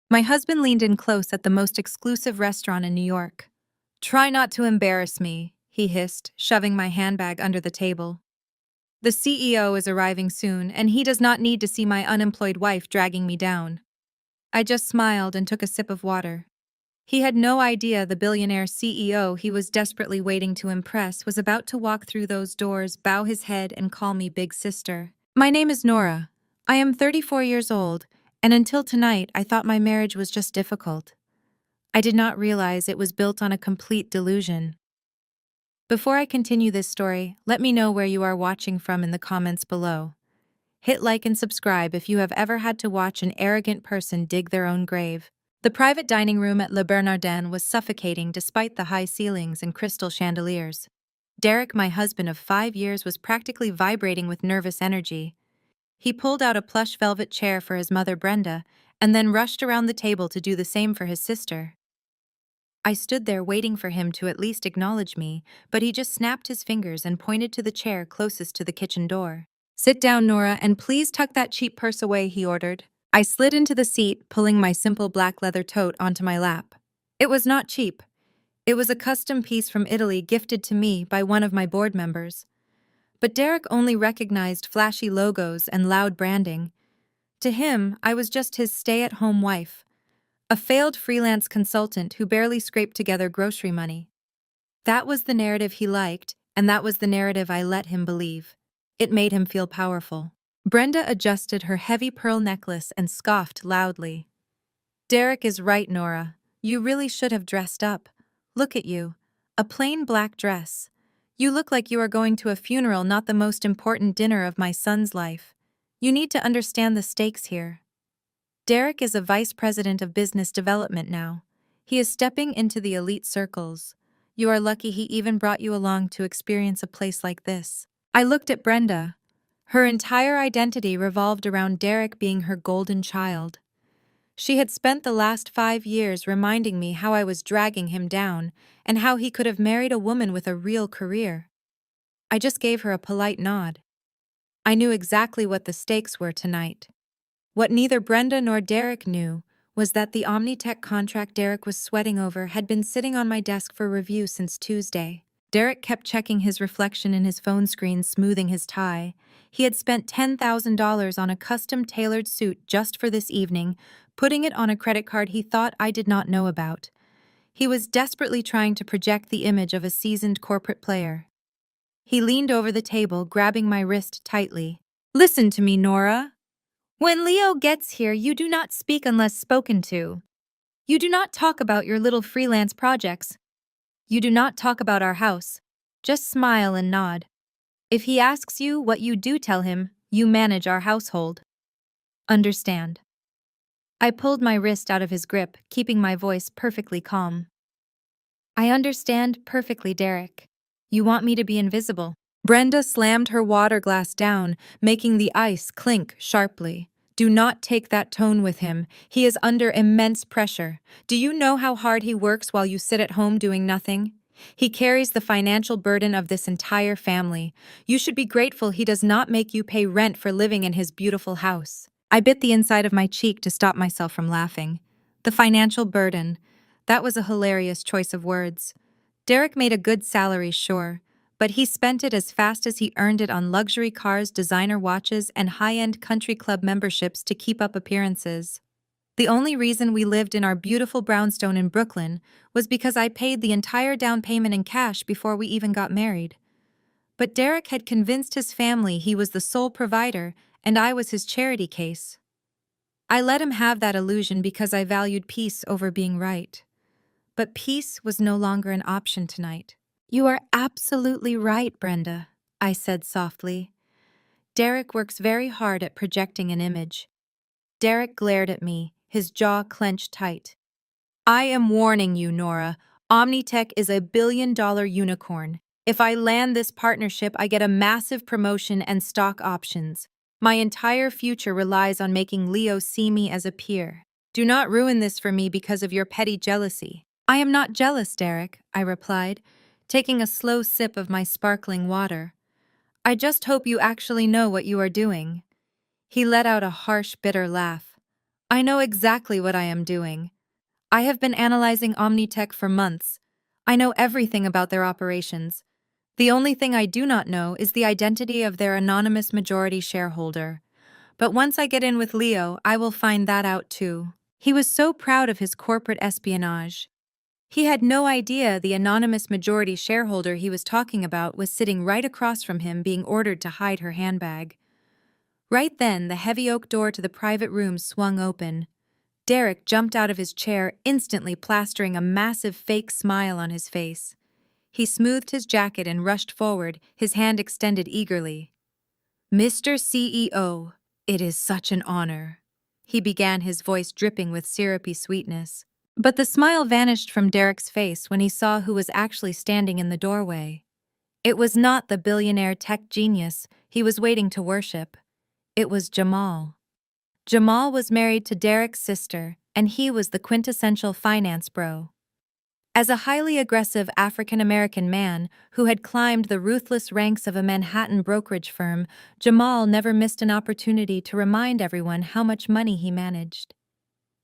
My husband leaned in close at the most exclusive restaurant in New York. "Try not to embarrass me," he hissed, shoving my handbag under the table. "The CEO is arriving soon, and he does not need to see my unemployed wife dragging me down." I just smiled and took a sip of water. He had no idea the billionaire CEO he was desperately waiting to impress was about to walk through those doors, bow his head, and call me big sister. "My name is Nora. I am 34 years old, and until tonight I thought my marriage was just difficult. I did not realize it was built on a complete delusion." Before I continue this story, let me know where you are watching from in the comments below. Hit like and subscribe if you have ever had to watch an arrogant person dig their own grave. The private dining room at Le Bernardin was suffocating despite the high ceilings and crystal chandeliers. Derek, my husband of 5 years, was practically vibrating with nervous energy. He pulled out a plush velvet chair for his mother Brenda, and then rushed around the table to do the same for his sister. I stood there waiting for him to at least acknowledge me, but he just snapped his fingers and pointed to the chair closest to the kitchen door. "Sit down, Nora, and please tuck that cheap purse away," he ordered. I slid into the seat, pulling my simple black leather tote onto my lap. It was not cheap. It was a custom piece from Italy gifted to me by one of my board members. But Derek only recognized flashy logos and loud branding. To him, I was just his stay-at-home wife, a failed freelance consultant who barely scraped together grocery money. That was the narrative he liked, and that was the narrative I let him believe. It made him feel powerful. Brenda adjusted her heavy pearl necklace and scoffed loudly. "Derek is right, Nora. You really should have dressed up. Look at you. A plain black dress. You look like you are going to a funeral, not the most important dinner of my son's life. You need to understand the stakes here." Derek is a vice president of business development now. He is stepping into the elite circles. You are lucky he even brought you along to experience a place like this. I looked at Brenda. Her entire identity revolved around Derek being her golden child. She had spent the last 5 years reminding me how I was dragging him down and how he could have married a woman with a real career. I just gave her a polite nod. I knew exactly what the stakes were tonight. What neither Brenda nor Derek knew was that the Omnitech contract Derek was sweating over had been sitting on my desk for review since Tuesday. Derek kept checking his reflection in his phone screen, smoothing his tie. He had spent $10,000 on a custom-tailored suit just for this evening, putting it on a credit card he thought I did not know about. He was desperately trying to project the image of a seasoned corporate player. He leaned over the table, grabbing my wrist tightly. "Listen to me, Nora. When Leo gets here, you do not speak unless spoken to. You do not talk about your little freelance projects. You do not talk about our house. Just smile and nod. If he asks you what you do, tell him you manage our household. Understand?" I pulled my wrist out of his grip, keeping my voice perfectly calm. "I understand perfectly, Derek. You want me to be invisible." Brenda slammed her water glass down, making the ice clink sharply. "Do not take that tone with him. He is under immense pressure. Do you know how hard he works while you sit at home doing nothing? He carries the financial burden of this entire family. You should be grateful he does not make you pay rent for living in his beautiful house." I bit the inside of my cheek to stop myself from laughing. The financial burden. That was a hilarious choice of words. Derek made a good salary, sure, but he spent it as fast as he earned it on luxury cars, designer watches, and high-end country club memberships to keep up appearances. The only reason we lived in our beautiful brownstone in Brooklyn was because I paid the entire down payment in cash before we even got married. But Derek had convinced his family he was the sole provider and I was his charity case. I let him have that illusion because I valued peace over being right. But peace was no longer an option tonight. "You are absolutely right, Brenda," I said softly. "Derek works very hard at projecting an image." Derek glared at me, his jaw clenched tight. "I am warning you, Nora. Omnitech is a billion-dollar unicorn. If I land this partnership, I get a massive promotion and stock options. My entire future relies on making Leo see me as a peer. Do not ruin this for me because of your petty jealousy." "I am not jealous, Derek," I replied, taking a slow sip of my sparkling water. "I just hope you actually know what you are doing." He let out a harsh, bitter laugh. I know exactly what I am doing. I have been analyzing Omnitech for months. I know everything about their operations. The only thing I do not know is the identity of their anonymous majority shareholder. But once I get in with Leo, I will find that out too. He was so proud of his corporate espionage. He had no idea the anonymous majority shareholder he was talking about was sitting right across from him being ordered to hide her handbag. Right then, the heavy oak door to the private room swung open. Derek jumped out of his chair, instantly plastering a massive fake smile on his face. He smoothed his jacket and rushed forward, his hand extended eagerly. "Mr. CEO, it is such an honor." He began, his voice dripping with syrupy sweetness. But the smile vanished from Derek's face when he saw who was actually standing in the doorway. It was not the billionaire tech genius he was waiting to worship. It was Jamal. Jamal was married to Derek's sister, and he was the quintessential finance bro. As a highly aggressive African-American man who had climbed the ruthless ranks of a Manhattan brokerage firm, Jamal never missed an opportunity to remind everyone how much money he managed.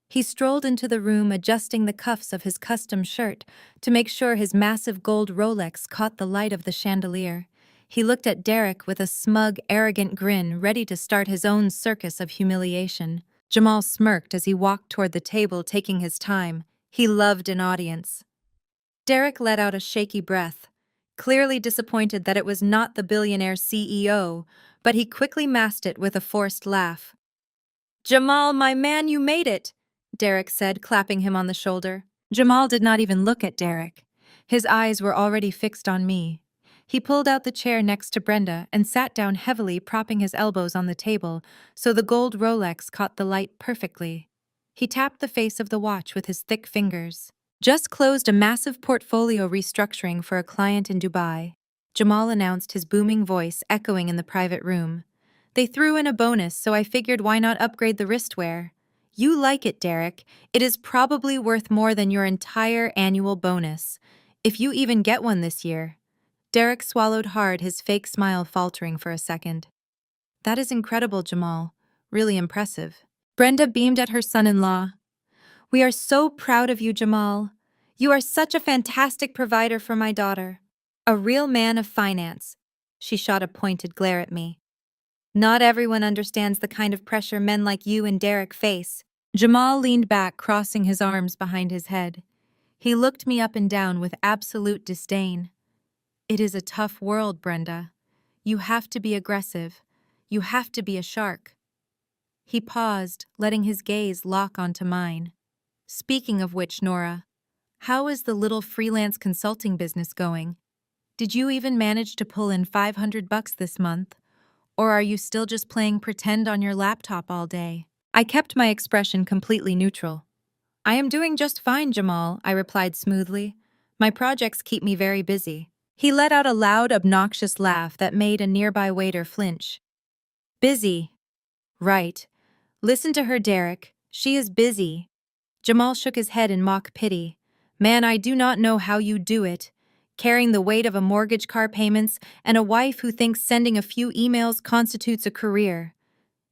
He strolled into the room, adjusting the cuffs of his custom shirt to make sure his massive gold Rolex caught the light of the chandelier. He looked at Derek with a smug, arrogant grin, ready to start his own circus of humiliation. Jamal smirked as he walked toward the table, taking his time. He loved an audience. Derek let out a shaky breath, clearly disappointed that it was not the billionaire CEO, but he quickly masked it with a forced laugh. "Jamal, my man, you made it," Derek said, clapping him on the shoulder. Jamal did not even look at Derek. His eyes were already fixed on me. He pulled out the chair next to Brenda and sat down heavily, propping his elbows on the table so the gold Rolex caught the light perfectly. He tapped the face of the watch with his thick fingers. "Just closed a massive portfolio restructuring for a client in Dubai," Jamal announced, his booming voice echoing in the private room. "They threw in a bonus, so I figured why not upgrade the wristwear. You like it, Derek. It is probably worth more than your entire annual bonus, if you even get one this year." Derek swallowed hard, his fake smile faltering for a second. "That is incredible, Jamal. Really impressive." Brenda beamed at her son-in-law. "We are so proud of you, Jamal. You are such a fantastic provider for my daughter. A real man of finance." She shot a pointed glare at me. "Not everyone understands the kind of pressure men like you and Derek face." Jamal leaned back, crossing his arms behind his head. He looked me up and down with absolute disdain. "It is a tough world, Brenda. You have to be aggressive. You have to be a shark." He paused, letting his gaze lock onto mine. "Speaking of which, Nora, how is the little freelance consulting business going? Did you even manage to pull in $500 this month? Or are you still just playing pretend on your laptop all day?" I kept my expression completely neutral. "I am doing just fine, Jamal," I replied smoothly. "My projects keep me very busy." He let out a loud, obnoxious laugh that made a nearby waiter flinch. "Busy? Right. Listen to her, Derek. She is busy." Jamal shook his head in mock pity. "Man, I do not know how you do it. Carrying the weight of a mortgage, car payments, and a wife who thinks sending a few emails constitutes a career.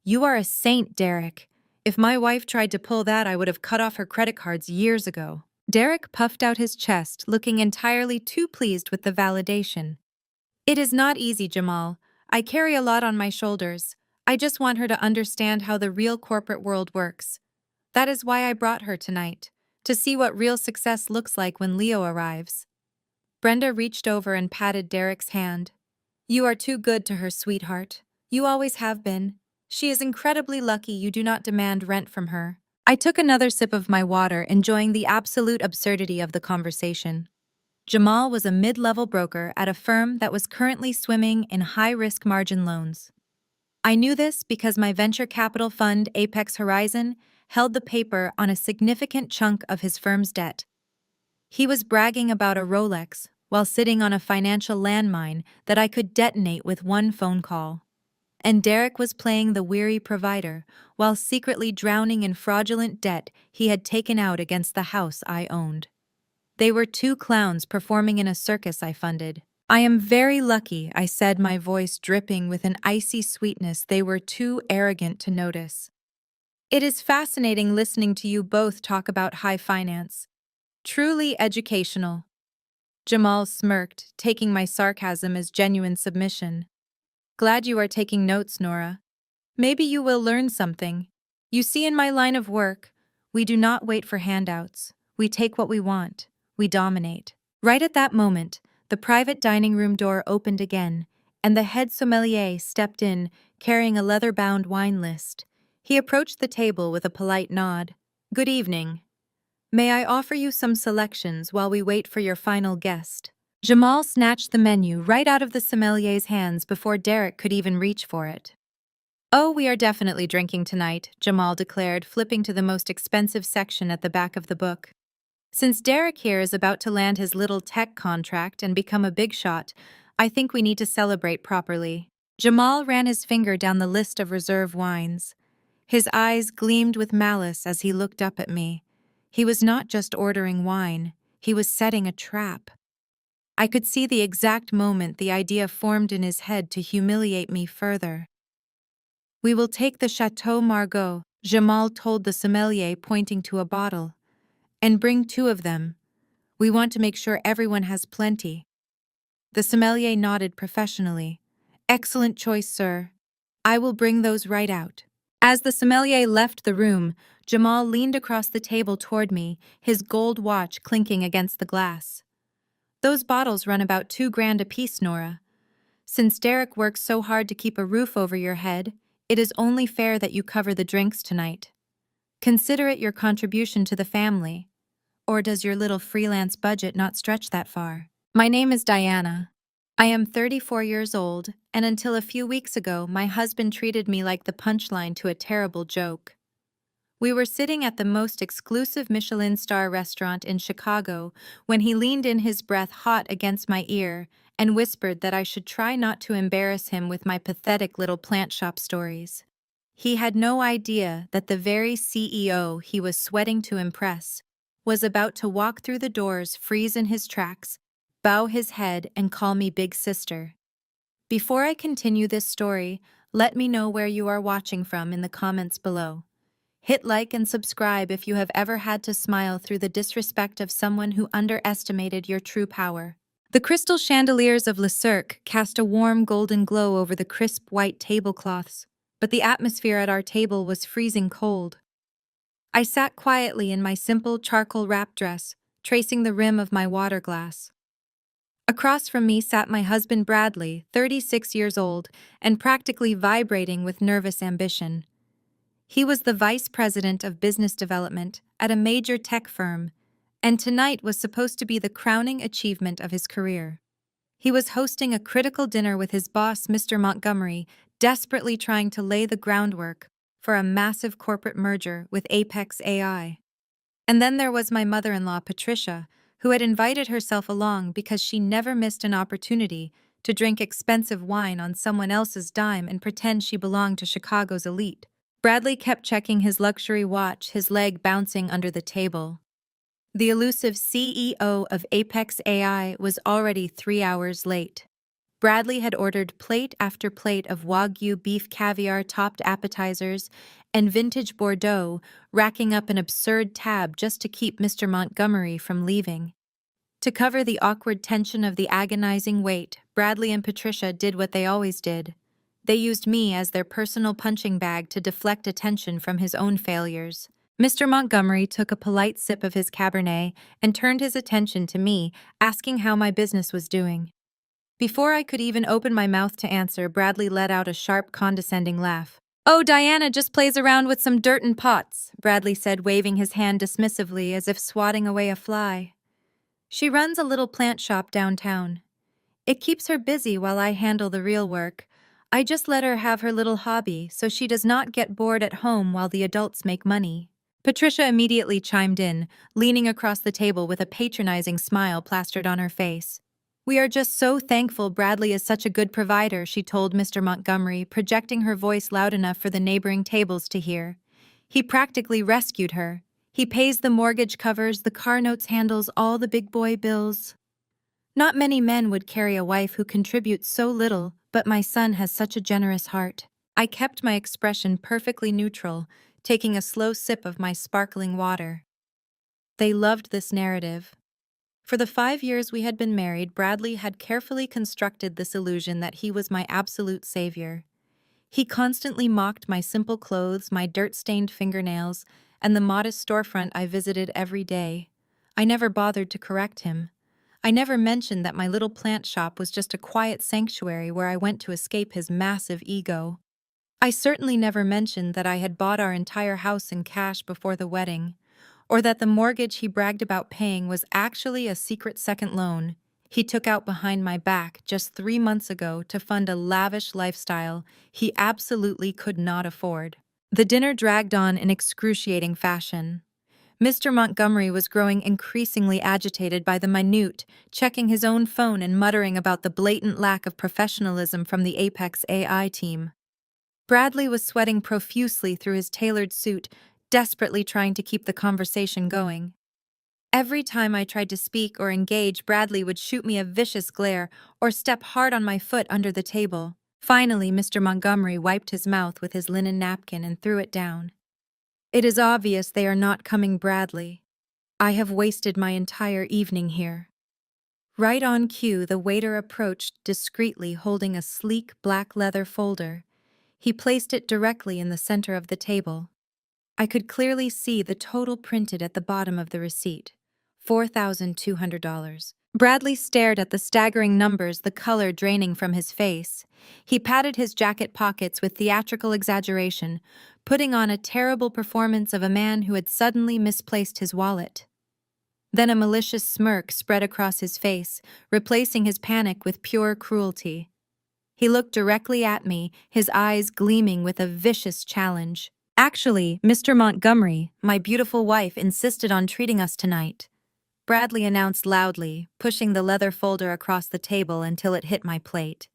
You are a saint, Derek. If my wife tried to pull that, I would have cut off her credit cards years ago." Derek puffed out his chest, looking entirely too pleased with the validation. "It is not easy, Jamal. I carry a lot on my shoulders. I just want her to understand how the real corporate world works. That is why I brought her tonight, to see what real success looks like when Leo arrives." Brenda reached over and patted Derek's hand. "You are too good to her, sweetheart. You always have been. She is incredibly lucky you do not demand rent from her." I took another sip of my water, enjoying the absolute absurdity of the conversation. Jamal was a mid-level broker at a firm that was currently swimming in high-risk margin loans. I knew this because my venture capital fund, Apex Horizon, held the paper on a significant chunk of his firm's debt. He was bragging about a Rolex while sitting on a financial landmine that I could detonate with one phone call. And Derek was playing the weary provider while secretly drowning in fraudulent debt he had taken out against the house I owned. They were two clowns performing in a circus I funded. "I am very lucky," I said, my voice dripping with an icy sweetness they were too arrogant to notice. It is fascinating listening to you both talk about high finance. Truly educational. Jamal smirked, taking my sarcasm as genuine submission. Glad you are taking notes, Nora. Maybe you will learn something. You see, in my line of work, we do not wait for handouts. We take what we want. We dominate. Right at that moment, the private dining room door opened again, and the head sommelier stepped in, carrying a leather-bound wine list. He approached the table with a polite nod. Good evening. May I offer you some selections while we wait for your final guest? Jamal snatched the menu right out of the sommelier's hands before Derek could even reach for it. Oh, we are definitely drinking tonight, Jamal declared, flipping to the most expensive section at the back of the book. Since Derek here is about to land his little tech contract and become a big shot, I think we need to celebrate properly. Jamal ran his finger down the list of reserve wines. His eyes gleamed with malice as he looked up at me. He was not just ordering wine, he was setting a trap. I could see the exact moment the idea formed in his head to humiliate me further. We will take the Chateau Margaux, Jamal told the sommelier, pointing to a bottle. And bring 2 of them. We want to make sure everyone has plenty. The sommelier nodded professionally. Excellent choice, sir. I will bring those right out. As the sommelier left the room, Jamal leaned across the table toward me, his gold watch clinking against the glass. Those bottles run about $2,000 apiece, Nora. Since Derek works so hard to keep a roof over your head, it is only fair that you cover the drinks tonight. Consider it your contribution to the family. Or does your little freelance budget not stretch that far? My name is Diana. I am 34 years old, and until a few weeks ago, my husband treated me like the punchline to a terrible joke. We were sitting at the most exclusive Michelin star restaurant in Chicago when he leaned in, his breath hot against my ear, and whispered that I should try not to embarrass him with my pathetic little plant shop stories. He had no idea that the very CEO he was sweating to impress was about to walk through the doors, freeze in his tracks, bow his head, and call me big sister. Before I continue this story, let me know where you are watching from in the comments below. Hit like and subscribe if you have ever had to smile through the disrespect of someone who underestimated your true power. The crystal chandeliers of Le Cirque cast a warm golden glow over the crisp white tablecloths, but the atmosphere at our table was freezing cold. I sat quietly in my simple charcoal wrap dress, tracing the rim of my water glass. Across from me sat my husband Bradley, 36 years old, and practically vibrating with nervous ambition. He was the vice president of business development at a major tech firm, and tonight was supposed to be the crowning achievement of his career. He was hosting a critical dinner with his boss, Mr. Montgomery, desperately trying to lay the groundwork for a massive corporate merger with Apex AI. And then there was my mother-in-law, Patricia, who had invited herself along because she never missed an opportunity to drink expensive wine on someone else's dime and pretend she belonged to Chicago's elite. Bradley kept checking his luxury watch, his leg bouncing under the table. The elusive CEO of Apex AI was already 3 hours late. Bradley had ordered plate after plate of Wagyu beef caviar-topped appetizers and vintage Bordeaux, racking up an absurd tab just to keep Mr. Montgomery from leaving. To cover the awkward tension of the agonizing wait, Bradley and Patricia did what they always did. They used me as their personal punching bag to deflect attention from his own failures. Mr. Montgomery took a polite sip of his Cabernet and turned his attention to me, asking how my business was doing. Before I could even open my mouth to answer, Bradley let out a sharp, condescending laugh. "Oh, Diana just plays around with some dirt and pots," Bradley said, waving his hand dismissively as if swatting away a fly. "She runs a little plant shop downtown. It keeps her busy while I handle the real work. I just let her have her little hobby so she does not get bored at home while the adults make money." Patricia immediately chimed in, leaning across the table with a patronizing smile plastered on her face. "We are just so thankful Bradley is such a good provider," she told Mr. Montgomery, projecting her voice loud enough for the neighboring tables to hear. "He practically rescued her. He pays the mortgage, covers the car notes, handles all the big boy bills. Not many men would carry a wife who contributes so little, but my son has such a generous heart." I kept my expression perfectly neutral, taking a slow sip of my sparkling water. They loved this narrative. For the 5 years we had been married, Bradley had carefully constructed this illusion that he was my absolute savior. He constantly mocked my simple clothes, my dirt-stained fingernails, and the modest storefront I visited every day. I never bothered to correct him. I never mentioned that my little plant shop was just a quiet sanctuary where I went to escape his massive ego. I certainly never mentioned that I had bought our entire house in cash before the wedding, or that the mortgage he bragged about paying was actually a secret second loan he took out behind my back just 3 months ago to fund a lavish lifestyle he absolutely could not afford. The dinner dragged on in excruciating fashion. Mr. Montgomery was growing increasingly agitated by the minute, checking his own phone and muttering about the blatant lack of professionalism from the Apex AI team. Bradley was sweating profusely through his tailored suit, desperately trying to keep the conversation going. Every time I tried to speak or engage, Bradley would shoot me a vicious glare or step hard on my foot under the table. Finally, Mr. Montgomery wiped his mouth with his linen napkin and threw it down. "It is obvious they are not coming, Bradley. I have wasted my entire evening here." Right on cue, the waiter approached discreetly, holding a sleek black leather folder. He placed it directly in the center of the table. I could clearly see the total printed at the bottom of the receipt: $4,200. Bradley stared at the staggering numbers, the color draining from his face. He patted his jacket pockets with theatrical exaggeration, putting on a terrible performance of a man who had suddenly misplaced his wallet. Then a malicious smirk spread across his face, replacing his panic with pure cruelty. He looked directly at me, his eyes gleaming with a vicious challenge. "Actually, Mr. Montgomery, my beautiful wife insisted on treating us tonight," Bradley announced loudly, pushing the leather folder across the table until it hit my plate.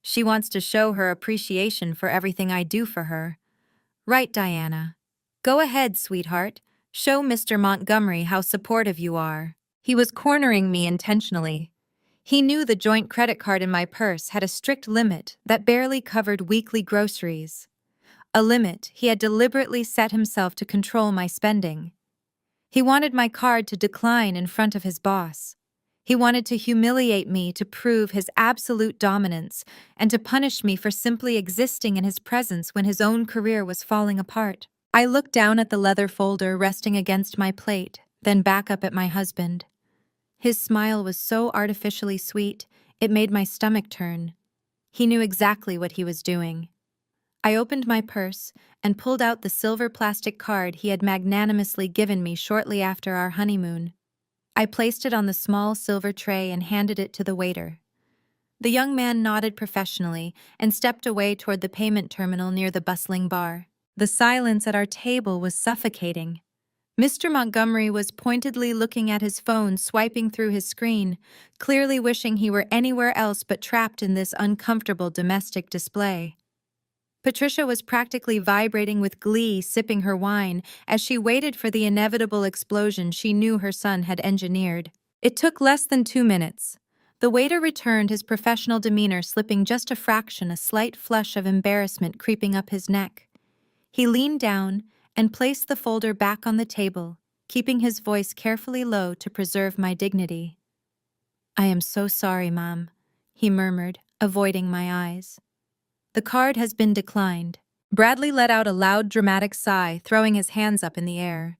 "She wants to show her appreciation for everything I do for her." "Right, Diana. Go ahead, sweetheart. Show Mr. Montgomery how supportive you are." He was cornering me intentionally. He knew the joint credit card in my purse had a strict limit that barely covered weekly groceries. A limit he had deliberately set himself to control my spending. He wanted my card to decline in front of his boss. He wanted to humiliate me to prove his absolute dominance and to punish me for simply existing in his presence when his own career was falling apart. I looked down at the leather folder resting against my plate, then back up at my husband. His smile was so artificially sweet, it made my stomach turn. He knew exactly what he was doing. I opened my purse and pulled out the silver plastic card he had magnanimously given me shortly after our honeymoon. I placed it on the small silver tray and handed it to the waiter. The young man nodded professionally and stepped away toward the payment terminal near the bustling bar. The silence at our table was suffocating. Mr. Montgomery was pointedly looking at his phone, swiping through his screen, clearly wishing he were anywhere else but trapped in this uncomfortable domestic display. Patricia was practically vibrating with glee, sipping her wine, as she waited for the inevitable explosion she knew her son had engineered. It took less than 2 minutes. The waiter returned, his professional demeanor slipping just a fraction, a slight flush of embarrassment creeping up his neck. He leaned down and placed the folder back on the table, keeping his voice carefully low to preserve my dignity. "I am so sorry, Mom," he murmured, avoiding my eyes. "The card has been declined." Bradley let out a loud, dramatic sigh, throwing his hands up in the air.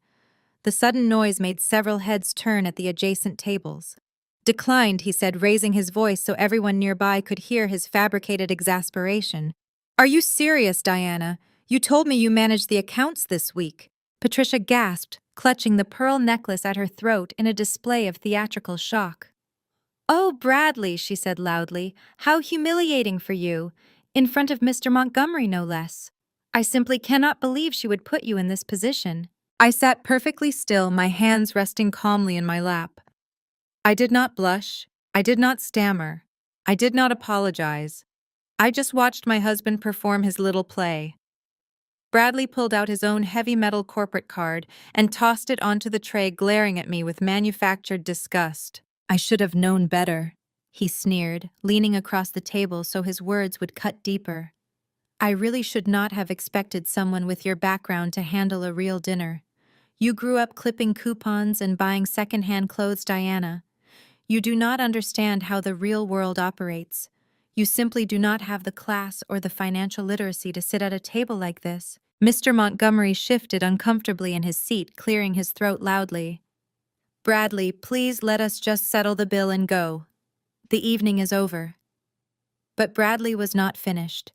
The sudden noise made several heads turn at the adjacent tables. "Declined," he said, raising his voice so everyone nearby could hear his fabricated exasperation. "Are you serious, Diana? You told me you managed the accounts this week." Patricia gasped, clutching the pearl necklace at her throat in a display of theatrical shock. "Oh, Bradley," she said loudly, "how humiliating for you. In front of Mr. Montgomery, no less. I simply cannot believe she would put you in this position." I sat perfectly still, my hands resting calmly in my lap. I did not blush. I did not stammer. I did not apologize. I just watched my husband perform his little play. Bradley pulled out his own heavy metal corporate card and tossed it onto the tray, glaring at me with manufactured disgust. "I should have known better," he sneered, leaning across the table so his words would cut deeper. I really should not have expected someone with your background to handle a real dinner. You grew up clipping coupons and buying secondhand clothes, Diana. You do not understand how the real world operates. You simply do not have the class or the financial literacy to sit at a table like this. Mr. Montgomery shifted uncomfortably in his seat, clearing his throat loudly. Bradley, please let us just settle the bill and go. The evening is over. But Bradley was not finished.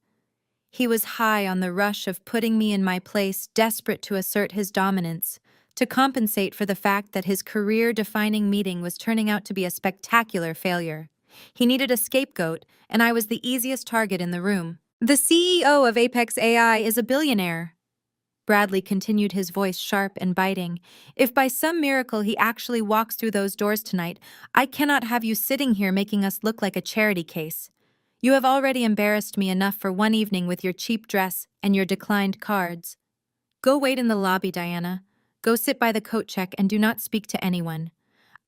He was high on the rush of putting me in my place, desperate to assert his dominance, to compensate for the fact that his career-defining meeting was turning out to be a spectacular failure. He needed a scapegoat, and I was the easiest target in the room. The CEO of Apex AI is a billionaire. Bradley continued, his voice sharp and biting. If by some miracle he actually walks through those doors tonight, I cannot have you sitting here making us look like a charity case. You have already embarrassed me enough for one evening with your cheap dress and your declined cards. Go wait in the lobby, Diana. Go sit by the coat check and do not speak to anyone.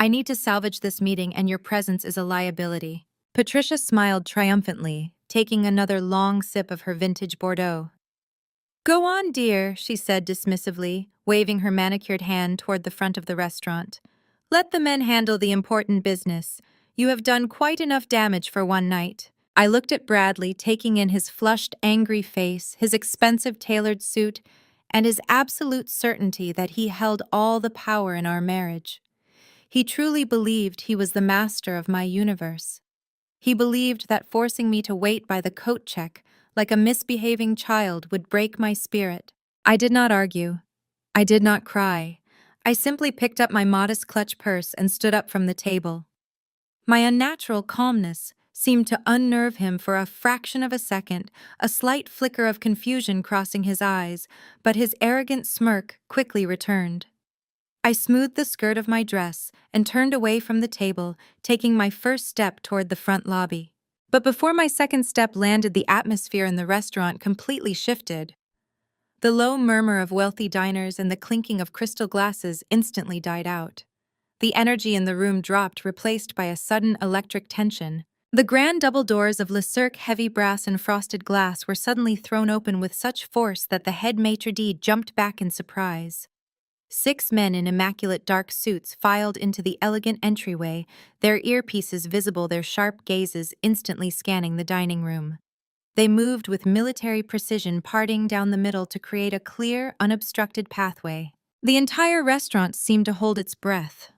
I need to salvage this meeting and your presence is a liability. Patricia smiled triumphantly, taking another long sip of her vintage Bordeaux. Go on, dear, she said dismissively, waving her manicured hand toward the front of the restaurant. Let the men handle the important business. You have done quite enough damage for one night. I looked at Bradley, taking in his flushed, angry face, his expensive tailored suit, and his absolute certainty that he held all the power in our marriage. He truly believed he was the master of my universe. He believed that forcing me to wait by the coat check like a misbehaving child would break my spirit. I did not argue. I did not cry. I simply picked up my modest clutch purse and stood up from the table. My unnatural calmness seemed to unnerve him for a fraction of a second, a slight flicker of confusion crossing his eyes, but his arrogant smirk quickly returned. I smoothed the skirt of my dress and turned away from the table, taking my first step toward the front lobby. But before my second step landed, the atmosphere in the restaurant completely shifted. The low murmur of wealthy diners and the clinking of crystal glasses instantly died out. The energy in the room dropped, replaced by a sudden electric tension. The grand double doors of Le Cirque heavy brass and frosted glass were suddenly thrown open with such force that the head maitre d' jumped back in surprise. 6 men in immaculate dark suits filed into the elegant entryway, their earpieces visible, their sharp gazes instantly scanning the dining room. They moved with military precision, parting down the middle to create a clear, unobstructed pathway. The entire restaurant seemed to hold its breath.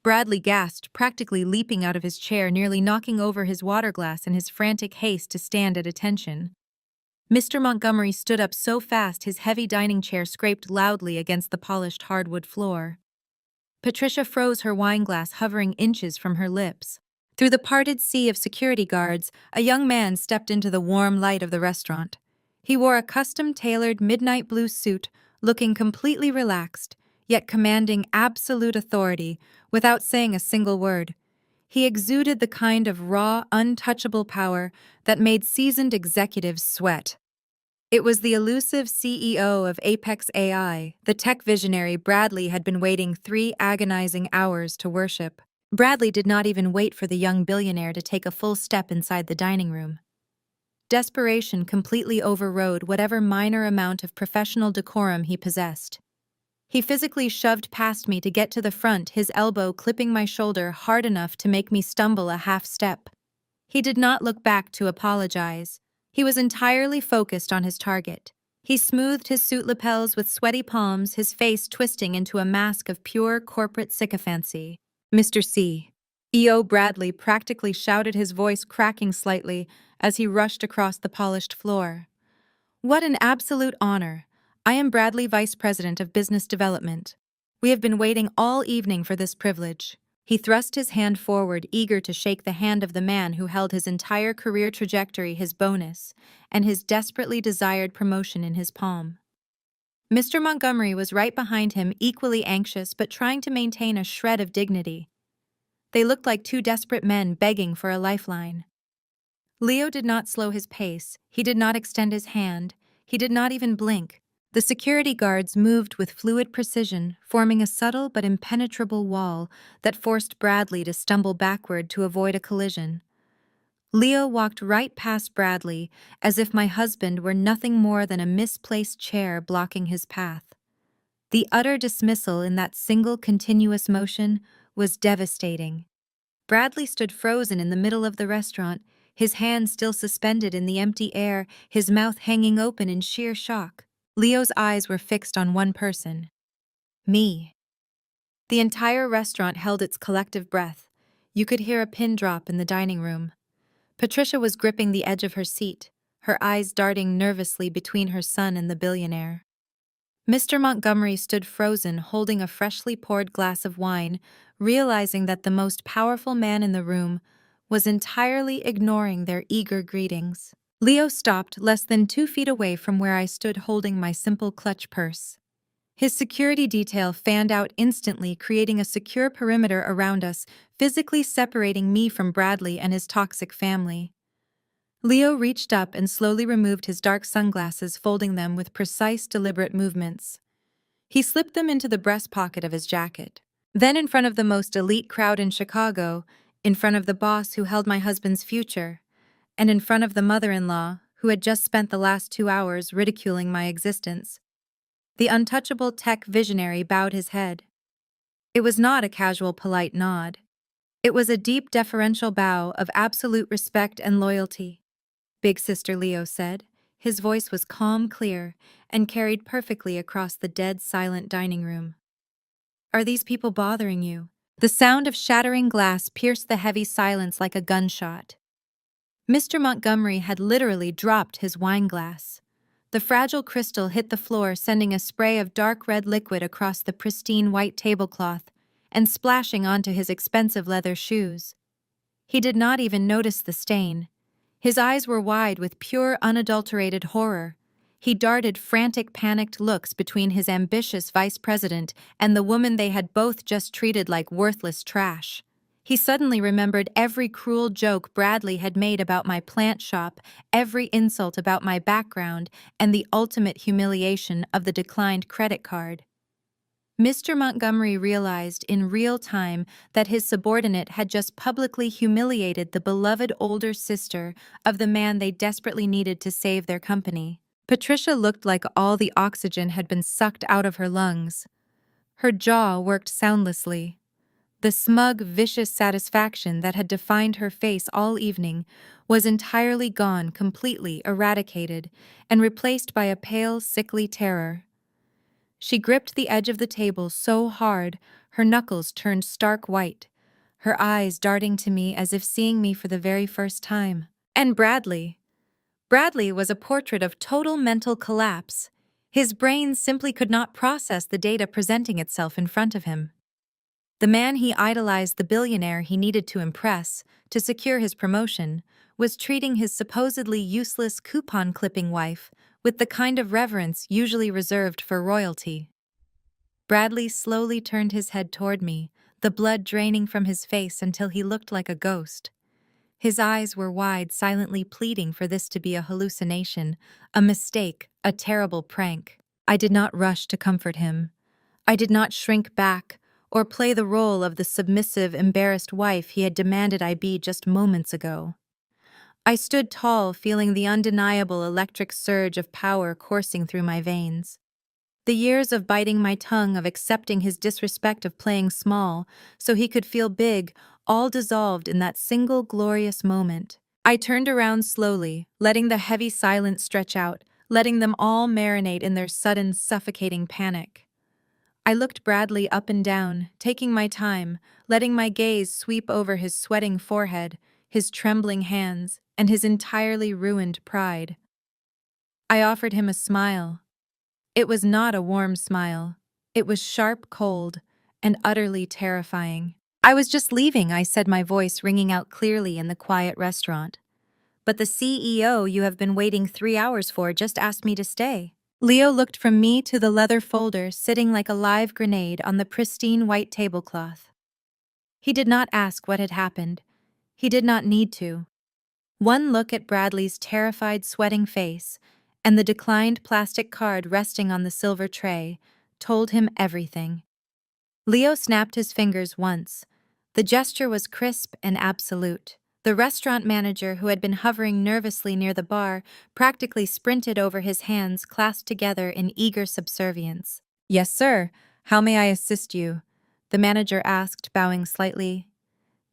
Bradley gasped, practically leaping out of his chair, nearly knocking over his water glass in his frantic haste to stand at attention. Mr. Montgomery stood up so fast his heavy dining chair scraped loudly against the polished hardwood floor. Patricia froze, her wineglass hovering inches from her lips. Through the parted sea of security guards, a young man stepped into the warm light of the restaurant. He wore a custom-tailored midnight blue suit, looking completely relaxed, yet commanding absolute authority, without saying a single word. He exuded the kind of raw, untouchable power that made seasoned executives sweat. It was the elusive CEO of Apex AI, the tech visionary Bradley had been waiting 3 agonizing hours to worship. Bradley did not even wait for the young billionaire to take a full step inside the dining room. Desperation completely overrode whatever minor amount of professional decorum he possessed. He physically shoved past me to get to the front, his elbow clipping my shoulder hard enough to make me stumble a half step. He did not look back to apologize. He was entirely focused on his target. He smoothed his suit lapels with sweaty palms, his face twisting into a mask of pure corporate sycophancy. Mr. C. E.O. Bradley practically shouted, his voice cracking slightly as he rushed across the polished floor. What an absolute honor. I am Bradley, Vice President of Business Development. We have been waiting all evening for this privilege. He thrust his hand forward, eager to shake the hand of the man who held his entire career trajectory, his bonus, and his desperately desired promotion in his palm. Mr. Montgomery was right behind him, equally anxious but trying to maintain a shred of dignity. They looked like 2 desperate men begging for a lifeline. Leo did not slow his pace. He did not extend his hand. He did not even blink. The security guards moved with fluid precision, forming a subtle but impenetrable wall that forced Bradley to stumble backward to avoid a collision. Leo walked right past Bradley, as if my husband were nothing more than a misplaced chair blocking his path. The utter dismissal in that single continuous motion was devastating. Bradley stood frozen in the middle of the restaurant, his hands still suspended in the empty air, his mouth hanging open in sheer shock. Leo's eyes were fixed on one person. Me. The entire restaurant held its collective breath. You could hear a pin drop in the dining room. Patricia was gripping the edge of her seat, her eyes darting nervously between her son and the billionaire. Mr. Montgomery stood frozen, holding a freshly poured glass of wine, realizing that the most powerful man in the room was entirely ignoring their eager greetings. Leo stopped less than 2 feet away from where I stood holding my simple clutch purse. His security detail fanned out instantly, creating a secure perimeter around us, physically separating me from Bradley and his toxic family. Leo reached up and slowly removed his dark sunglasses, folding them with precise, deliberate movements. He slipped them into the breast pocket of his jacket. Then, in front of the most elite crowd in Chicago, in front of the boss who held my husband's future, and in front of the mother-in-law who had just spent the last 2 hours ridiculing my existence, the untouchable tech visionary bowed his head. It was not a casual, polite nod. It was a deep, deferential bow of absolute respect and loyalty. Big Sister Leo said. His voice was calm, clear, and carried perfectly across the dead, silent dining room. Are these people bothering you? The sound of shattering glass pierced the heavy silence like a gunshot. Mr. Montgomery had literally dropped his wine glass. The fragile crystal hit the floor, sending a spray of dark red liquid across the pristine white tablecloth and splashing onto his expensive leather shoes. He did not even notice the stain. His eyes were wide with pure, unadulterated horror. He darted frantic, panicked looks between his ambitious vice president and the woman they had both just treated like worthless trash. He suddenly remembered every cruel joke Bradley had made about my plant shop, every insult about my background, and the ultimate humiliation of the declined credit card. Mr. Montgomery realized in real time that his subordinate had just publicly humiliated the beloved older sister of the man they desperately needed to save their company. Patricia looked like all the oxygen had been sucked out of her lungs. Her jaw worked soundlessly. The smug, vicious satisfaction that had defined her face all evening was entirely gone, completely eradicated, and replaced by a pale, sickly terror. She gripped the edge of the table so hard, her knuckles turned stark white, her eyes darting to me as if seeing me for the very first time. And Bradley. Bradley was a portrait of total mental collapse. His brain simply could not process the data presenting itself in front of him. The man he idolized, the billionaire he needed to impress, to secure his promotion, was treating his supposedly useless coupon-clipping wife with the kind of reverence usually reserved for royalty. Bradley slowly turned his head toward me, the blood draining from his face until he looked like a ghost. His eyes were wide, silently pleading for this to be a hallucination, a mistake, a terrible prank. I did not rush to comfort him. I did not shrink back or play the role of the submissive, embarrassed wife he had demanded I be just moments ago. I stood tall, feeling the undeniable electric surge of power coursing through my veins. The years of biting my tongue, of accepting his disrespect, of playing small so he could feel big, all dissolved in that single glorious moment. I turned around slowly, letting the heavy silence stretch out, letting them all marinate in their sudden, suffocating panic. I looked Bradley up and down, taking my time, letting my gaze sweep over his sweating forehead, his trembling hands, and his entirely ruined pride. I offered him a smile. It was not a warm smile. It was sharp, cold, and utterly terrifying. I was just leaving, I said, my voice ringing out clearly in the quiet restaurant. But the CEO you have been waiting 3 hours for just asked me to stay. Leo looked from me to the leather folder sitting like a live grenade on the pristine white tablecloth. He did not ask what had happened. He did not need to. One look at Bradley's terrified, sweating face and the declined plastic card resting on the silver tray told him everything. Leo snapped his fingers once. The gesture was crisp and absolute. The restaurant manager, who had been hovering nervously near the bar, practically sprinted over, his hands clasped together in eager subservience. "Yes, sir. How may I assist you?" the manager asked, bowing slightly.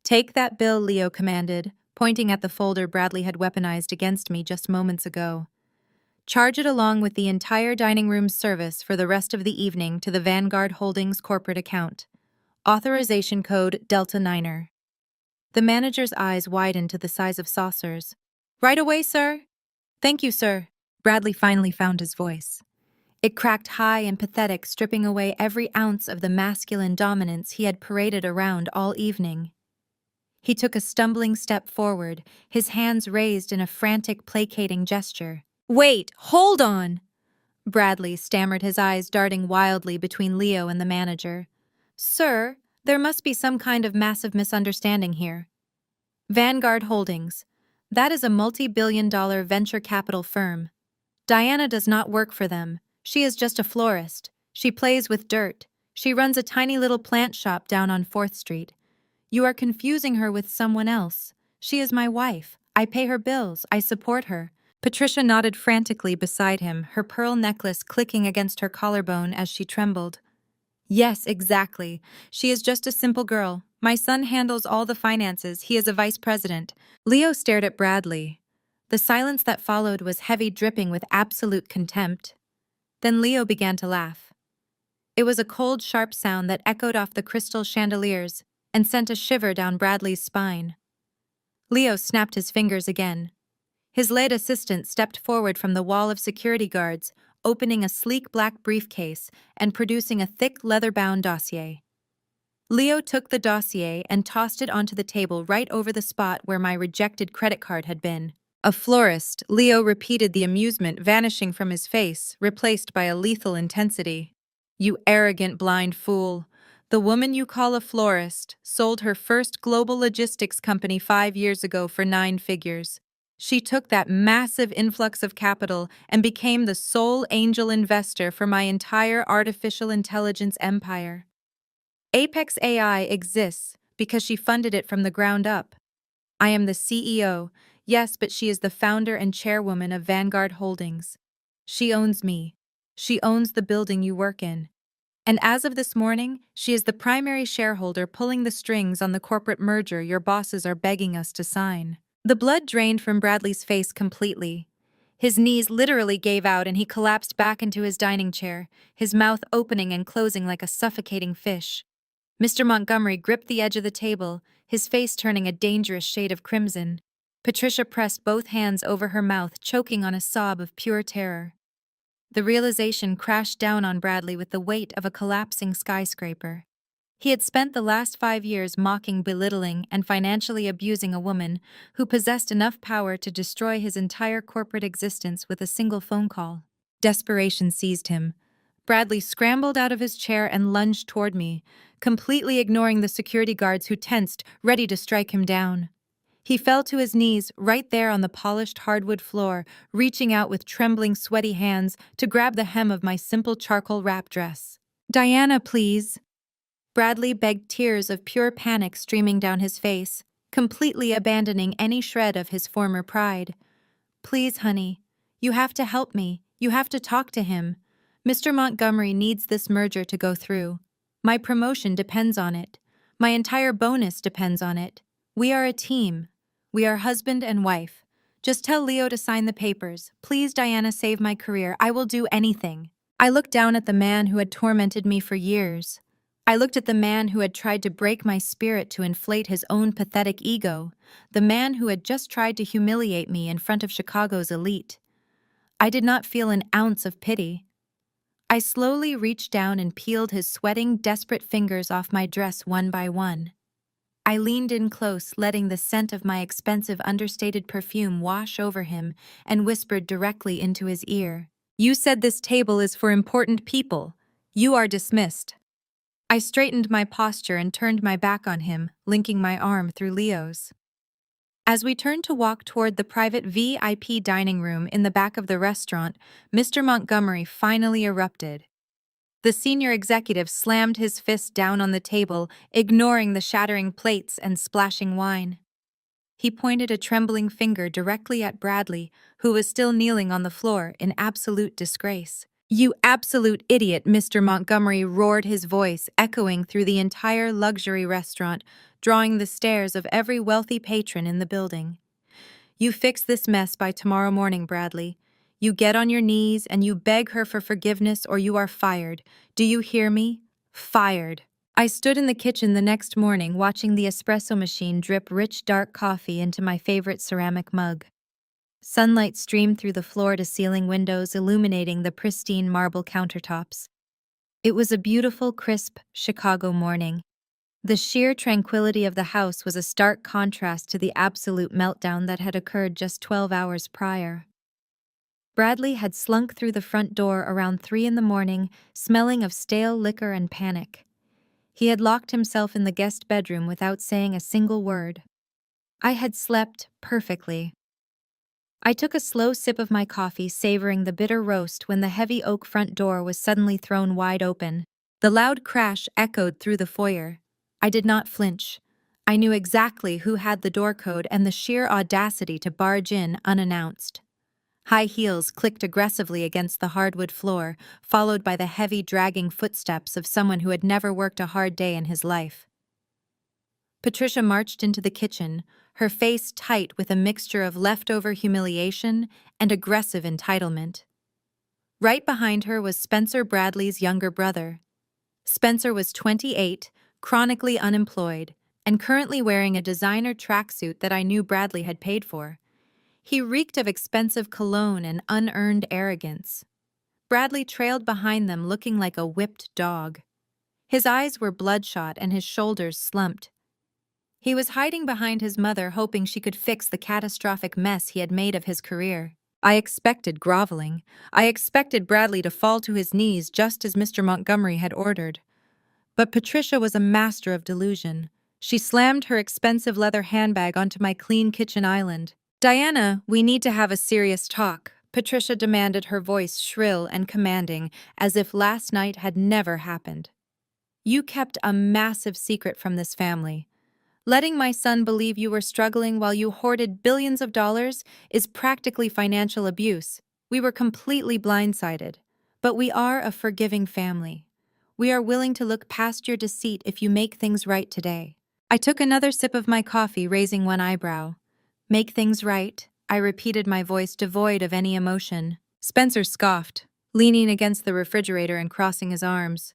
"Take that bill," Leo commanded, pointing at the folder Bradley had weaponized against me just moments ago. "Charge it along with the entire dining room service for the rest of the evening to the Vanguard Holdings corporate account. Authorization code Delta Niner." The manager's eyes widened to the size of saucers. "Right away, sir." "Thank you, sir." Bradley finally found his voice. It cracked high and pathetic, stripping away every ounce of the masculine dominance he had paraded around all evening. He took a stumbling step forward, his hands raised in a frantic, placating gesture. "Wait, hold on!" Bradley stammered, his eyes darting wildly between Leo and the manager. "Sir, there must be some kind of massive misunderstanding here. Vanguard Holdings. That is a multi-billion-dollar venture capital firm. Diana does not work for them. She is just a florist. She plays with dirt. She runs a tiny little plant shop down on 4th Street. You are confusing her with someone else. She is my wife. I pay her bills. I support her." Patricia nodded frantically beside him, her pearl necklace clicking against her collarbone as she trembled. "Yes, exactly. She is just a simple girl. My son handles all the finances. He is a vice president." Leo stared at Bradley. The silence that followed was heavy, dripping with absolute contempt. Then Leo began to laugh. It was a cold, sharp sound that echoed off the crystal chandeliers and sent a shiver down Bradley's spine. Leo snapped his fingers again. His late assistant stepped forward from the wall of security guards, opening a sleek black briefcase and producing a thick leather-bound dossier. Leo took the dossier and tossed it onto the table right over the spot where my rejected credit card had been. "A florist," Leo repeated, the amusement vanishing from his face, replaced by a lethal intensity. "You arrogant blind fool. The woman you call a florist sold her first global logistics company 5 years ago for 9 figures. She took that massive influx of capital and became the sole angel investor for my entire artificial intelligence empire. Apex AI exists because she funded it from the ground up. I am the CEO, yes, but she is the founder and chairwoman of Vanguard Holdings. She owns me. She owns the building you work in. And as of this morning, she is the primary shareholder pulling the strings on the corporate merger your bosses are begging us to sign." The blood drained from Bradley's face completely. His knees literally gave out and he collapsed back into his dining chair, his mouth opening and closing like a suffocating fish. Mr. Montgomery gripped the edge of the table, his face turning a dangerous shade of crimson. Patricia pressed both hands over her mouth, choking on a sob of pure terror. The realization crashed down on Bradley with the weight of a collapsing skyscraper. He had spent the last 5 years mocking, belittling, and financially abusing a woman who possessed enough power to destroy his entire corporate existence with a single phone call. Desperation seized him. Bradley scrambled out of his chair and lunged toward me, completely ignoring the security guards who tensed, ready to strike him down. He fell to his knees right there on the polished hardwood floor, reaching out with trembling, sweaty hands to grab the hem of my simple charcoal wrap dress. "Diana, please." Bradley begged, tears of pure panic streaming down his face, completely abandoning any shred of his former pride. "Please, honey. You have to help me. You have to talk to him. Mr. Montgomery needs this merger to go through. My promotion depends on it. My entire bonus depends on it. We are a team. We are husband and wife. Just tell Leo to sign the papers. Please, Diana, save my career. I will do anything." I looked down at the man who had tormented me for years. I looked at the man who had tried to break my spirit to inflate his own pathetic ego, the man who had just tried to humiliate me in front of Chicago's elite. I did not feel an ounce of pity. I slowly reached down and peeled his sweating, desperate fingers off my dress one by one. I leaned in close, letting the scent of my expensive, understated perfume wash over him, and whispered directly into his ear. "You said this table is for important people. You are dismissed." I straightened my posture and turned my back on him, linking my arm through Leo's. As we turned to walk toward the private VIP dining room in the back of the restaurant, Mr. Montgomery finally erupted. The senior executive slammed his fist down on the table, ignoring the shattering plates and splashing wine. He pointed a trembling finger directly at Bradley, who was still kneeling on the floor in absolute disgrace. "You absolute idiot," Mr. Montgomery roared, his voice echoing through the entire luxury restaurant, drawing the stares of every wealthy patron in the building. "You fix this mess by tomorrow morning, Bradley. You get on your knees and you beg her for forgiveness or you are fired. Do you hear me? Fired." I stood in the kitchen the next morning watching the espresso machine drip rich dark coffee into my favorite ceramic mug. Sunlight streamed through the floor-to-ceiling windows, illuminating the pristine marble countertops. It was a beautiful, crisp Chicago morning. The sheer tranquility of the house was a stark contrast to the absolute meltdown that had occurred just 12 hours prior. Bradley had slunk through the front door around 3 in the morning, smelling of stale liquor and panic. He had locked himself in the guest bedroom without saying a single word. I had slept perfectly. I took a slow sip of my coffee, savoring the bitter roast when the heavy oak front door was suddenly thrown wide open. The loud crash echoed through the foyer. I did not flinch. I knew exactly who had the door code and the sheer audacity to barge in unannounced. High heels clicked aggressively against the hardwood floor, followed by the heavy, dragging footsteps of someone who had never worked a hard day in his life. Patricia marched into the kitchen, her face tight with a mixture of leftover humiliation and aggressive entitlement. Right behind her was Spencer Bradley's younger brother. Spencer was 28, chronically unemployed, and currently wearing a designer tracksuit that I knew Bradley had paid for. He reeked of expensive cologne and unearned arrogance. Bradley trailed behind them looking like a whipped dog. His eyes were bloodshot and his shoulders slumped. He was hiding behind his mother, hoping she could fix the catastrophic mess he had made of his career. I expected groveling. I expected Bradley to fall to his knees just as Mr. Montgomery had ordered. But Patricia was a master of delusion. She slammed her expensive leather handbag onto my clean kitchen island. "Diana, we need to have a serious talk," Patricia demanded, her voice shrill and commanding, as if last night had never happened. "You kept a massive secret from this family. Letting my son believe you were struggling while you hoarded billions of dollars is practically financial abuse. We were completely blindsided. But we are a forgiving family. We are willing to look past your deceit if you make things right today." I took another sip of my coffee, raising one eyebrow. "Make things right," I repeated, my voice devoid of any emotion. Spencer scoffed, leaning against the refrigerator and crossing his arms.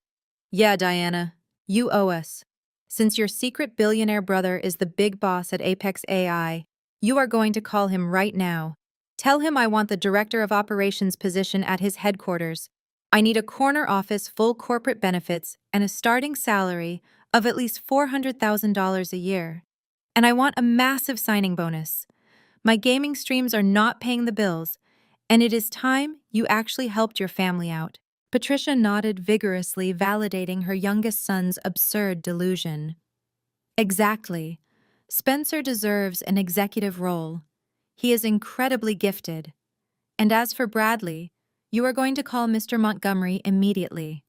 "Yeah, Diana, you owe us. Since your secret billionaire brother is the big boss at Apex AI, you are going to call him right now. Tell him I want the director of operations position at his headquarters. I need a corner office, full corporate benefits, and a starting salary of at least $400,000 a year. And I want a massive signing bonus. My gaming streams are not paying the bills, and it is time you actually helped your family out." Patricia nodded vigorously, validating her youngest son's absurd delusion. "Exactly. Spencer deserves an executive role. He is incredibly gifted. And as for Bradley, you are going to call Mr. Montgomery immediately.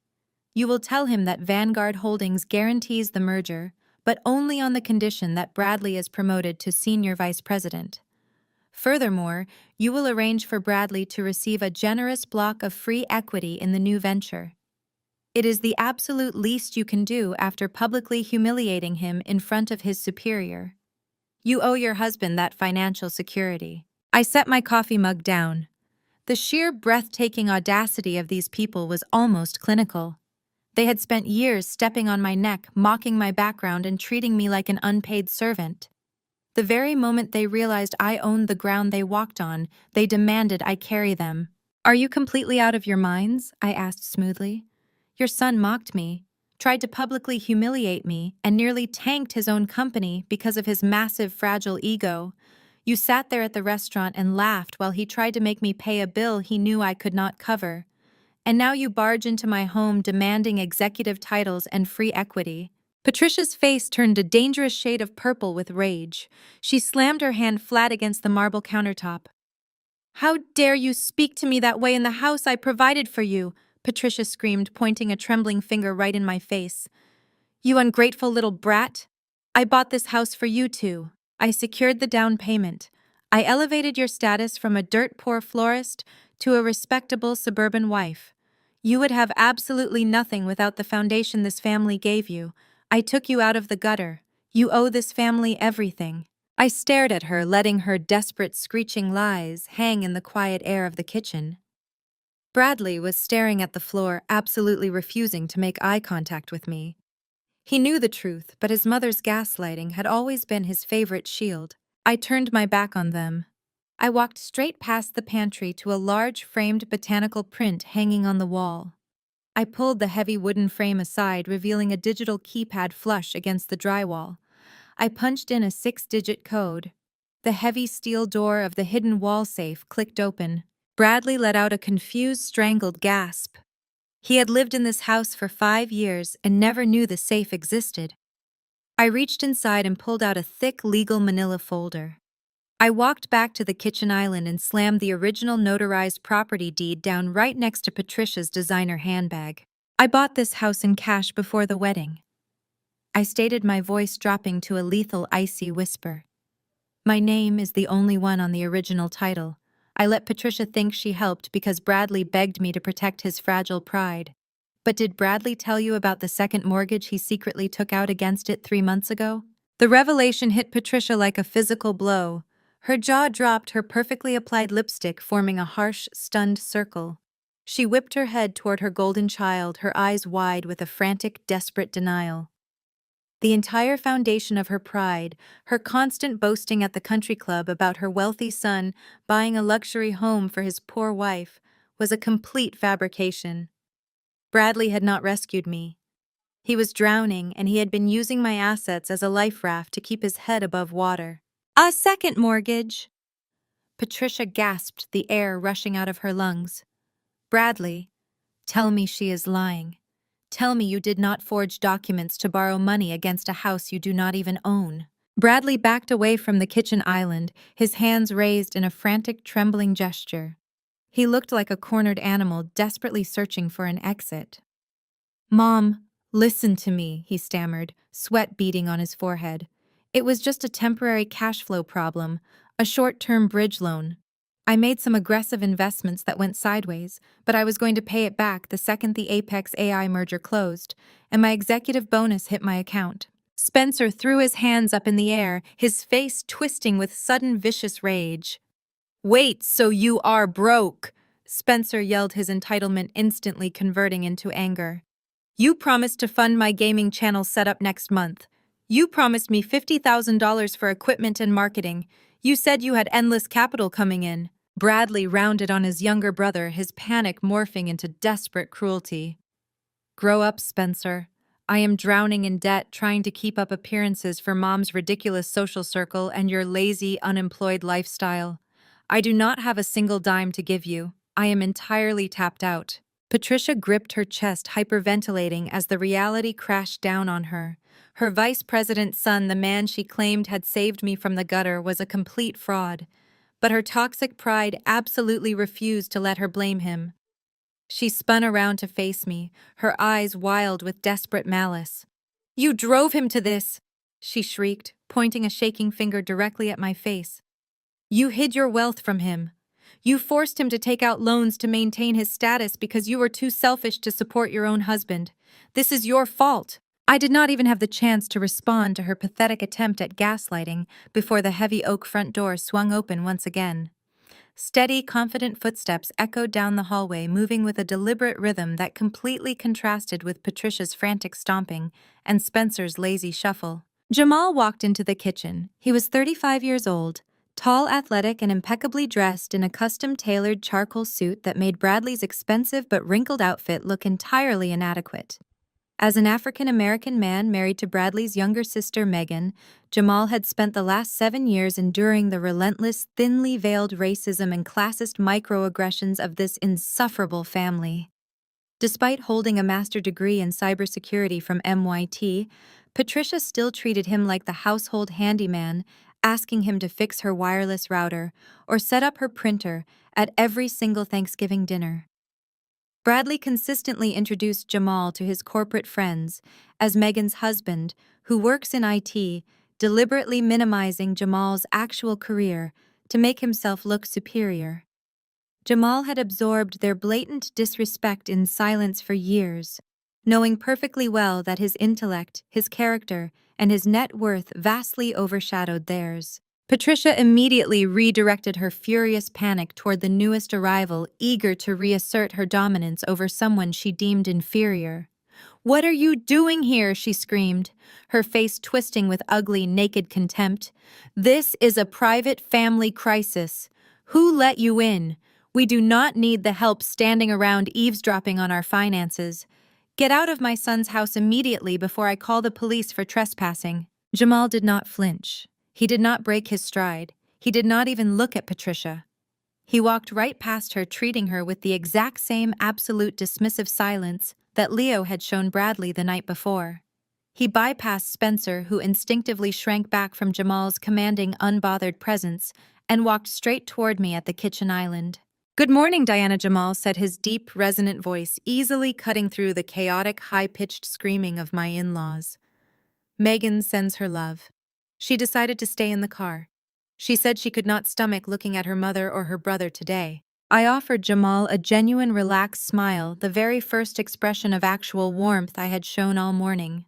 You will tell him that Vanguard Holdings guarantees the merger, but only on the condition that Bradley is promoted to senior vice president. Furthermore, you will arrange for Bradley to receive a generous block of free equity in the new venture. It is the absolute least you can do after publicly humiliating him in front of his superior. You owe your husband that financial security." I set my coffee mug down. The sheer breathtaking audacity of these people was almost clinical. They had spent years stepping on my neck, mocking my background, and treating me like an unpaid servant. The very moment they realized I owned the ground they walked on, they demanded I carry them. "Are you completely out of your minds?" I asked smoothly. "Your son mocked me, tried to publicly humiliate me, and nearly tanked his own company because of his massive, fragile ego. You sat there at the restaurant and laughed while he tried to make me pay a bill he knew I could not cover. And now you barge into my home demanding executive titles and free equity." Patricia's face turned a dangerous shade of purple with rage. She slammed her hand flat against the marble countertop. "How dare you speak to me that way in the house I provided for you?" Patricia screamed, pointing a trembling finger right in my face. "You ungrateful little brat! I bought this house for you two." I secured the down payment. I elevated your status from a dirt-poor florist to a respectable suburban wife. You would have absolutely nothing without the foundation this family gave you. I took you out of the gutter. You owe this family everything. I stared at her, letting her desperate screeching lies hang in the quiet air of the kitchen. Bradley was staring at the floor, absolutely refusing to make eye contact with me. He knew the truth, but his mother's gaslighting had always been his favorite shield. I turned my back on them. I walked straight past the pantry to a large framed botanical print hanging on the wall. I pulled the heavy wooden frame aside, revealing a digital keypad flush against the drywall. I punched in a 6-digit code. The heavy steel door of the hidden wall safe clicked open. Bradley let out a confused, strangled gasp. He had lived in this house for 5 years and never knew the safe existed. I reached inside and pulled out a thick legal manila folder. I walked back to the kitchen island and slammed the original notarized property deed down right next to Patricia's designer handbag. I bought this house in cash before the wedding. I stated, my voice dropping to a lethal, icy whisper. My name is the only one on the original title. I let Patricia think she helped because Bradley begged me to protect his fragile pride. But did Bradley tell you about the second mortgage he secretly took out against it 3 months ago? The revelation hit Patricia like a physical blow. Her jaw dropped, her perfectly applied lipstick forming a harsh, stunned circle. She whipped her head toward her golden child, her eyes wide with a frantic, desperate denial. The entire foundation of her pride, her constant boasting at the country club about her wealthy son buying a luxury home for his poor wife, was a complete fabrication. Bradley had not rescued me. He was drowning, and he had been using my assets as a life raft to keep his head above water. A second mortgage! Patricia gasped, the air rushing out of her lungs. Bradley, tell me she is lying. Tell me you did not forge documents to borrow money against a house you do not even own. Bradley backed away from the kitchen island, his hands raised in a frantic, trembling gesture. He looked like a cornered animal desperately searching for an exit. Mom, listen to me, he stammered, sweat beading on his forehead. It was just a temporary cash flow problem, a short-term bridge loan. I made some aggressive investments that went sideways, but I was going to pay it back the second the Apex AI merger closed, and my executive bonus hit my account. Spencer threw his hands up in the air, his face twisting with sudden vicious rage. Wait, so you are broke! Spencer yelled, his entitlement instantly converting into anger. You promised to fund my gaming channel setup next month. You promised me $50,000 for equipment and marketing. You said you had endless capital coming in. Bradley rounded on his younger brother, his panic morphing into desperate cruelty. Grow up, Spencer. I am drowning in debt trying to keep up appearances for Mom's ridiculous social circle and your lazy, unemployed lifestyle. I do not have a single dime to give you. I am entirely tapped out. Patricia gripped her chest, hyperventilating as the reality crashed down on her. Her vice president's son, the man she claimed had saved me from the gutter, was a complete fraud. But her toxic pride absolutely refused to let her blame him. She spun around to face me, her eyes wild with desperate malice. You drove him to this, she shrieked, pointing a shaking finger directly at my face. You hid your wealth from him. You forced him to take out loans to maintain his status because you were too selfish to support your own husband. This is your fault. I did not even have the chance to respond to her pathetic attempt at gaslighting before the heavy oak front door swung open once again. Steady, confident footsteps echoed down the hallway, moving with a deliberate rhythm that completely contrasted with Patricia's frantic stomping and Spencer's lazy shuffle. Jamal walked into the kitchen. He was 35 years old, tall, athletic, and impeccably dressed in a custom-tailored charcoal suit that made Bradley's expensive but wrinkled outfit look entirely inadequate. As an African-American man married to Bradley's younger sister Megan, Jamal had spent the last 7 years enduring the relentless, thinly veiled racism and classist microaggressions of this insufferable family. Despite holding a master's degree in cybersecurity from MIT, Patricia still treated him like the household handyman, asking him to fix her wireless router or set up her printer at every single Thanksgiving dinner. Bradley consistently introduced Jamal to his corporate friends as Megan's husband, who works in IT, deliberately minimizing Jamal's actual career to make himself look superior. Jamal had absorbed their blatant disrespect in silence for years, knowing perfectly well that his intellect, his character, and his net worth vastly overshadowed theirs. Patricia immediately redirected her furious panic toward the newest arrival, eager to reassert her dominance over someone she deemed inferior. "What are you doing here?" she screamed, her face twisting with ugly, naked contempt. "This is a private family crisis. Who let you in? We do not need the help standing around eavesdropping on our finances. Get out of my son's house immediately before I call the police for trespassing." Jamal did not flinch. He did not break his stride. He did not even look at Patricia. He walked right past her, treating her with the exact same absolute dismissive silence that Leo had shown Bradley the night before. He bypassed Spencer, who instinctively shrank back from Jamal's commanding, unbothered presence, and walked straight toward me at the kitchen island. "Good morning, Diana," Jamal said, his deep, resonant voice easily cutting through the chaotic, high-pitched screaming of my in-laws. "Megan sends her love." She decided to stay in the car. She said she could not stomach looking at her mother or her brother today. I offered Jamal a genuine, relaxed smile, the very first expression of actual warmth I had shown all morning.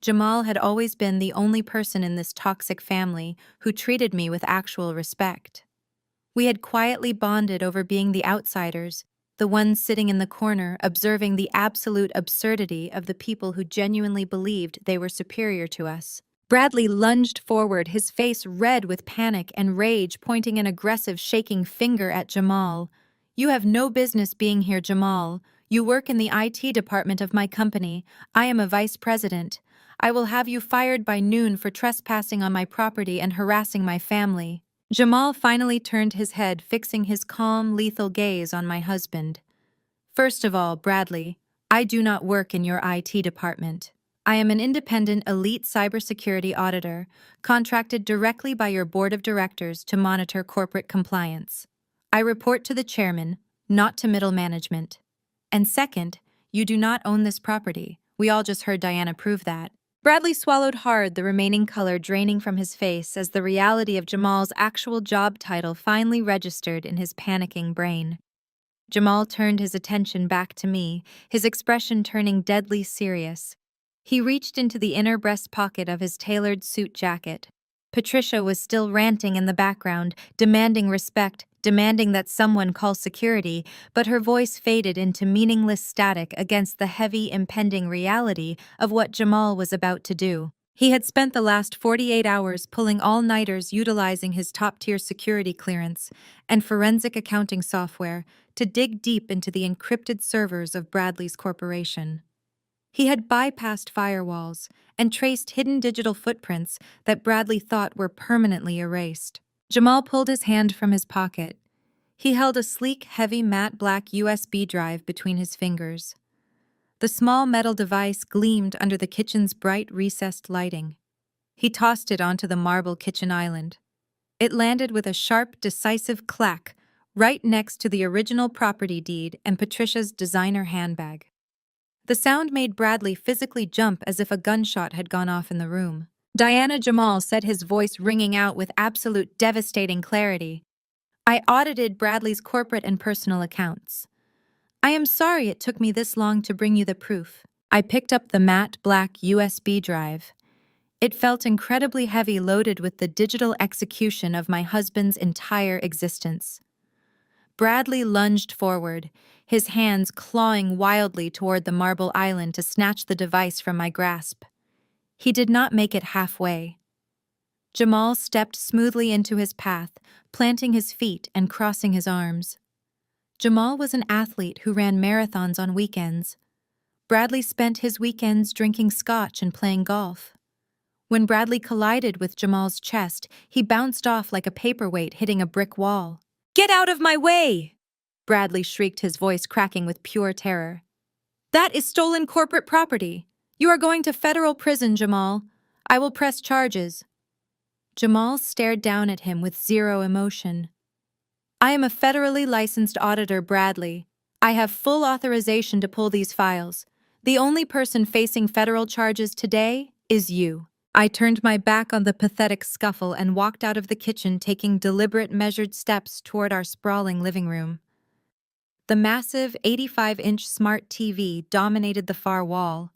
Jamal had always been the only person in this toxic family who treated me with actual respect. We had quietly bonded over being the outsiders, the ones sitting in the corner observing the absolute absurdity of the people who genuinely believed they were superior to us. Bradley lunged forward, his face red with panic and rage, pointing an aggressive, shaking finger at Jamal. "You have no business being here, Jamal. You work in the IT department of my company. I am a vice president. I will have you fired by noon for trespassing on my property and harassing my family." Jamal finally turned his head, fixing his calm, lethal gaze on my husband. "First of all, Bradley, I do not work in your IT department. I am an independent elite cybersecurity auditor, contracted directly by your board of directors to monitor corporate compliance. I report to the chairman, not to middle management. And second, you do not own this property. We all just heard Diana prove that." Bradley swallowed hard, the remaining color draining from his face as the reality of Jamal's actual job title finally registered in his panicking brain. Jamal turned his attention back to me, his expression turning deadly serious. He reached into the inner breast pocket of his tailored suit jacket. Patricia was still ranting in the background, demanding respect, demanding that someone call security, but her voice faded into meaningless static against the heavy, impending reality of what Jamal was about to do. He had spent the last 48 hours pulling all-nighters utilizing his top-tier security clearance and forensic accounting software to dig deep into the encrypted servers of Bradley's corporation. He had bypassed firewalls and traced hidden digital footprints that Bradley thought were permanently erased. Jamal pulled his hand from his pocket. He held a sleek, heavy, matte black USB drive between his fingers. The small metal device gleamed under the kitchen's bright, recessed lighting. He tossed it onto the marble kitchen island. It landed with a sharp, decisive clack right next to the original property deed and Patricia's designer handbag. The sound made Bradley physically jump as if a gunshot had gone off in the room. "Diana," Jamal said, his voice ringing out with absolute devastating clarity. "I audited Bradley's corporate and personal accounts. I am sorry it took me this long to bring you the proof." I picked up the matte black USB drive. It felt incredibly heavy, loaded with the digital execution of my husband's entire existence. Bradley lunged forward, his hands clawing wildly toward the marble island to snatch the device from my grasp. He did not make it halfway. Jamal stepped smoothly into his path, planting his feet and crossing his arms. Jamal was an athlete who ran marathons on weekends. Bradley spent his weekends drinking scotch and playing golf. When Bradley collided with Jamal's chest, he bounced off like a paperweight hitting a brick wall. "Get out of my way!" Bradley shrieked, his voice cracking with pure terror. "That is stolen corporate property. You are going to federal prison, Jamal. I will press charges." Jamal stared down at him with zero emotion. "I am a federally licensed auditor, Bradley. I have full authorization to pull these files. The only person facing federal charges today is you." I turned my back on the pathetic scuffle and walked out of the kitchen, taking deliberate, measured steps toward our sprawling living room. The massive 85-inch smart TV dominated the far wall.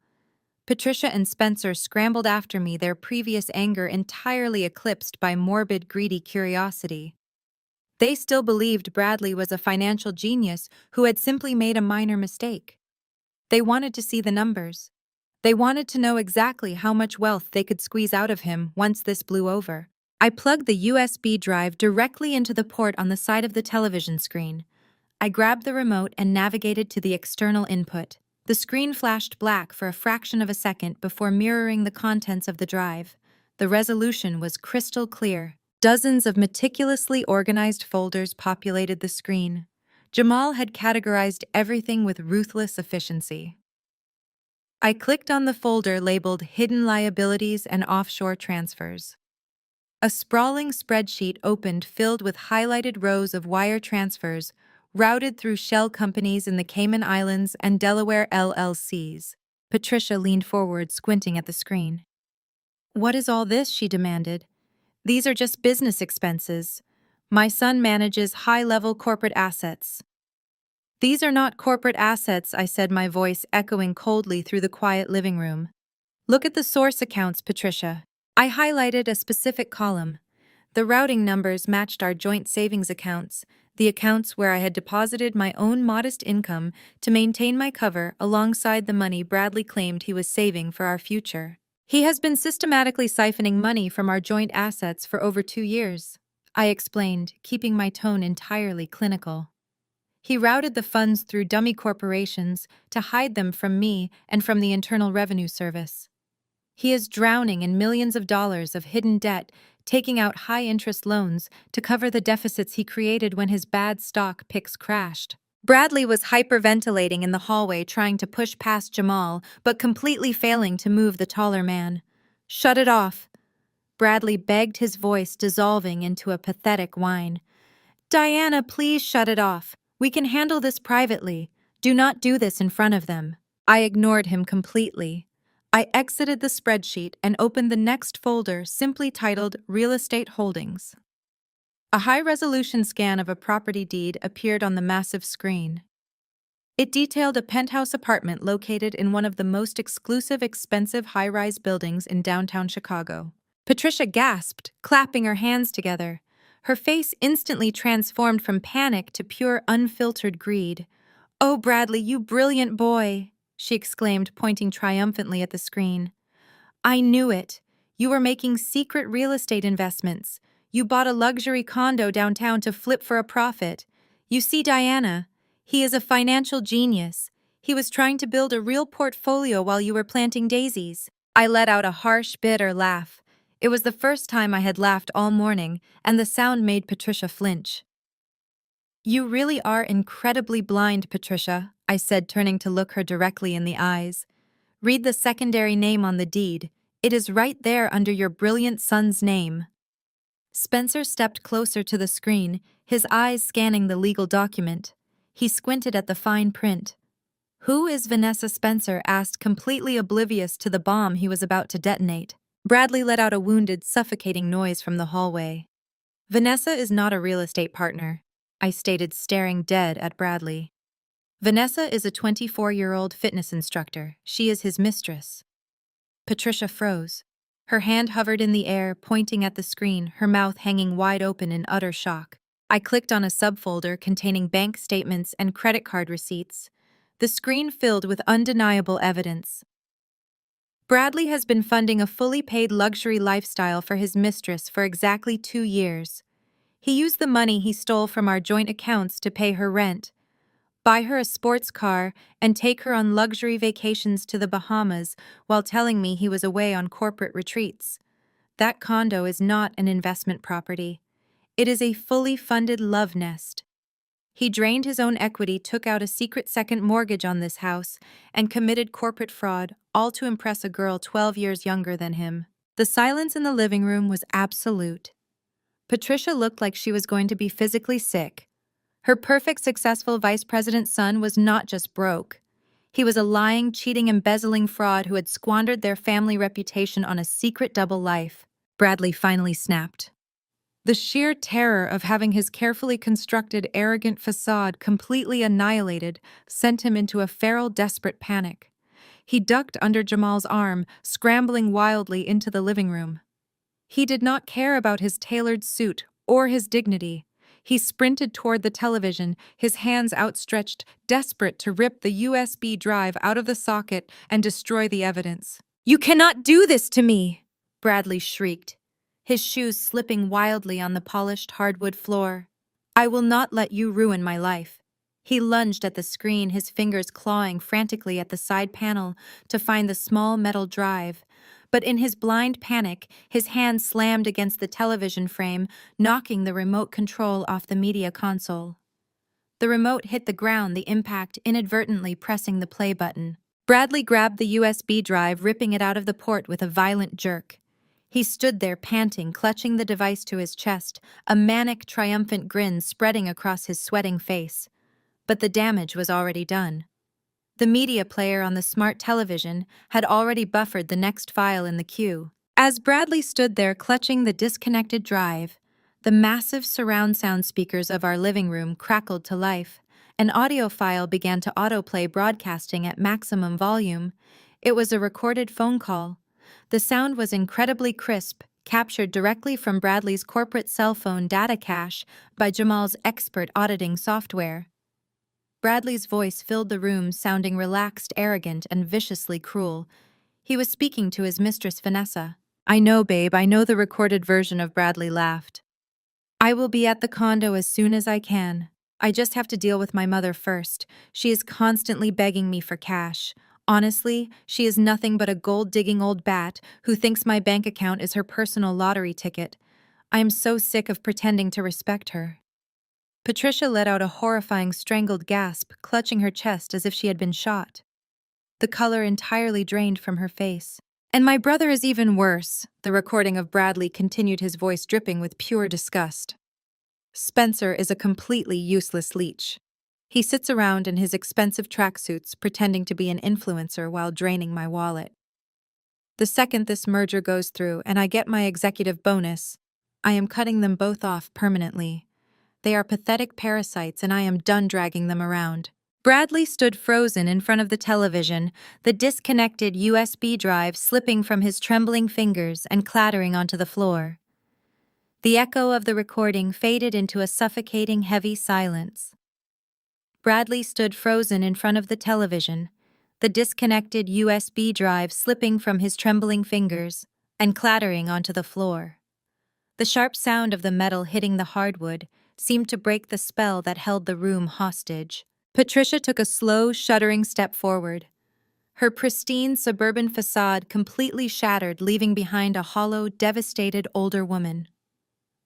Patricia and Spencer scrambled after me, their previous anger entirely eclipsed by morbid, greedy curiosity. They still believed Bradley was a financial genius who had simply made a minor mistake. They wanted to see the numbers. They wanted to know exactly how much wealth they could squeeze out of him once this blew over. I plugged the USB drive directly into the port on the side of the television screen. I grabbed the remote and navigated to the external input. The screen flashed black for a fraction of a second before mirroring the contents of the drive. The resolution was crystal clear. Dozens of meticulously organized folders populated the screen. Jamal had categorized everything with ruthless efficiency. I clicked on the folder labeled Hidden Liabilities and Offshore Transfers. A sprawling spreadsheet opened filled with highlighted rows of wire transfers routed through shell companies in the Cayman Islands and Delaware LLCs. Patricia leaned forward, squinting at the screen. "What is all this?" she demanded. "These are just business expenses. My son manages high-level corporate assets." "These are not corporate assets," I said, my voice echoing coldly through the quiet living room. "Look at the source accounts, Patricia." I highlighted a specific column. The routing numbers matched our joint savings accounts, the accounts where I had deposited my own modest income to maintain my cover alongside the money Bradley claimed he was saving for our future. "He has been systematically siphoning money from our joint assets for over 2 years," I explained, keeping my tone entirely clinical. "He routed the funds through dummy corporations to hide them from me and from the Internal Revenue Service. He is drowning in millions of dollars of hidden debt, taking out high-interest loans to cover the deficits he created when his bad stock picks crashed." Bradley was hyperventilating in the hallway, trying to push past Jamal, but completely failing to move the taller man. "Shut it off," Bradley begged, his voice dissolving into a pathetic whine. "Diana, please shut it off. We can handle this privately. Do not do this in front of them." I ignored him completely. I exited the spreadsheet and opened the next folder, simply titled Real Estate Holdings. A high-resolution scan of a property deed appeared on the massive screen. It detailed a penthouse apartment located in one of the most exclusive, expensive high-rise buildings in downtown Chicago. Patricia gasped, clapping her hands together. Her face instantly transformed from panic to pure, unfiltered greed. "Oh, Bradley, you brilliant boy!" she exclaimed, pointing triumphantly at the screen. "I knew it. You were making secret real estate investments. You bought a luxury condo downtown to flip for a profit. You see, Diana, he is a financial genius. He was trying to build a real portfolio while you were planting daisies." I let out a harsh, bitter laugh. It was the first time I had laughed all morning, and the sound made Patricia flinch. "You really are incredibly blind, Patricia," I said, turning to look her directly in the eyes. "Read the secondary name on the deed. It is right there under your brilliant son's name." Spencer stepped closer to the screen, his eyes scanning the legal document. He squinted at the fine print. "Who is Vanessa Spencer?" asked, completely oblivious to the bomb he was about to detonate. Bradley let out a wounded, suffocating noise from the hallway. "Vanessa is not a real estate partner," I stated, staring dead at Bradley. "Vanessa is a 24-year-old fitness instructor. She is his mistress." Patricia froze. Her hand hovered in the air, pointing at the screen, her mouth hanging wide open in utter shock. I clicked on a subfolder containing bank statements and credit card receipts. The screen filled with undeniable evidence. Bradley has been funding a fully paid luxury lifestyle for his mistress for exactly 2 years. He used the money he stole from our joint accounts to pay her rent, buy her a sports car, and take her on luxury vacations to the Bahamas while telling me he was away on corporate retreats. That condo is not an investment property. It is a fully funded love nest. He drained his own equity, took out a secret second mortgage on this house, and committed corporate fraud, all to impress a girl 12 years younger than him. The silence in the living room was absolute. Patricia looked like she was going to be physically sick. Her perfect, successful vice president's son was not just broke. He was a lying, cheating, embezzling fraud who had squandered their family reputation on a secret double life. Bradley finally snapped. The sheer terror of having his carefully constructed, arrogant facade completely annihilated sent him into a feral, desperate panic. He ducked under Jamal's arm, scrambling wildly into the living room. He did not care about his tailored suit or his dignity. He sprinted toward the television, his hands outstretched, desperate to rip the USB drive out of the socket and destroy the evidence. "You cannot do this to me!" Bradley shrieked, his shoes slipping wildly on the polished hardwood floor. "I will not let you ruin my life." He lunged at the screen, his fingers clawing frantically at the side panel to find the small metal drive. But in his blind panic, his hand slammed against the television frame, knocking the remote control off the media console. The remote hit the ground, the impact inadvertently pressing the play button. Bradley grabbed the USB drive, ripping it out of the port with a violent jerk. He stood there panting, clutching the device to his chest, a manic, triumphant grin spreading across his sweating face. But the damage was already done. The media player on the smart television had already buffered the next file in the queue. As Bradley stood there clutching the disconnected drive, the massive surround sound speakers of our living room crackled to life. An audio file began to autoplay, broadcasting at maximum volume. It was a recorded phone call. The sound was incredibly crisp, captured directly from Bradley's corporate cell phone data cache by Jamal's expert auditing software. Bradley's voice filled the room, sounding relaxed, arrogant, and viciously cruel. He was speaking to his mistress, Vanessa. "I know, babe, I know." The recorded version of Bradley laughed. "I will be at the condo as soon as I can. I just have to deal with my mother first. She is constantly begging me for cash. Honestly, she is nothing but a gold-digging old bat who thinks my bank account is her personal lottery ticket. I am so sick of pretending to respect her." Patricia let out a horrifying strangled gasp, clutching her chest as if she had been shot. The color entirely drained from her face. "And my brother is even worse," the recording of Bradley continued, his voice dripping with pure disgust. "Spencer is a completely useless leech. He sits around in his expensive tracksuits pretending to be an influencer while draining my wallet. The second this merger goes through and I get my executive bonus, I am cutting them both off permanently. They are pathetic parasites and I am done dragging them around." Bradley stood frozen in front of the television, the disconnected USB drive slipping from his trembling fingers and clattering onto the floor. The echo of the recording faded into a suffocating, heavy silence. Bradley stood frozen in front of the television, the disconnected USB drive slipping from his trembling fingers and clattering onto the floor. The sharp sound of the metal hitting the hardwood seemed to break the spell that held the room hostage. Patricia took a slow, shuddering step forward. Her pristine suburban facade completely shattered, leaving behind a hollow, devastated older woman.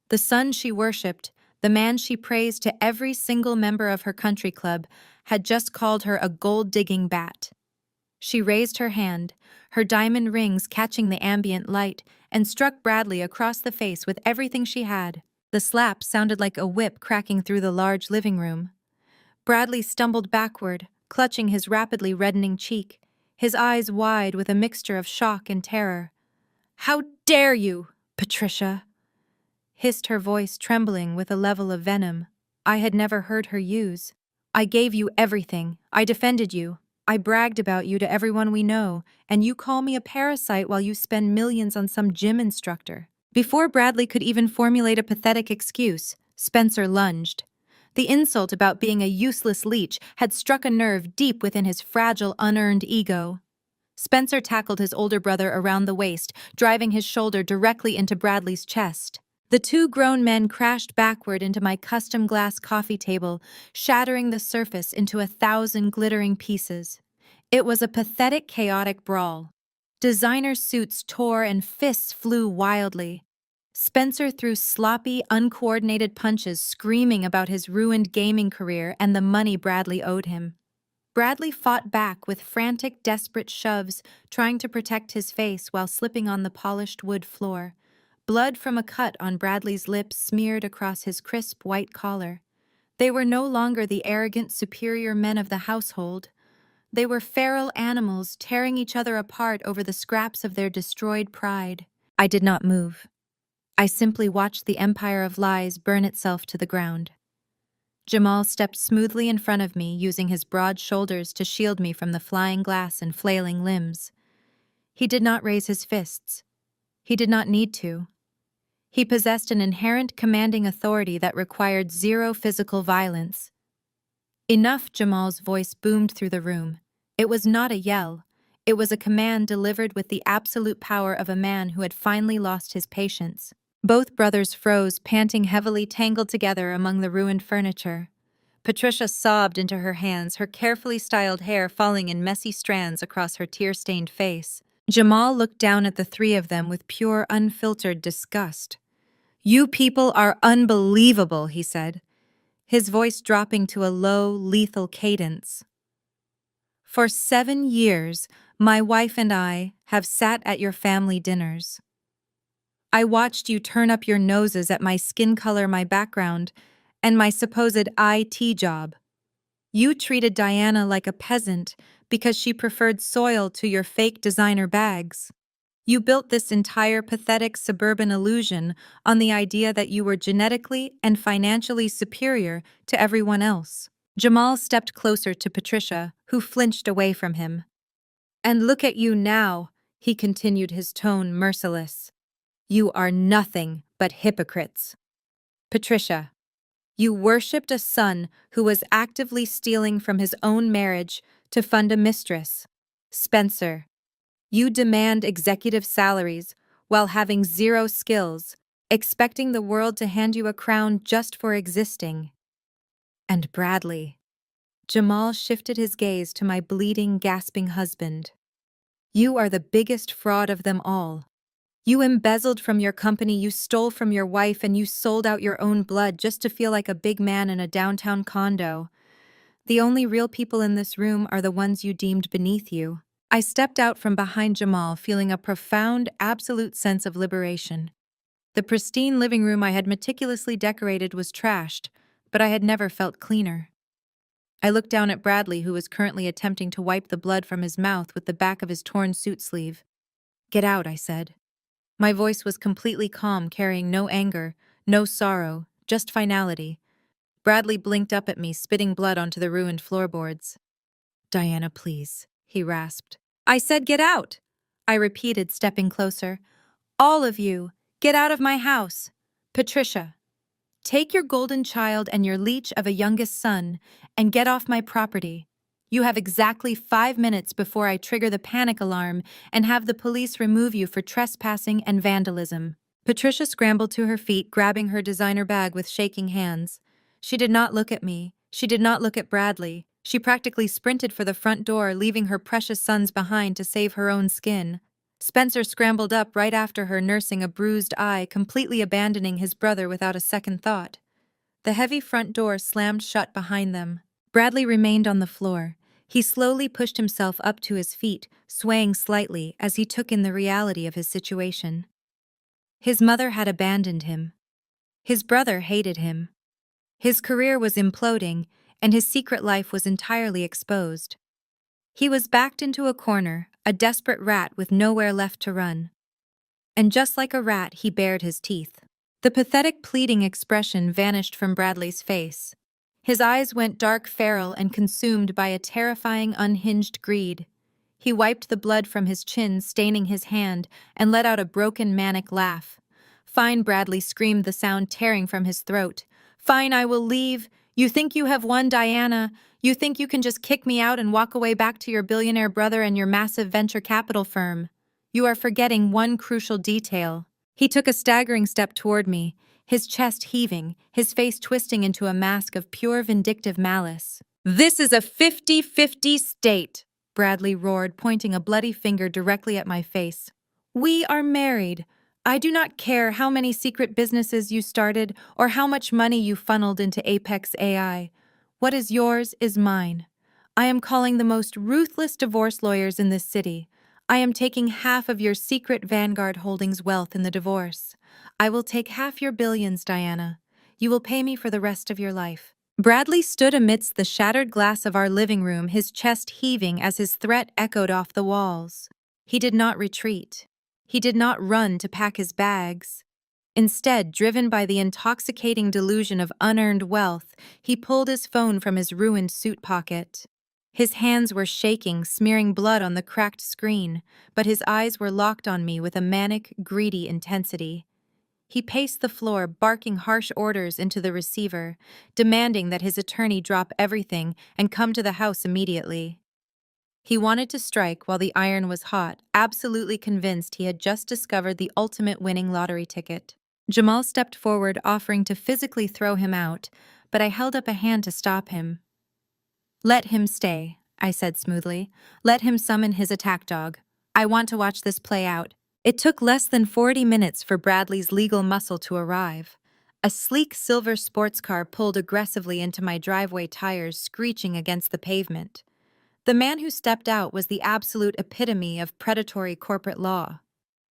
The son she worshipped, the man she praised to every single member of her country club, had just called her a gold-digging bat. She raised her hand, her diamond rings catching the ambient light, and struck Bradley across the face with everything she had. The slap sounded like a whip cracking through the large living room. Bradley stumbled backward, clutching his rapidly reddening cheek, his eyes wide with a mixture of shock and terror. "How dare you, Patricia?" hissed her voice, trembling with a level of venom I had never heard her use. "I gave you everything. I defended you. I bragged about you to everyone we know, and you call me a parasite while you spend millions on some gym instructor." Before Bradley could even formulate a pathetic excuse, Spencer lunged. The insult about being a useless leech had struck a nerve deep within his fragile, unearned ego. Spencer tackled his older brother around the waist, driving his shoulder directly into Bradley's chest. The two grown men crashed backward into my custom glass coffee table, shattering the surface into 1,000 glittering pieces. It was a pathetic, chaotic brawl. Designer suits tore and fists flew wildly. Spencer threw sloppy, uncoordinated punches, screaming about his ruined gaming career and the money Bradley owed him. Bradley fought back with frantic, desperate shoves, trying to protect his face while slipping on the polished wood floor. Blood from a cut on Bradley's lips smeared across his crisp white collar. They were no longer the arrogant, superior men of the household. They were feral animals tearing each other apart over the scraps of their destroyed pride. I did not move. I simply watched the empire of lies burn itself to the ground. Jamal stepped smoothly in front of me, using his broad shoulders to shield me from the flying glass and flailing limbs. He did not raise his fists. He did not need to. He possessed an inherent commanding authority that required zero physical violence. Enough, Jamal's voice boomed through the room. It was not a yell. It was a command delivered with the absolute power of a man who had finally lost his patience. Both brothers froze, panting heavily, tangled together among the ruined furniture. Patricia sobbed into her hands, her carefully styled hair falling in messy strands across her tear-stained face. Jamal looked down at the three of them with pure, unfiltered disgust. "You people are unbelievable," he said, his voice dropping to a low, lethal cadence. "For 7 years, my wife and I have sat at your family dinners. I watched you turn up your noses at my skin color, my background, and my supposed IT job. You treated Diana like a peasant because she preferred soil to your fake designer bags. You built this entire pathetic suburban illusion on the idea that you were genetically and financially superior to everyone else." Jamal stepped closer to Patricia, who flinched away from him. "And look at you now," he continued, his tone merciless. "You are nothing but hypocrites. Patricia, you worshipped a son who was actively stealing from his own marriage to fund a mistress. Spencer, you demand executive salaries while having zero skills, expecting the world to hand you a crown just for existing. And Bradley." Jamal shifted his gaze to my bleeding, gasping husband. "You are the biggest fraud of them all. You embezzled from your company, you stole from your wife, and you sold out your own blood just to feel like a big man in a downtown condo. The only real people in this room are the ones you deemed beneath you." I stepped out from behind Jamal, feeling a profound, absolute sense of liberation. The pristine living room I had meticulously decorated was trashed, but I had never felt cleaner. I looked down at Bradley, who was currently attempting to wipe the blood from his mouth with the back of his torn suit sleeve. "Get out," I said. My voice was completely calm, carrying no anger, no sorrow, just finality. Bradley blinked up at me, spitting blood onto the ruined floorboards. "Diana, please," he rasped. "I said get out!" I repeated, stepping closer. "All of you, get out of my house. Patricia, take your golden child and your leech of a youngest son and get off my property. You have exactly 5 minutes before I trigger the panic alarm and have the police remove you for trespassing and vandalism." Patricia scrambled to her feet, grabbing her designer bag with shaking hands. She did not look at me. She did not look at Bradley. She practically sprinted for the front door, leaving her precious sons behind to save her own skin. Spencer scrambled up right after her, nursing a bruised eye, completely abandoning his brother without a second thought. The heavy front door slammed shut behind them. Bradley remained on the floor. He slowly pushed himself up to his feet, swaying slightly as he took in the reality of his situation. His mother had abandoned him. His brother hated him. His career was imploding, and his secret life was entirely exposed. He was backed into a corner, a desperate rat with nowhere left to run. And just like a rat, he bared his teeth. The pathetic, pleading expression vanished from Bradley's face. His eyes went dark, feral, and consumed by a terrifying, unhinged greed. He wiped the blood from his chin, staining his hand, and let out a broken, manic laugh. "Fine," Bradley screamed, the sound tearing from his throat. "Fine, I will leave. You think you have won, Diana? You think you can just kick me out and walk away back to your billionaire brother and your massive venture capital firm? You are forgetting one crucial detail." He took a staggering step toward me, his chest heaving, his face twisting into a mask of pure vindictive malice. "This is a 50-50 state," Bradley roared, pointing a bloody finger directly at my face. "We are married. I do not care how many secret businesses you started or how much money you funneled into Apex AI. What is yours is mine. I am calling the most ruthless divorce lawyers in this city. I am taking half of your secret Vanguard Holdings wealth in the divorce. I will take half your billions, Diana. You will pay me for the rest of your life." Bradley stood amidst the shattered glass of our living room, his chest heaving as his threat echoed off the walls. He did not retreat. He did not run to pack his bags. Instead, driven by the intoxicating delusion of unearned wealth, he pulled his phone from his ruined suit pocket. His hands were shaking, smearing blood on the cracked screen, but his eyes were locked on me with a manic, greedy intensity. He paced the floor, barking harsh orders into the receiver, demanding that his attorney drop everything and come to the house immediately. He wanted to strike while the iron was hot, absolutely convinced he had just discovered the ultimate winning lottery ticket. Jamal stepped forward, offering to physically throw him out, but I held up a hand to stop him. "Let him stay," I said smoothly. "Let him summon his attack dog. I want to watch this play out." It took less than 40 minutes for Bradley's legal muscle to arrive. A sleek silver sports car pulled aggressively into my driveway, tires screeching against the pavement. The man who stepped out was the absolute epitome of predatory corporate law.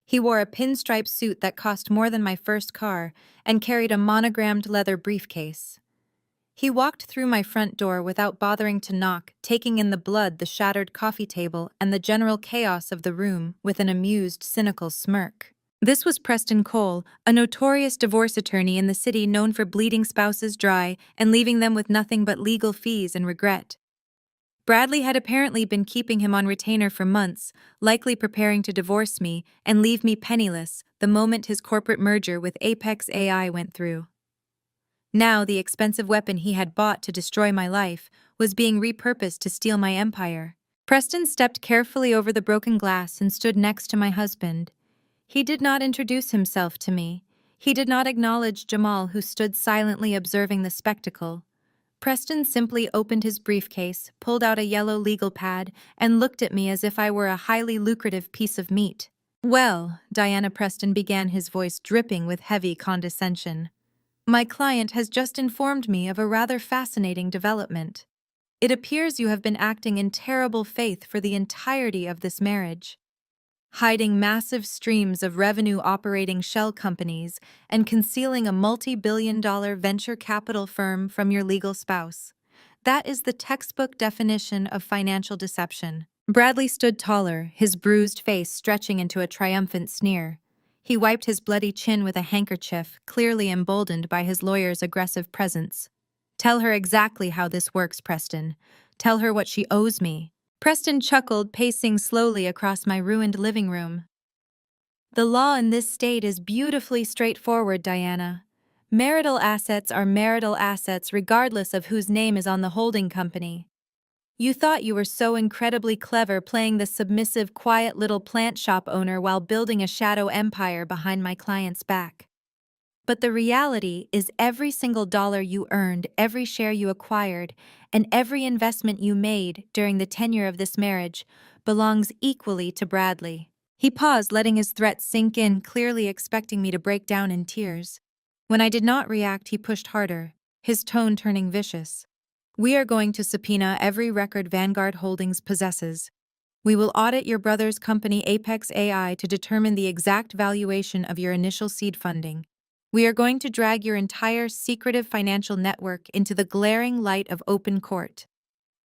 He wore a pinstripe suit that cost more than my first car and carried a monogrammed leather briefcase. He walked through my front door without bothering to knock, taking in the blood, the shattered coffee table, and the general chaos of the room with an amused, cynical smirk. This was Preston Cole, a notorious divorce attorney in the city known for bleeding spouses dry and leaving them with nothing but legal fees and regret. Bradley had apparently been keeping him on retainer for months, likely preparing to divorce me and leave me penniless the moment his corporate merger with Apex AI went through. Now, the expensive weapon he had bought to destroy my life was being repurposed to steal my empire. Preston stepped carefully over the broken glass and stood next to my husband. He did not introduce himself to me. He did not acknowledge Jamal, who stood silently observing the spectacle. Preston simply opened his briefcase, pulled out a yellow legal pad, and looked at me as if I were a highly lucrative piece of meat. "Well," Diana Preston began, his voice dripping with heavy condescension, "my client has just informed me of a rather fascinating development. It appears you have been acting in terrible faith for the entirety of this marriage, hiding massive streams of revenue operating shell companies and concealing a multi-billion-dollar venture capital firm from your legal spouse. That is the textbook definition of financial deception." Bradley stood taller, his bruised face stretching into a triumphant sneer. He wiped his bloody chin with a handkerchief, clearly emboldened by his lawyer's aggressive presence. "Tell her exactly how this works, Preston. Tell her what she owes me." Preston chuckled, pacing slowly across my ruined living room. "The law in this state is beautifully straightforward, Diana. Marital assets are marital assets regardless of whose name is on the holding company. You thought you were so incredibly clever playing the submissive, quiet little plant shop owner while building a shadow empire behind my client's back. But the reality is every single dollar you earned, every share you acquired, and every investment you made during the tenure of this marriage belongs equally to Bradley." He paused, letting his threat sink in, clearly expecting me to break down in tears. When I did not react, he pushed harder, his tone turning vicious. "We are going to subpoena every record Vanguard Holdings possesses. We will audit your brother's company Apex AI to determine the exact valuation of your initial seed funding. We are going to drag your entire secretive financial network into the glaring light of open court.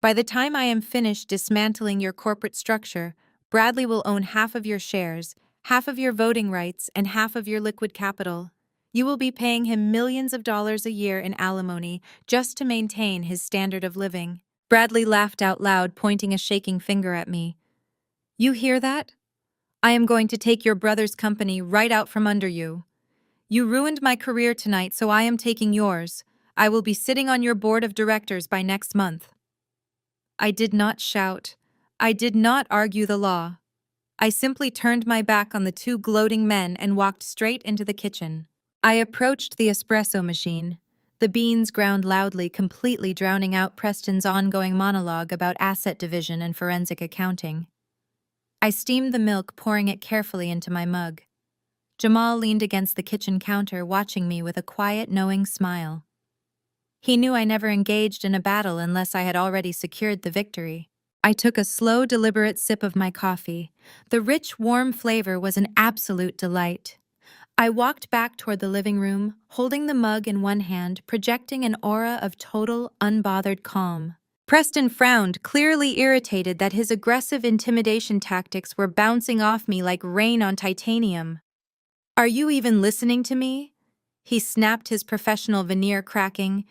By the time I am finished dismantling your corporate structure, Bradley will own half of your shares, half of your voting rights, and half of your liquid capital. You will be paying him millions of dollars a year in alimony just to maintain his standard of living." Bradley laughed out loud, pointing a shaking finger at me. "You hear that? I am going to take your brother's company right out from under you. You ruined my career tonight, so I am taking yours. I will be sitting on your board of directors by next month." I did not shout. I did not argue the law. I simply turned my back on the two gloating men and walked straight into the kitchen. I approached the espresso machine. The beans ground loudly, completely drowning out Preston's ongoing monologue about asset division and forensic accounting. I steamed the milk, pouring it carefully into my mug. Jamal leaned against the kitchen counter, watching me with a quiet, knowing smile. He knew I never engaged in a battle unless I had already secured the victory. I took a slow, deliberate sip of my coffee. The rich, warm flavor was an absolute delight. I walked back toward the living room, holding the mug in one hand, projecting an aura of total, unbothered calm. Preston frowned, clearly irritated that his aggressive intimidation tactics were bouncing off me like rain on titanium. "Are you even listening to me?" He snapped, his professional veneer cracking.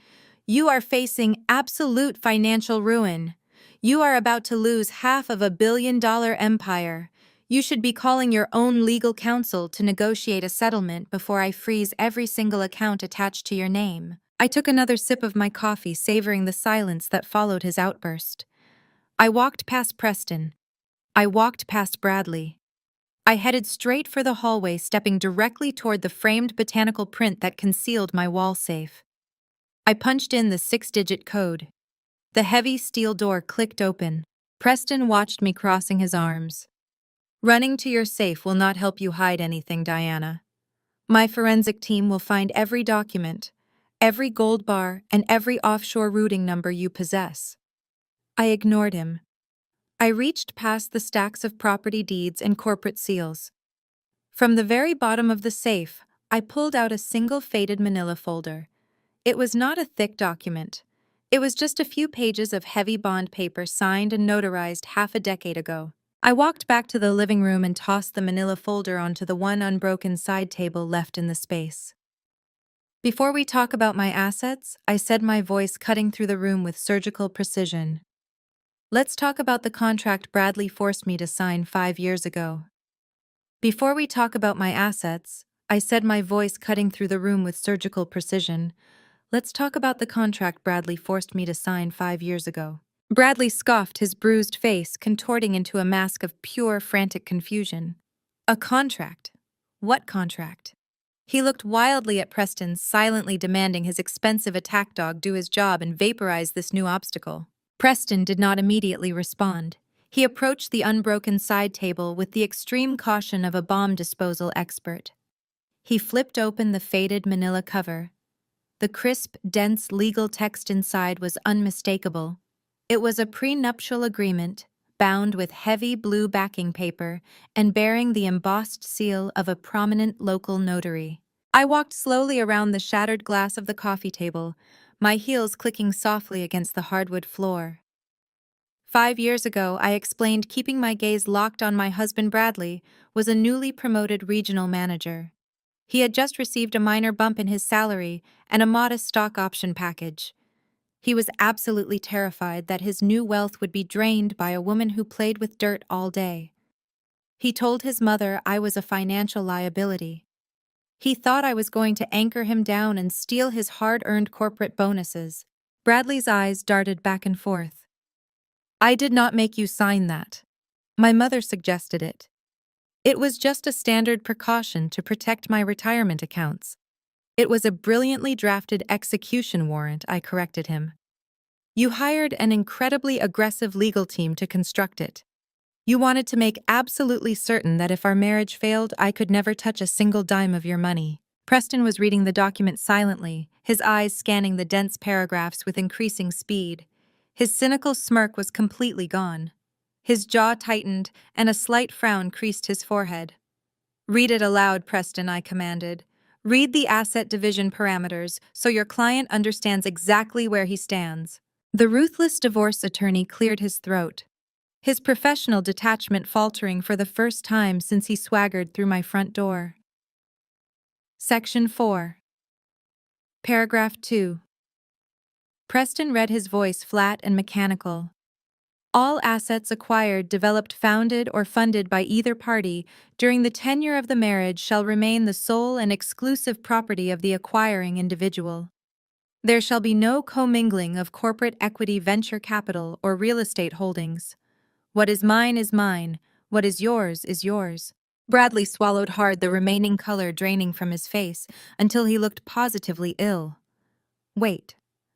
"You are facing absolute financial ruin. You are about to lose half of $1 billion empire. You should be calling your own legal counsel to negotiate a settlement before I freeze every single account attached to your name." I took another sip of my coffee, savoring the silence that followed his outburst. I walked past Preston. I walked past Bradley. I headed straight for the hallway, stepping directly toward the framed botanical print that concealed my wall safe. I punched in the 6-digit code. The heavy steel door clicked open. Preston watched me, crossing his arms. "Running to your safe will not help you hide anything, Diana. My forensic team will find every document, every gold bar, and every offshore routing number you possess." I ignored him. I reached past the stacks of property deeds and corporate seals. From the very bottom of the safe, I pulled out a single faded manila folder. It was not a thick document. It was just a few pages of heavy bond paper signed and notarized half a decade ago. I walked back to the living room and tossed the manila folder onto the one unbroken side table left in the space. "Before we talk about my assets," I said, my voice cutting through the room with surgical precision, "let's talk about the contract Bradley forced me to sign 5 years ago." "Before we talk about my assets," I said, my voice cutting through the room with surgical precision, "let's talk about the contract Bradley forced me to sign 5 years ago." Bradley scoffed, his bruised face contorting into a mask of pure, frantic confusion. "A contract? What contract?" He looked wildly at Preston, silently demanding his expensive attack dog do his job and vaporize this new obstacle. Preston did not immediately respond. He approached the unbroken side table with the extreme caution of a bomb disposal expert. He flipped open the faded manila cover. The crisp, dense legal text inside was unmistakable. It was a prenuptial agreement, bound with heavy blue backing paper and bearing the embossed seal of a prominent local notary. I walked slowly around the shattered glass of the coffee table, my heels clicking softly against the hardwood floor. 5 years ago, I explained, keeping my gaze locked on my husband. Bradley was a newly promoted regional manager. He had just received a minor bump in his salary and a modest stock option package. He was absolutely terrified that his new wealth would be drained by a woman who played with dirt all day. He told his mother I was a financial liability. He thought I was going to anchor him down and steal his hard-earned corporate bonuses. Bradley's eyes darted back and forth. "I did not make you sign that. My mother suggested it. It was just a standard precaution to protect my retirement accounts." "It was a brilliantly drafted execution warrant," I corrected him. "You hired an incredibly aggressive legal team to construct it. You wanted to make absolutely certain that if our marriage failed, I could never touch a single dime of your money." Preston was reading the document silently, his eyes scanning the dense paragraphs with increasing speed. His cynical smirk was completely gone. His jaw tightened, and a slight frown creased his forehead. "Read it aloud, Preston," I commanded. "Read the asset division parameters so your client understands exactly where he stands." The ruthless divorce attorney cleared his throat, his professional detachment faltering for the first time since he swaggered through my front door. Section 4. Paragraph 2. Preston read, his voice flat and mechanical. "All assets acquired, developed, founded, or funded by either party during the tenure of the marriage shall remain the sole and exclusive property of the acquiring individual. There shall be no commingling of corporate equity, venture capital, or real estate holdings. What is mine is mine. What is yours is yours." Bradley swallowed hard, the remaining color draining from his face until he looked positively ill. "Wait,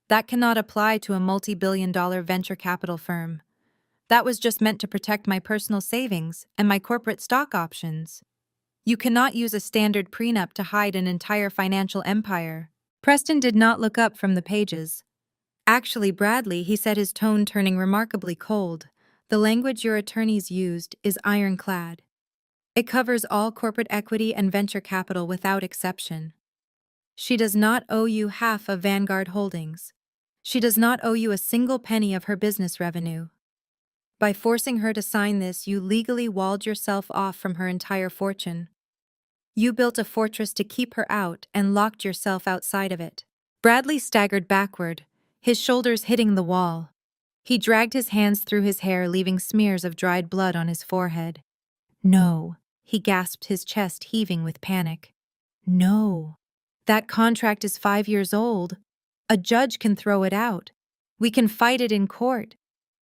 that cannot apply to a multi-billion-dollar venture capital firm. That was just meant to protect my personal savings and my corporate stock options. You cannot use a standard prenup to hide an entire financial empire." Preston did not look up from the pages. "Actually, Bradley," he said, his tone turning remarkably cold, "the language your attorneys used is ironclad. It covers all corporate equity and venture capital without exception. She does not owe you half of Vanguard Holdings. She does not owe you a single penny of her business revenue. By forcing her to sign this, you legally walled yourself off from her entire fortune. You built a fortress to keep her out and locked yourself outside of it. Bradley staggered backward, his shoulders hitting the wall. He dragged his hands through his hair, leaving smears of dried blood on his forehead. No, he gasped, his chest heaving with panic. No. That contract is 5 years old. A judge can throw it out. We can fight it in court.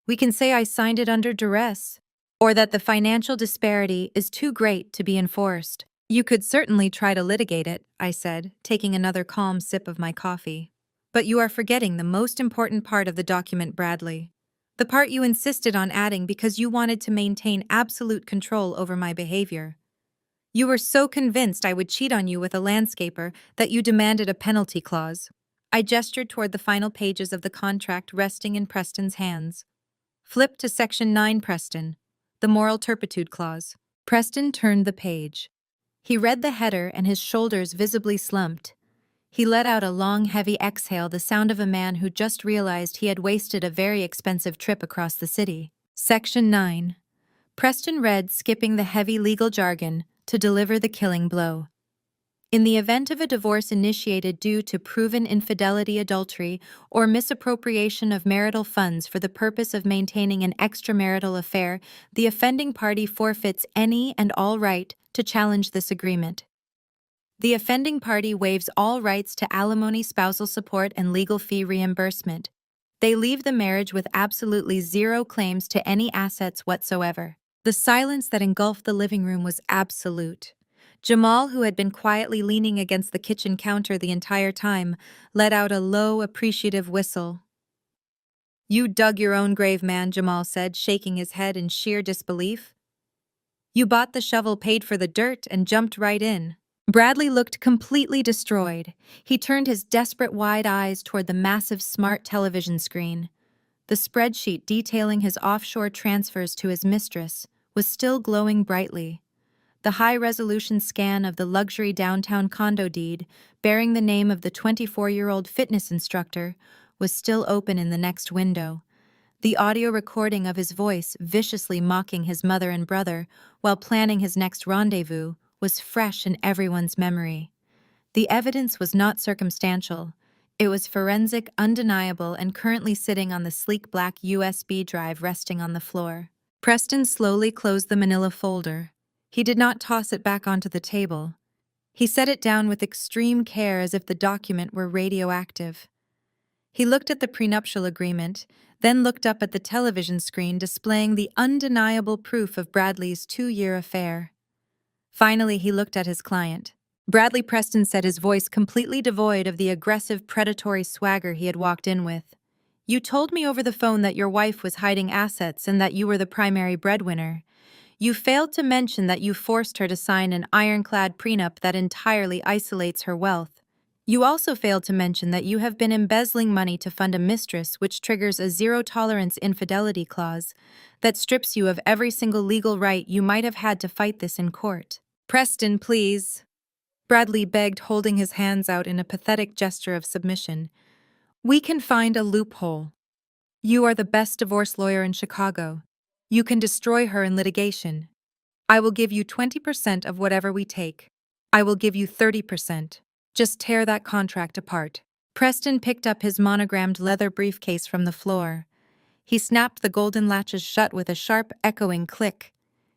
We can say I signed it under duress, or that the financial disparity is too great to be enforced. You could certainly try to litigate it, I said, taking another calm sip of my coffee. But you are forgetting the most important part of the document, Bradley. The part you insisted on adding because you wanted to maintain absolute control over my behavior. You were so convinced I would cheat on you with a landscaper that you demanded a penalty clause. I gestured toward the final pages of the contract resting in Preston's hands. Flip to Section 9, Preston. The Moral Turpitude Clause. Preston turned the page. He read the header and his shoulders visibly slumped. He let out a long, heavy exhale, the sound of a man who just realized he had wasted a very expensive trip across the city. Section 9. Preston read, skipping the heavy legal jargon, to deliver the killing blow. In the event of a divorce initiated due to proven infidelity, adultery, or misappropriation of marital funds for the purpose of maintaining an extramarital affair, the offending party forfeits any and all right to challenge this agreement. The offending party waives all rights to alimony, spousal support, and legal fee reimbursement. They leave the marriage with absolutely zero claims to any assets whatsoever. The silence that engulfed the living room was absolute. Jamal, who had been quietly leaning against the kitchen counter the entire time, let out a low, appreciative whistle. "You dug your own grave, man," Jamal said, shaking his head in sheer disbelief. "You bought the shovel, paid for the dirt, and jumped right in." Bradley looked completely destroyed. He turned his desperate wide eyes toward the massive smart television screen. The spreadsheet detailing his offshore transfers to his mistress was still glowing brightly. The high-resolution scan of the luxury downtown condo deed, bearing the name of the 24-year-old fitness instructor, was still open in the next window. The audio recording of his voice viciously mocking his mother and brother while planning his next rendezvous was fresh in everyone's memory. The evidence was not circumstantial. It was forensic, undeniable, and currently sitting on the sleek black USB drive resting on the floor. Preston slowly closed the manila folder. He did not toss it back onto the table. He set it down with extreme care as if the document were radioactive. He looked at the prenuptial agreement, then looked up at the television screen displaying the undeniable proof of Bradley's 2-year affair. Finally, he looked at his client. Bradley Preston said, his voice completely devoid of the aggressive, predatory swagger he had walked in with. "You told me over the phone that your wife was hiding assets and that you were the primary breadwinner. You failed to mention that you forced her to sign an ironclad prenup that entirely isolates her wealth. You also failed to mention that you have been embezzling money to fund a mistress, which triggers a zero-tolerance infidelity clause that strips you of every single legal right you might have had to fight this in court." "Preston, please," Bradley begged, holding his hands out in a pathetic gesture of submission. "We can find a loophole. You are the best divorce lawyer in Chicago. You can destroy her in litigation. I will give you 20% of whatever we take. I will give you 30%. Just tear that contract apart." Preston picked up his monogrammed leather briefcase from the floor. He snapped the golden latches shut with a sharp, echoing click.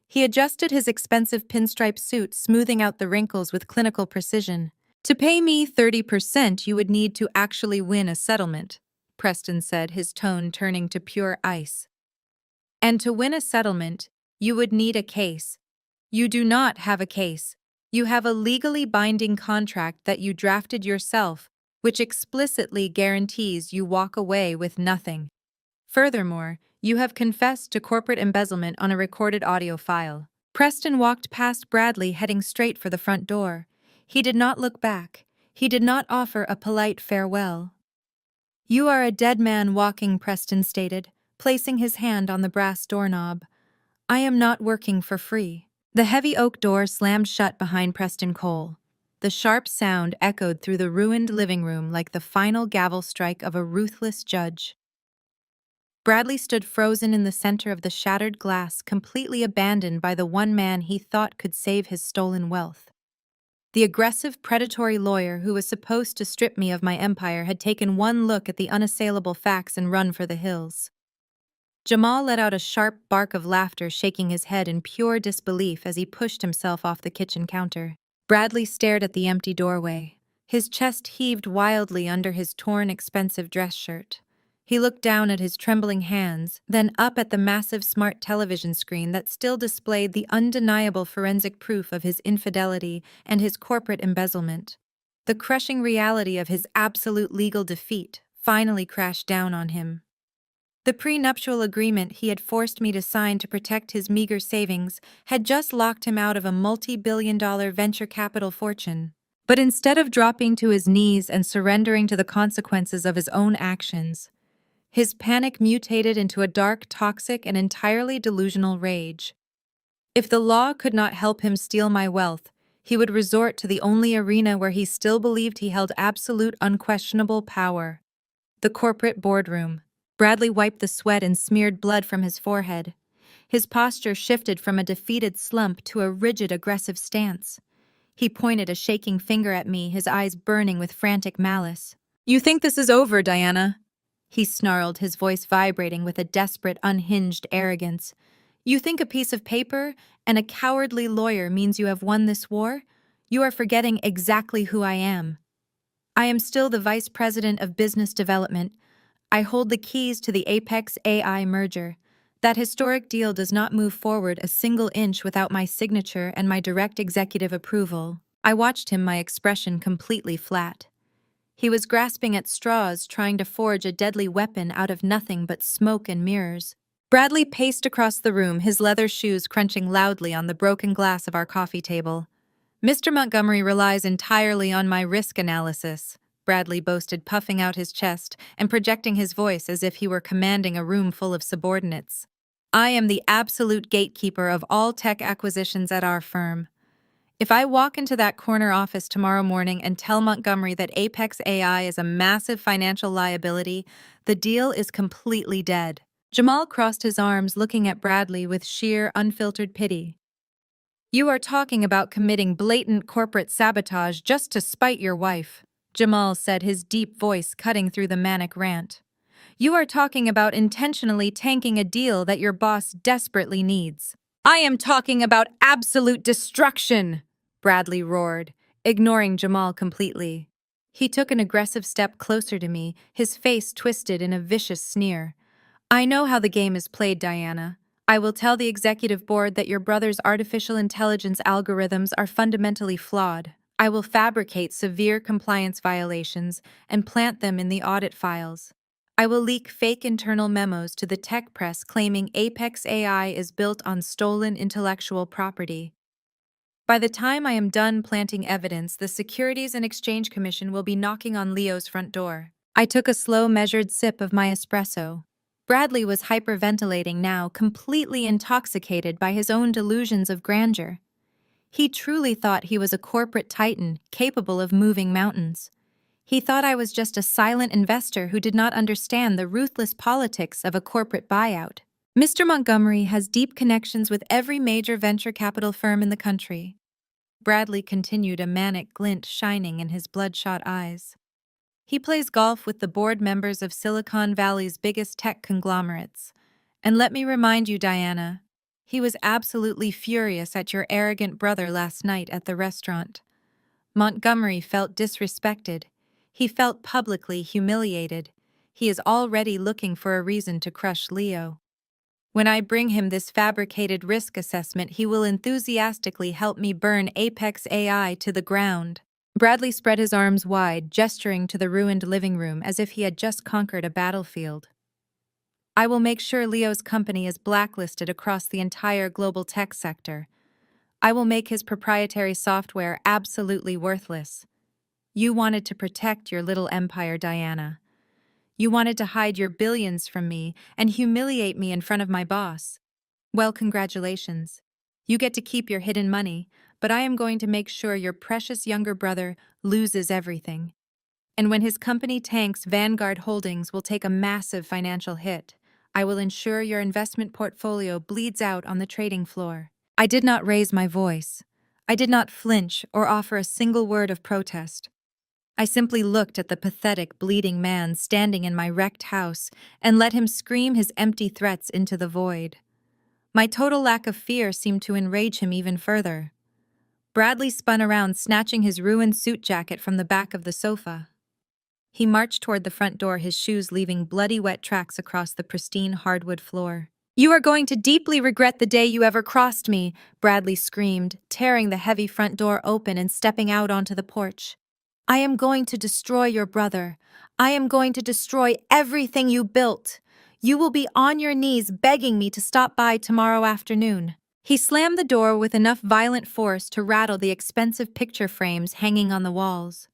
He adjusted his expensive pinstripe suit, smoothing out the wrinkles with clinical precision. "To pay me 30%, you would need to actually win a settlement," Preston said, his tone turning to pure ice. "And to win a settlement, you would need a case. You do not have a case. You have a legally binding contract that you drafted yourself, which explicitly guarantees you walk away with nothing. Furthermore, you have confessed to corporate embezzlement on a recorded audio file." Preston walked past Bradley, heading straight for the front door. He did not look back. He did not offer a polite farewell. "You are a dead man walking," Preston stated, placing his hand on the brass doorknob. "I am not working for free." The heavy oak door slammed shut behind Preston Cole. The sharp sound echoed through the ruined living room like the final gavel strike of a ruthless judge. Bradley stood frozen in the center of the shattered glass, completely abandoned by the one man he thought could save his stolen wealth. The aggressive, predatory lawyer who was supposed to strip me of my empire had taken one look at the unassailable facts and run for the hills. Jamal let out a sharp bark of laughter, shaking his head in pure disbelief as he pushed himself off the kitchen counter. Bradley stared at the empty doorway. His chest heaved wildly under his torn, expensive dress shirt. He looked down at his trembling hands, then up at the massive smart television screen that still displayed the undeniable forensic proof of his infidelity and his corporate embezzlement. The crushing reality of his absolute legal defeat finally crashed down on him. The prenuptial agreement he had forced me to sign to protect his meager savings had just locked him out of a multi-billion-dollar venture capital fortune. But instead of dropping to his knees and surrendering to the consequences of his own actions, his panic mutated into a dark, toxic, and entirely delusional rage. If the law could not help him steal my wealth, he would resort to the only arena where he still believed he held absolute, unquestionable power: the corporate boardroom. Bradley wiped the sweat and smeared blood from his forehead. His posture shifted from a defeated slump to a rigid, aggressive stance. He pointed a shaking finger at me, his eyes burning with frantic malice. "You think this is over, Diana?" He snarled, his voice vibrating with a desperate, unhinged arrogance. "You think a piece of paper and a cowardly lawyer means you have won this war? You are forgetting exactly who I am. I am still the Vice President of Business Development. I hold the keys to the Apex AI merger. That historic deal does not move forward a single inch without my signature and my direct executive approval." I watched him, my expression completely flat. He was grasping at straws, trying to forge a deadly weapon out of nothing but smoke and mirrors. Bradley paced across the room, his leather shoes crunching loudly on the broken glass of our coffee table. "Mr. Montgomery relies entirely on my risk analysis," Bradley boasted, puffing out his chest and projecting his voice as if he were commanding a room full of subordinates. "I am the absolute gatekeeper of all tech acquisitions at our firm. If I walk into that corner office tomorrow morning and tell Montgomery that Apex AI is a massive financial liability, the deal is completely dead." Jamal crossed his arms, looking at Bradley with sheer, unfiltered pity. "You are talking about committing blatant corporate sabotage just to spite your wife," Jamal said, his deep voice cutting through the manic rant. "You are talking about intentionally tanking a deal that your boss desperately needs." "I am talking about absolute destruction!" Bradley roared, ignoring Jamal completely. He took an aggressive step closer to me, his face twisted in a vicious sneer. "I know how the game is played, Diana. I will tell the executive board that your brother's artificial intelligence algorithms are fundamentally flawed. I will fabricate severe compliance violations and plant them in the audit files. I will leak fake internal memos to the tech press claiming Apex AI is built on stolen intellectual property. By the time I am done planting evidence, the Securities and Exchange Commission will be knocking on Leo's front door." I took a slow, measured sip of my espresso. Bradley was hyperventilating now, completely intoxicated by his own delusions of grandeur. He truly thought he was a corporate titan, capable of moving mountains. He thought I was just a silent investor who did not understand the ruthless politics of a corporate buyout. "Mr. Montgomery has deep connections with every major venture capital firm in the country." Bradley continued, a manic glint shining in his bloodshot eyes. "He plays golf with the board members of Silicon Valley's biggest tech conglomerates. And let me remind you, Diana, he was absolutely furious at your arrogant brother last night at the restaurant. Montgomery felt disrespected. He felt publicly humiliated. He is already looking for a reason to crush Leo. When I bring him this fabricated risk assessment, he will enthusiastically help me burn Apex AI to the ground." Bradley spread his arms wide, gesturing to the ruined living room as if he had just conquered a battlefield. "I will make sure Leo's company is blacklisted across the entire global tech sector. I will make his proprietary software absolutely worthless. You wanted to protect your little empire, Diana. You wanted to hide your billions from me and humiliate me in front of my boss. Well, congratulations. You get to keep your hidden money, but I am going to make sure your precious younger brother loses everything. And when his company tanks, Vanguard Holdings will take a massive financial hit. I will ensure your investment portfolio bleeds out on the trading floor. I did not raise my voice. I did not flinch or offer a single word of protest. I simply looked at the pathetic, bleeding man standing in my wrecked house and let him scream his empty threats into the void. My total lack of fear seemed to enrage him even further. Bradley spun around, snatching his ruined suit jacket from the back of the sofa. He marched toward the front door, his shoes leaving bloody wet tracks across the pristine hardwood floor. "You are going to deeply regret the day you ever crossed me," Bradley screamed, tearing the heavy front door open and stepping out onto the porch. "I am going to destroy your brother. I am going to destroy everything you built. You will be on your knees begging me to stop by tomorrow afternoon." He slammed the door with enough violent force to rattle the expensive picture frames hanging on the walls.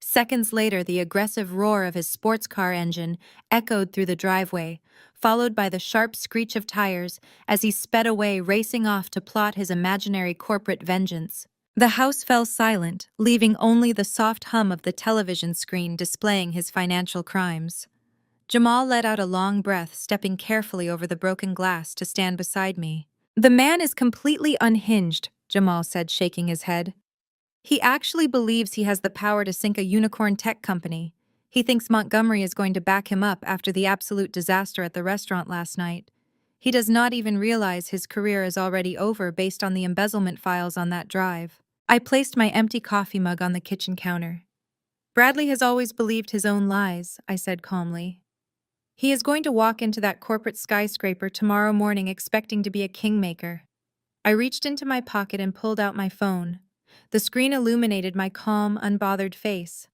Seconds later, the aggressive roar of his sports car engine echoed through the driveway, followed by the sharp screech of tires as he sped away, racing off to plot his imaginary corporate vengeance. The house fell silent, leaving only the soft hum of the television screen displaying his financial crimes. Jamal let out a long breath, stepping carefully over the broken glass to stand beside me. "The man is completely unhinged," Jamal said, shaking his head. "He actually believes he has the power to sink a unicorn tech company. He thinks Montgomery is going to back him up after the absolute disaster at the restaurant last night. He does not even realize his career is already over based on the embezzlement files on that drive." I placed my empty coffee mug on the kitchen counter. "Bradley has always believed his own lies," I said calmly. "He is going to walk into that corporate skyscraper tomorrow morning expecting to be a kingmaker." I reached into my pocket and pulled out my phone. The screen illuminated my calm, unbothered face.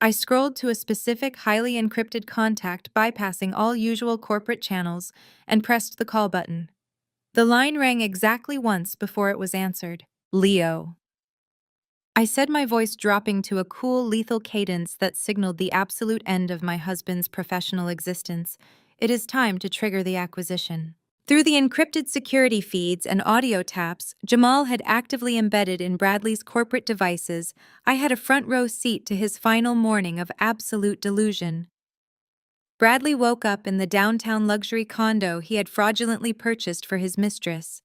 I scrolled to a specific, highly encrypted contact, bypassing all usual corporate channels, and pressed the call button. The line rang exactly once before it was answered. "Leo." I said, my voice dropping to a cool, lethal cadence that signaled the absolute end of my husband's professional existence. "It is time to trigger the acquisition." Through the encrypted security feeds and audio taps Jamal had actively embedded in Bradley's corporate devices, I had a front-row seat to his final morning of absolute delusion. Bradley woke up in the downtown luxury condo he had fraudulently purchased for his mistress.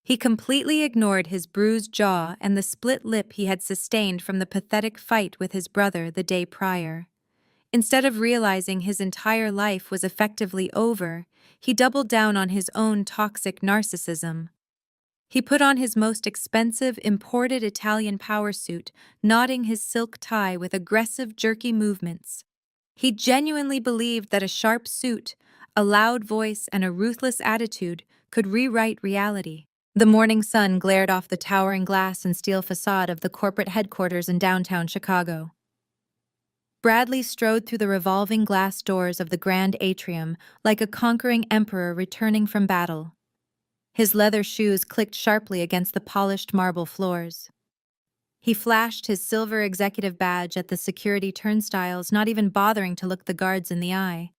He completely ignored his bruised jaw and the split lip he had sustained from the pathetic fight with his brother the day prior. Instead of realizing his entire life was effectively over, he doubled down on his own toxic narcissism. He put on his most expensive, imported Italian power suit, knotting his silk tie with aggressive, jerky movements. He genuinely believed that a sharp suit, a loud voice, and a ruthless attitude could rewrite reality. The morning sun glared off the towering glass and steel facade of the corporate headquarters in downtown Chicago. Bradley strode through the revolving glass doors of the grand atrium like a conquering emperor returning from battle. His leather shoes clicked sharply against the polished marble floors. He flashed his silver executive badge at the security turnstiles, not even bothering to look the guards in the eye.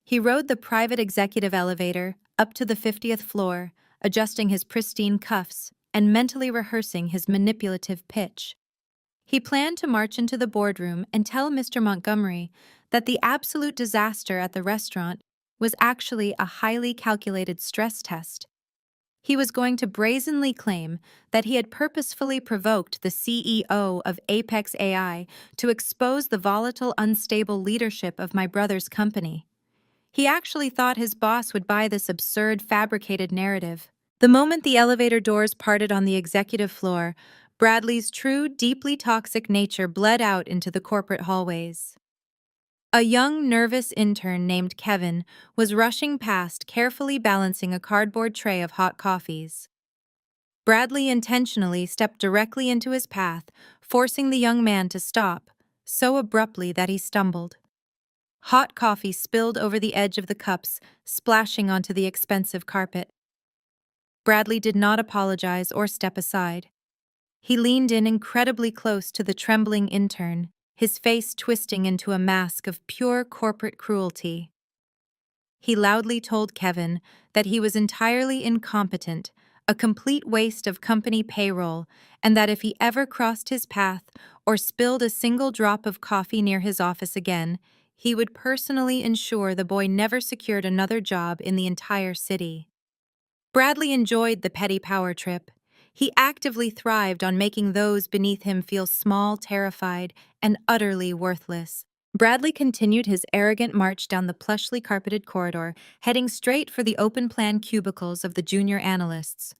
He rode the private executive elevator up to the 50th floor, adjusting his pristine cuffs and mentally rehearsing his manipulative pitch. He planned to march into the boardroom and tell Mr. Montgomery that the absolute disaster at the restaurant was actually a highly calculated stress test. He was going to brazenly claim that he had purposefully provoked the CEO of Apex AI to expose the volatile, unstable leadership of my brother's company. He actually thought his boss would buy this absurd, fabricated narrative. The moment the elevator doors parted on the executive floor, Bradley's true, deeply toxic nature bled out into the corporate hallways. A young, nervous intern named Kevin was rushing past, carefully balancing a cardboard tray of hot coffees. Bradley intentionally stepped directly into his path, forcing the young man to stop, so abruptly that he stumbled. Hot coffee spilled over the edge of the cups, splashing onto the expensive carpet. Bradley did not apologize or step aside. He leaned in incredibly close to the trembling intern, his face twisting into a mask of pure corporate cruelty. He loudly told Kevin that he was entirely incompetent, a complete waste of company payroll, and that if he ever crossed his path or spilled a single drop of coffee near his office again, he would personally ensure the boy never secured another job in the entire city. Bradley enjoyed the petty power trip. He actively thrived on making those beneath him feel small, terrified, and utterly worthless. Bradley continued his arrogant march down the plushly carpeted corridor, heading straight for the open-plan cubicles of the junior analysts.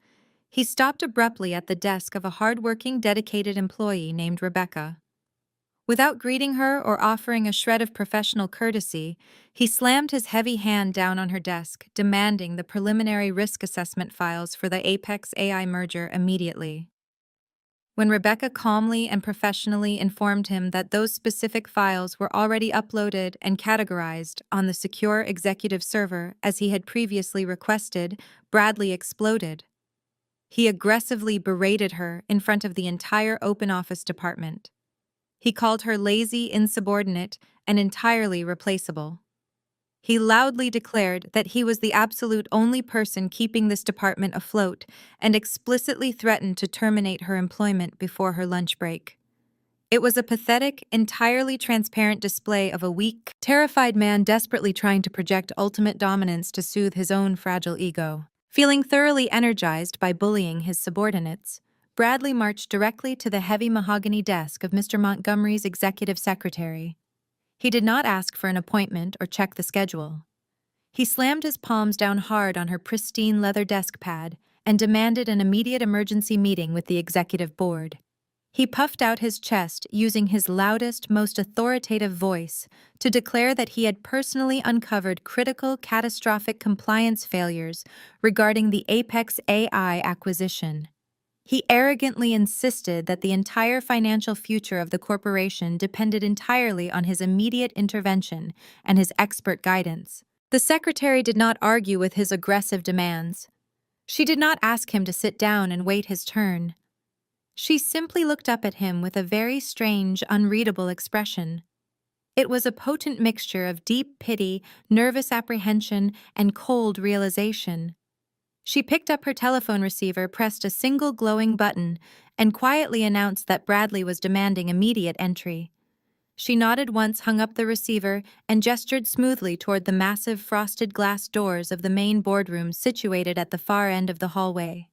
He stopped abruptly at the desk of a hard-working, dedicated employee named Rebecca. Without greeting her or offering a shred of professional courtesy, he slammed his heavy hand down on her desk, demanding the preliminary risk assessment files for the Apex AI merger immediately. When Rebecca calmly and professionally informed him that those specific files were already uploaded and categorized on the secure executive server as he had previously requested, Bradley exploded. He aggressively berated her in front of the entire open office department. He called her lazy, insubordinate, and entirely replaceable. He loudly declared that he was the absolute only person keeping this department afloat and explicitly threatened to terminate her employment before her lunch break. It was a pathetic, entirely transparent display of a weak, terrified man desperately trying to project ultimate dominance to soothe his own fragile ego. Feeling thoroughly energized by bullying his subordinates, Bradley marched directly to the heavy mahogany desk of Mr. Montgomery's executive secretary. He did not ask for an appointment or check the schedule. He slammed his palms down hard on her pristine leather desk pad and demanded an immediate emergency meeting with the executive board. He puffed out his chest using his loudest, most authoritative voice to declare that he had personally uncovered critical, catastrophic compliance failures regarding the Apex AI acquisition. He arrogantly insisted that the entire financial future of the corporation depended entirely on his immediate intervention and his expert guidance. The secretary did not argue with his aggressive demands. She did not ask him to sit down and wait his turn. She simply looked up at him with a very strange, unreadable expression. It was a potent mixture of deep pity, nervous apprehension, and cold realization. She picked up her telephone receiver, pressed a single glowing button, and quietly announced that Bradley was demanding immediate entry. She nodded once, hung up the receiver, and gestured smoothly toward the massive frosted glass doors of the main boardroom situated at the far end of the hallway.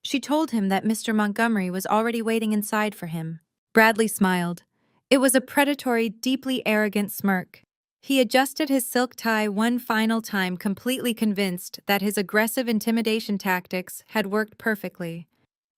She told him that Mr. Montgomery was already waiting inside for him. Bradley smiled. It was a predatory, deeply arrogant smirk. He adjusted his silk tie one final time, completely convinced that his aggressive intimidation tactics had worked perfectly.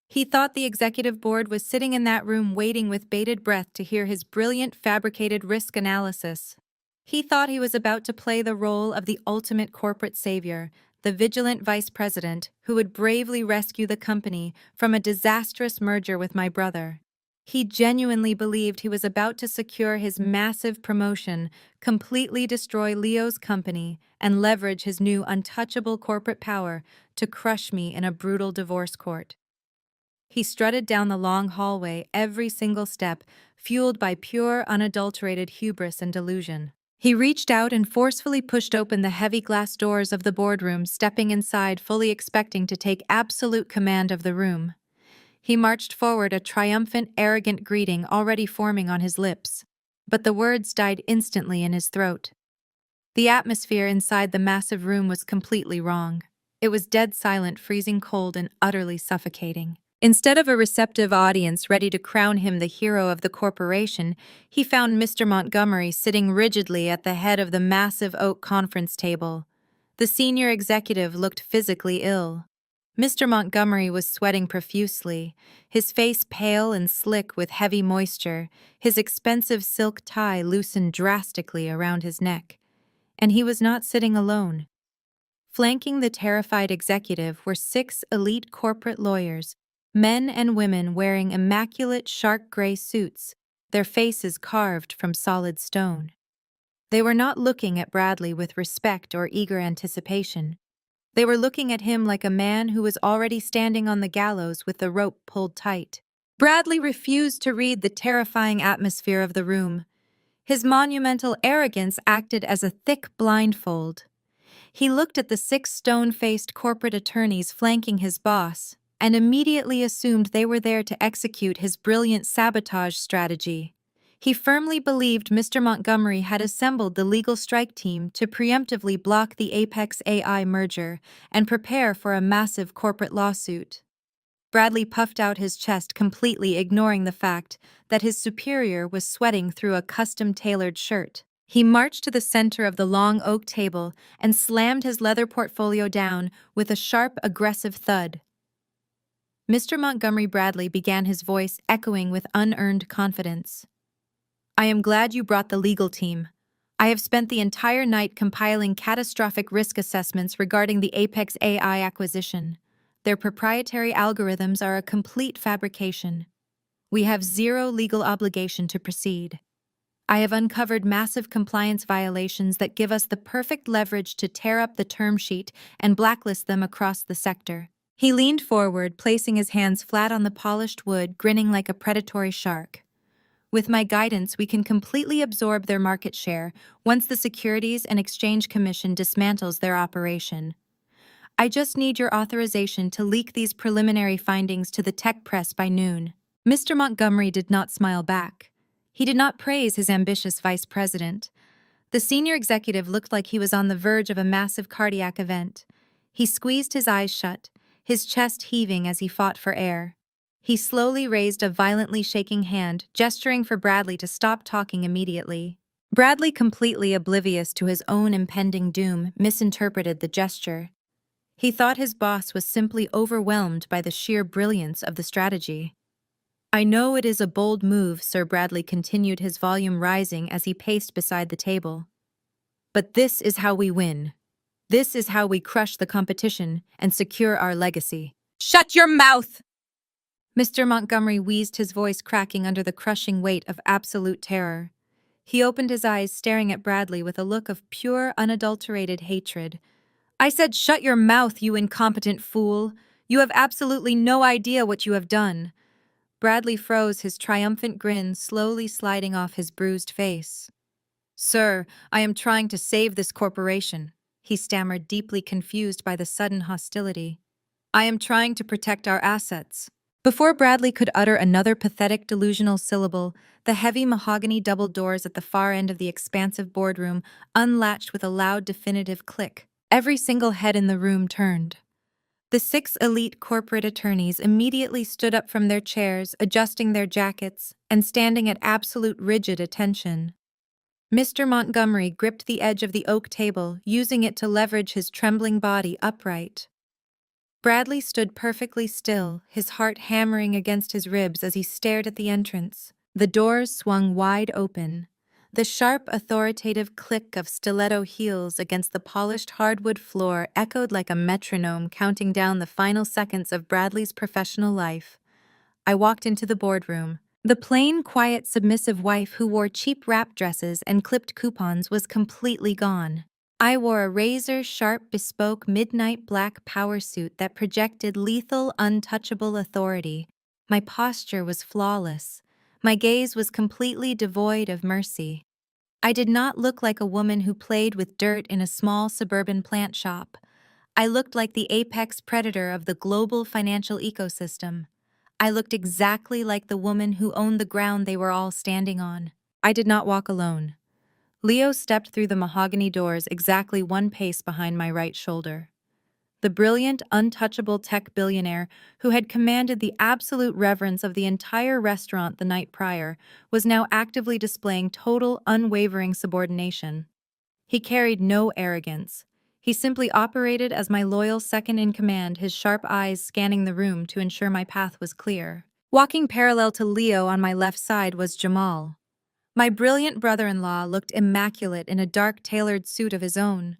He thought the executive board was sitting in that room waiting with bated breath to hear his brilliant fabricated risk analysis. He thought he was about to play the role of the ultimate corporate savior, the vigilant vice president who would bravely rescue the company from a disastrous merger with my brother. He genuinely believed he was about to secure his massive promotion, completely destroy Leo's company, and leverage his new untouchable corporate power to crush me in a brutal divorce court. He strutted down the long hallway, every single step fueled by pure, unadulterated hubris and delusion. He reached out and forcefully pushed open the heavy glass doors of the boardroom, stepping inside, fully expecting to take absolute command of the room. He marched forward, a triumphant, arrogant greeting already forming on his lips. But the words died instantly in his throat. The atmosphere inside the massive room was completely wrong. It was dead silent, freezing cold, and utterly suffocating. Instead of a receptive audience ready to crown him the hero of the corporation, he found Mr. Montgomery sitting rigidly at the head of the massive oak conference table. The senior executive looked physically ill. Mr. Montgomery was sweating profusely, his face pale and slick with heavy moisture, his expensive silk tie loosened drastically around his neck. And he was not sitting alone. Flanking the terrified executive were 6 elite corporate lawyers, men and women wearing immaculate shark gray suits, their faces carved from solid stone. They were not looking at Bradley with respect or eager anticipation. They were looking at him like a man who was already standing on the gallows with the rope pulled tight. Bradley refused to read the terrifying atmosphere of the room. His monumental arrogance acted as a thick blindfold. He looked at the six stone-faced corporate attorneys flanking his boss and immediately assumed they were there to execute his brilliant sabotage strategy. He firmly believed Mr. Montgomery had assembled the legal strike team to preemptively block the Apex AI merger and prepare for a massive corporate lawsuit. Bradley puffed out his chest, completely ignoring the fact that his superior was sweating through a custom-tailored shirt. He marched to the center of the long oak table and slammed his leather portfolio down with a sharp, aggressive thud. Mr. Montgomery Bradley began, his voice echoing with unearned confidence. I am glad you brought the legal team. I have spent the entire night compiling catastrophic risk assessments regarding the Apex AI acquisition. Their proprietary algorithms are a complete fabrication. We have zero legal obligation to proceed. I have uncovered massive compliance violations that give us the perfect leverage to tear up the term sheet and blacklist them across the sector. He leaned forward, placing his hands flat on the polished wood, grinning like a predatory shark. With my guidance, we can completely absorb their market share once the Securities and Exchange Commission dismantles their operation. I just need your authorization to leak these preliminary findings to the tech press by noon. Mr. Montgomery did not smile back. He did not praise his ambitious vice president. The senior executive looked like he was on the verge of a massive cardiac event. He squeezed his eyes shut, his chest heaving as he fought for air. He slowly raised a violently shaking hand, gesturing for Bradley to stop talking immediately. Bradley, completely oblivious to his own impending doom, misinterpreted the gesture. He thought his boss was simply overwhelmed by the sheer brilliance of the strategy. I know it is a bold move, Sir. Bradley continued, his volume rising as he paced beside the table. But this is how we win. This is how we crush the competition and secure our legacy. Shut your mouth! Mr. Montgomery wheezed, his voice cracking under the crushing weight of absolute terror. He opened his eyes, staring at Bradley with a look of pure, unadulterated hatred. I said, shut your mouth, you incompetent fool. You have absolutely no idea what you have done. Bradley froze, his triumphant grin slowly sliding off his bruised face. Sir, I am trying to save this corporation, he stammered, deeply confused by the sudden hostility. I am trying to protect our assets. Before Bradley could utter another pathetic, delusional syllable, the heavy mahogany double doors at the far end of the expansive boardroom unlatched with a loud, definitive click. Every single head in the room turned. The six elite corporate attorneys immediately stood up from their chairs, adjusting their jackets and standing at absolute rigid attention. Mr. Montgomery gripped the edge of the oak table, using it to leverage his trembling body upright. Bradley stood perfectly still, his heart hammering against his ribs as he stared at the entrance. The doors swung wide open. The sharp, authoritative click of stiletto heels against the polished hardwood floor echoed like a metronome, counting down the final seconds of Bradley's professional life. I walked into the boardroom. The plain, quiet, submissive wife who wore cheap wrap dresses and clipped coupons was completely gone. I wore a razor-sharp, bespoke, midnight black power suit that projected lethal, untouchable authority. My posture was flawless. My gaze was completely devoid of mercy. I did not look like a woman who played with dirt in a small suburban plant shop. I looked like the apex predator of the global financial ecosystem. I looked exactly like the woman who owned the ground they were all standing on. I did not walk alone. Leo stepped through the mahogany doors exactly one pace behind my right shoulder. The brilliant, untouchable tech billionaire who had commanded the absolute reverence of the entire restaurant the night prior was now actively displaying total, unwavering subordination. He carried no arrogance. He simply operated as my loyal second-in-command, his sharp eyes scanning the room to ensure my path was clear. Walking parallel to Leo on my left side was Jamal. My brilliant brother-in-law looked immaculate in a dark, tailored suit of his own.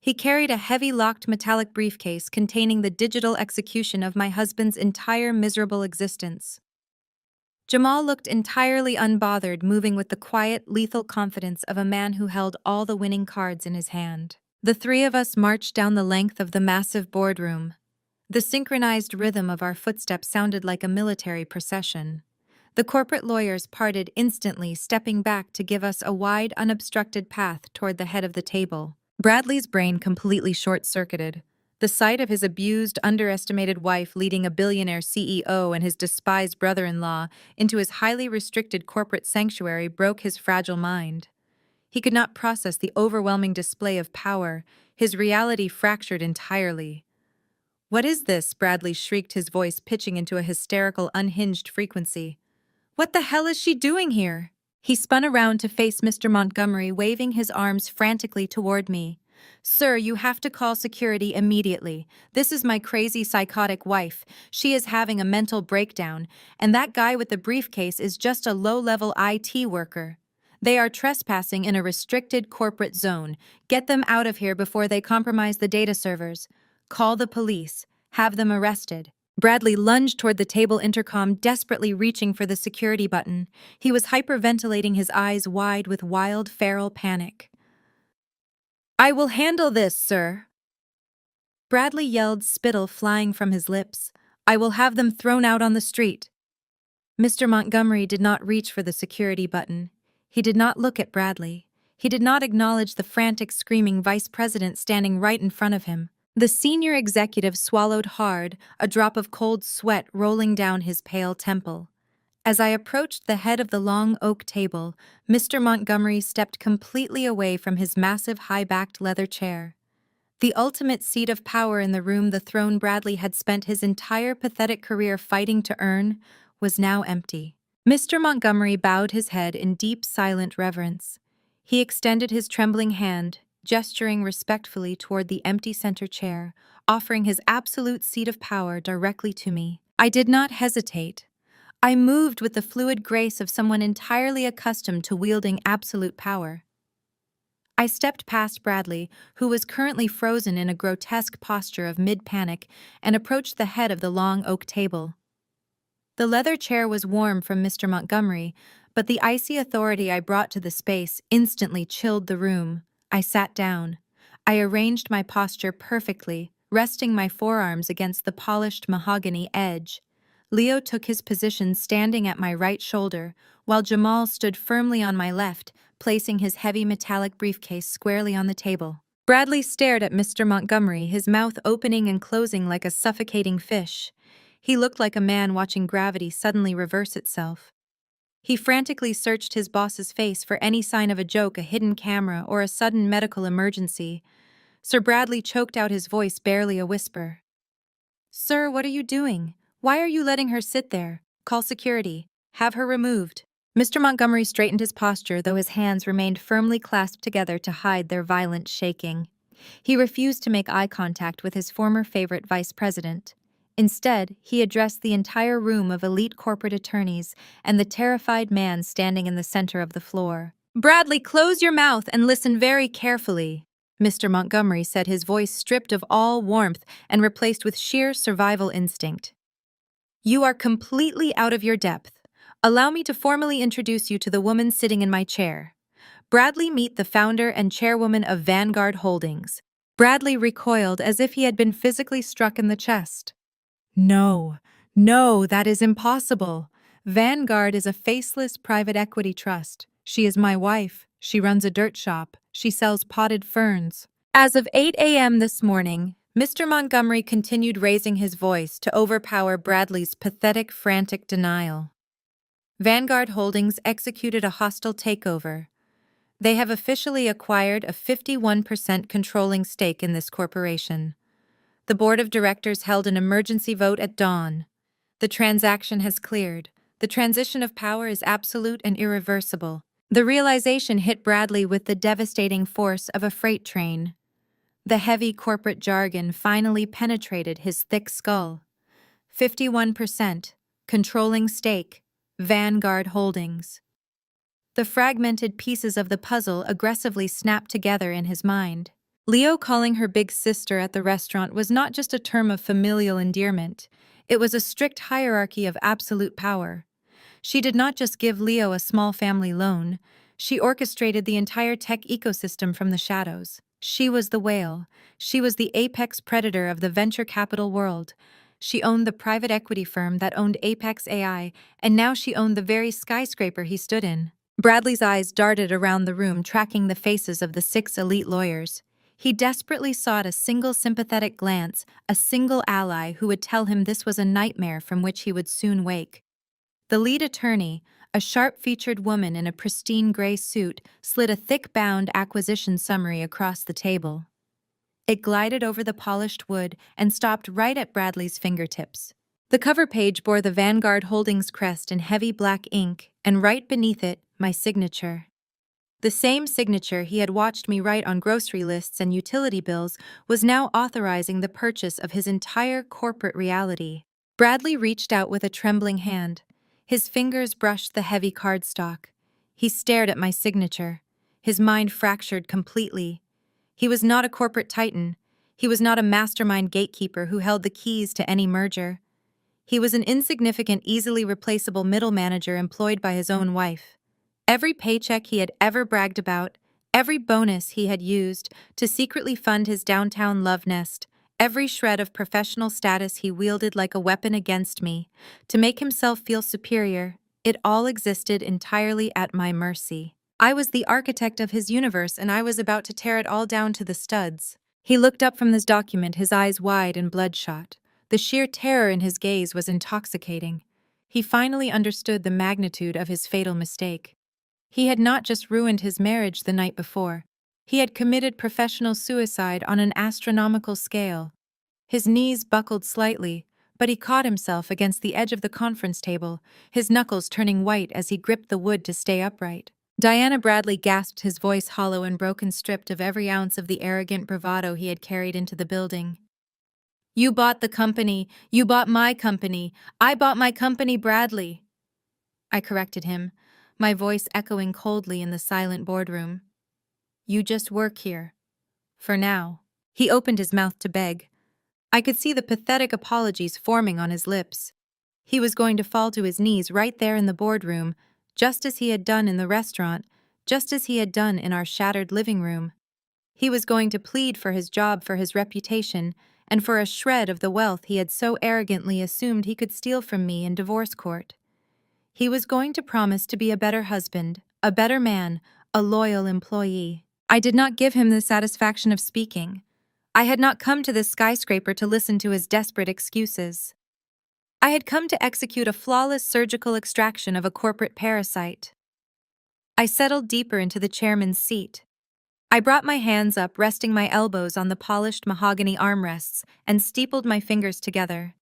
He carried a heavy, locked metallic briefcase containing the digital execution of my husband's entire miserable existence. Jamal looked entirely unbothered, moving with the quiet, lethal confidence of a man who held all the winning cards in his hand. The three of us marched down the length of the massive boardroom. The synchronized rhythm of our footsteps sounded like a military procession. The corporate lawyers parted instantly, stepping back to give us a wide, unobstructed path toward the head of the table. Bradley's brain completely short-circuited. The sight of his abused, underestimated wife leading a billionaire CEO and his despised brother-in-law into his highly restricted corporate sanctuary broke his fragile mind. He could not process the overwhelming display of power, his reality fractured entirely. "What is this?" Bradley shrieked, his voice pitching into a hysterical, unhinged frequency. "What the hell is she doing here?" He spun around to face Mr. Montgomery, waving his arms frantically toward me. "Sir, you have to call security immediately. This is my crazy, psychotic wife. She is having a mental breakdown, and that guy with the briefcase is just a low-level IT worker. They are trespassing in a restricted corporate zone. Get them out of here before they compromise the data servers. Call the police. Have them arrested." Bradley lunged toward the table intercom, desperately reaching for the security button. He was hyperventilating, his eyes wide with wild, feral panic. "I will handle this, sir," Bradley yelled, spittle flying from his lips. "I will have them thrown out on the street." Mr. Montgomery did not reach for the security button. He did not look at Bradley. He did not acknowledge the frantic, screaming vice president standing right in front of him. The senior executive swallowed hard, a drop of cold sweat rolling down his pale temple. As I approached the head of the long oak table, Mr. Montgomery stepped completely away from his massive high-backed leather chair. The ultimate seat of power in the room, the throne Bradley had spent his entire pathetic career fighting to earn, was now empty. Mr. Montgomery bowed his head in deep, silent reverence. He extended his trembling hand, gesturing respectfully toward the empty center chair, offering his absolute seat of power directly to me. I did not hesitate. I moved with the fluid grace of someone entirely accustomed to wielding absolute power. I stepped past Bradley, who was currently frozen in a grotesque posture of mid-panic, and approached the head of the long oak table. The leather chair was warm from Mr. Montgomery, but the icy authority I brought to the space instantly chilled the room. I sat down. I arranged my posture perfectly, resting my forearms against the polished mahogany edge. Leo took his position standing at my right shoulder, while Jamal stood firmly on my left, placing his heavy metallic briefcase squarely on the table. Bradley stared at Mr. Montgomery, his mouth opening and closing like a suffocating fish. He looked like a man watching gravity suddenly reverse itself. He frantically searched his boss's face for any sign of a joke, a hidden camera, or a sudden medical emergency. Sir Bradley choked out his voice, barely a whisper. "Sir, what are you doing? Why are you letting her sit there? Call security. Have her removed." Mr. Montgomery straightened his posture, though his hands remained firmly clasped together to hide their violent shaking. He refused to make eye contact with his former favorite vice president. Instead, he addressed the entire room of elite corporate attorneys and the terrified man standing in the center of the floor. "Bradley, close your mouth and listen very carefully," Mr. Montgomery said, his voice stripped of all warmth and replaced with sheer survival instinct. "You are completely out of your depth. Allow me to formally introduce you to the woman sitting in my chair. Bradley, meet the founder and chairwoman of Vanguard Holdings." Bradley recoiled as if he had been physically struck in the chest. "No, no, that is impossible. Vanguard is a faceless private equity trust. She is my wife. She runs a dirt shop. She sells potted ferns." As of 8 a.m. this morning, Mr. Montgomery continued raising his voice to overpower Bradley's pathetic, frantic denial. Vanguard Holdings executed a hostile takeover. They have officially acquired a 51% controlling stake in this corporation. The board of directors held an emergency vote at dawn. The transaction has cleared. The transition of power is absolute and irreversible. The realization hit Bradley with the devastating force of a freight train. The heavy corporate jargon finally penetrated his thick skull. 51%, controlling stake, Vanguard Holdings. The fragmented pieces of the puzzle aggressively snapped together in his mind. Leo calling her big sister at the restaurant was not just a term of familial endearment. It was a strict hierarchy of absolute power. She did not just give Leo a small family loan. She orchestrated the entire tech ecosystem from the shadows. She was the whale. She was the apex predator of the venture capital world. She owned the private equity firm that owned Apex AI, and now she owned the very skyscraper he stood in. Bradley's eyes darted around the room, tracking the faces of the 6 elite lawyers. He desperately sought a single sympathetic glance, a single ally who would tell him this was a nightmare from which he would soon wake. The lead attorney, a sharp-featured woman in a pristine gray suit, slid a thick-bound acquisition summary across the table. It glided over the polished wood and stopped right at Bradley's fingertips. The cover page bore the Vanguard Holdings crest in heavy black ink, and right beneath it, my signature. The same signature he had watched me write on grocery lists and utility bills was now authorizing the purchase of his entire corporate reality. Bradley reached out with a trembling hand. His fingers brushed the heavy cardstock. He stared at my signature. His mind fractured completely. He was not a corporate titan. He was not a mastermind gatekeeper who held the keys to any merger. He was an insignificant, easily replaceable middle manager employed by his own wife. Every paycheck he had ever bragged about, every bonus he had used to secretly fund his downtown love nest, every shred of professional status he wielded like a weapon against me, to make himself feel superior, it all existed entirely at my mercy. I was the architect of his universe, and I was about to tear it all down to the studs. He looked up from this document, his eyes wide and bloodshot. The sheer terror in his gaze was intoxicating. He finally understood the magnitude of his fatal mistake. He had not just ruined his marriage the night before. He had committed professional suicide on an astronomical scale. His knees buckled slightly, but he caught himself against the edge of the conference table, his knuckles turning white as he gripped the wood to stay upright. Diana Bradley gasped, his voice hollow and broken, stripped of every ounce of the arrogant bravado he had carried into the building. "You bought the company. You bought my company. I bought my company, Bradley." I corrected him, my voice echoing coldly in the silent boardroom. "You just work here. For now." He opened his mouth to beg. I could see the pathetic apologies forming on his lips. He was going to fall to his knees right there in the boardroom, just as he had done in the restaurant, just as he had done in our shattered living room. He was going to plead for his job, for his reputation, and for a shred of the wealth he had so arrogantly assumed he could steal from me in divorce court. He was going to promise to be a better husband, a better man, a loyal employee. I did not give him the satisfaction of speaking. I had not come to this skyscraper to listen to his desperate excuses. I had come to execute a flawless surgical extraction of a corporate parasite. I settled deeper into the chairman's seat. I brought my hands up, resting my elbows on the polished mahogany armrests, and steepled my fingers together.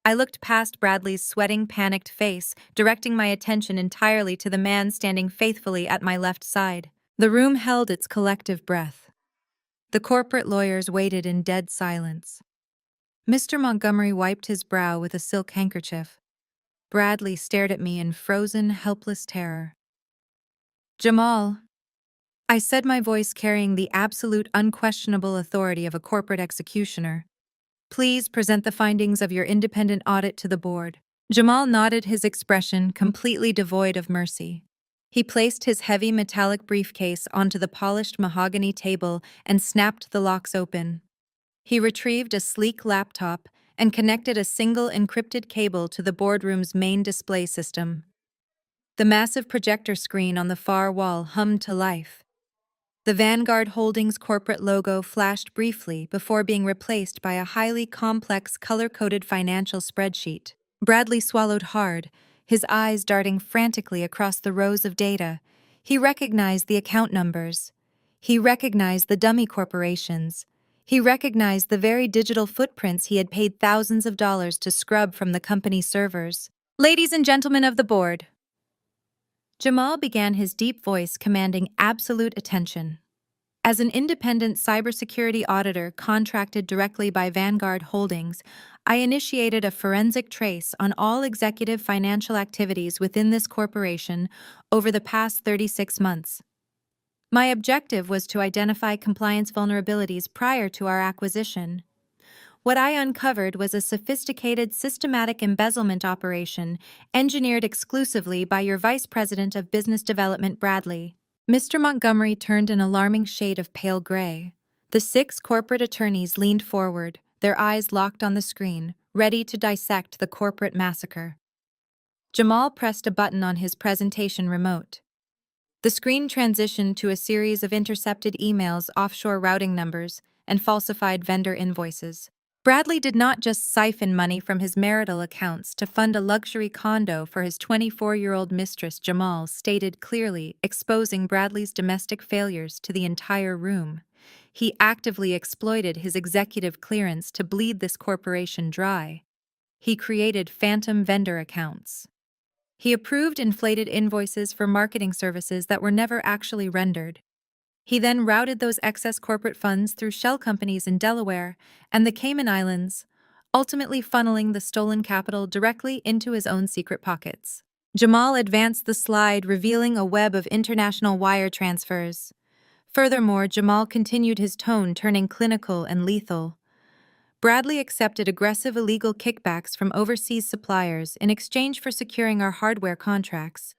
I looked past Bradley's sweating, panicked face, directing my attention entirely to the man standing faithfully at my left side. The room held its collective breath. The corporate lawyers waited in dead silence. Mr. Montgomery wiped his brow with a silk handkerchief. Bradley stared at me in frozen, helpless terror. "Jamal," I said, my voice carrying the absolute, unquestionable authority of a corporate executioner, "please present the findings of your independent audit to the board." Jamal nodded, his expression completely devoid of mercy. He placed his heavy metallic briefcase onto the polished mahogany table and snapped the locks open. He retrieved a sleek laptop and connected a single encrypted cable to the boardroom's main display system. The massive projector screen on the far wall hummed to life. The Vanguard Holdings corporate logo flashed briefly before being replaced by a highly complex, color-coded financial spreadsheet. Bradley swallowed hard, his eyes darting frantically across the rows of data. He recognized the account numbers. He recognized the dummy corporations. He recognized the very digital footprints he had paid thousands of dollars to scrub from the company's servers. "Ladies and gentlemen of the board," Jamal began, his deep voice commanding absolute attention. As an independent cybersecurity auditor contracted directly by Vanguard Holdings, I initiated a forensic trace on all executive financial activities within this corporation over the past 36 months. My objective was to identify compliance vulnerabilities prior to our acquisition. What I uncovered was a sophisticated, systematic embezzlement operation engineered exclusively by your Vice President of Business Development, Bradley. Mr. Montgomery turned an alarming shade of pale gray. The 6 corporate attorneys leaned forward, their eyes locked on the screen, ready to dissect the corporate massacre. Jamal pressed a button on his presentation remote. The screen transitioned to a series of intercepted emails, offshore routing numbers, and falsified vendor invoices. Bradley did not just siphon money from his marital accounts to fund a luxury condo for his 24-year-old mistress, Jamal stated clearly, exposing Bradley's domestic failures to the entire room. He actively exploited his executive clearance to bleed this corporation dry. He created phantom vendor accounts. He approved inflated invoices for marketing services that were never actually rendered. He then routed those excess corporate funds through shell companies in Delaware and the Cayman Islands, ultimately funneling the stolen capital directly into his own secret pockets. Jamal advanced the slide, revealing a web of international wire transfers. Furthermore, Jamal continued his tone, turning clinical and lethal. Bradley accepted aggressive illegal kickbacks from overseas suppliers in exchange for securing our hardware contracts.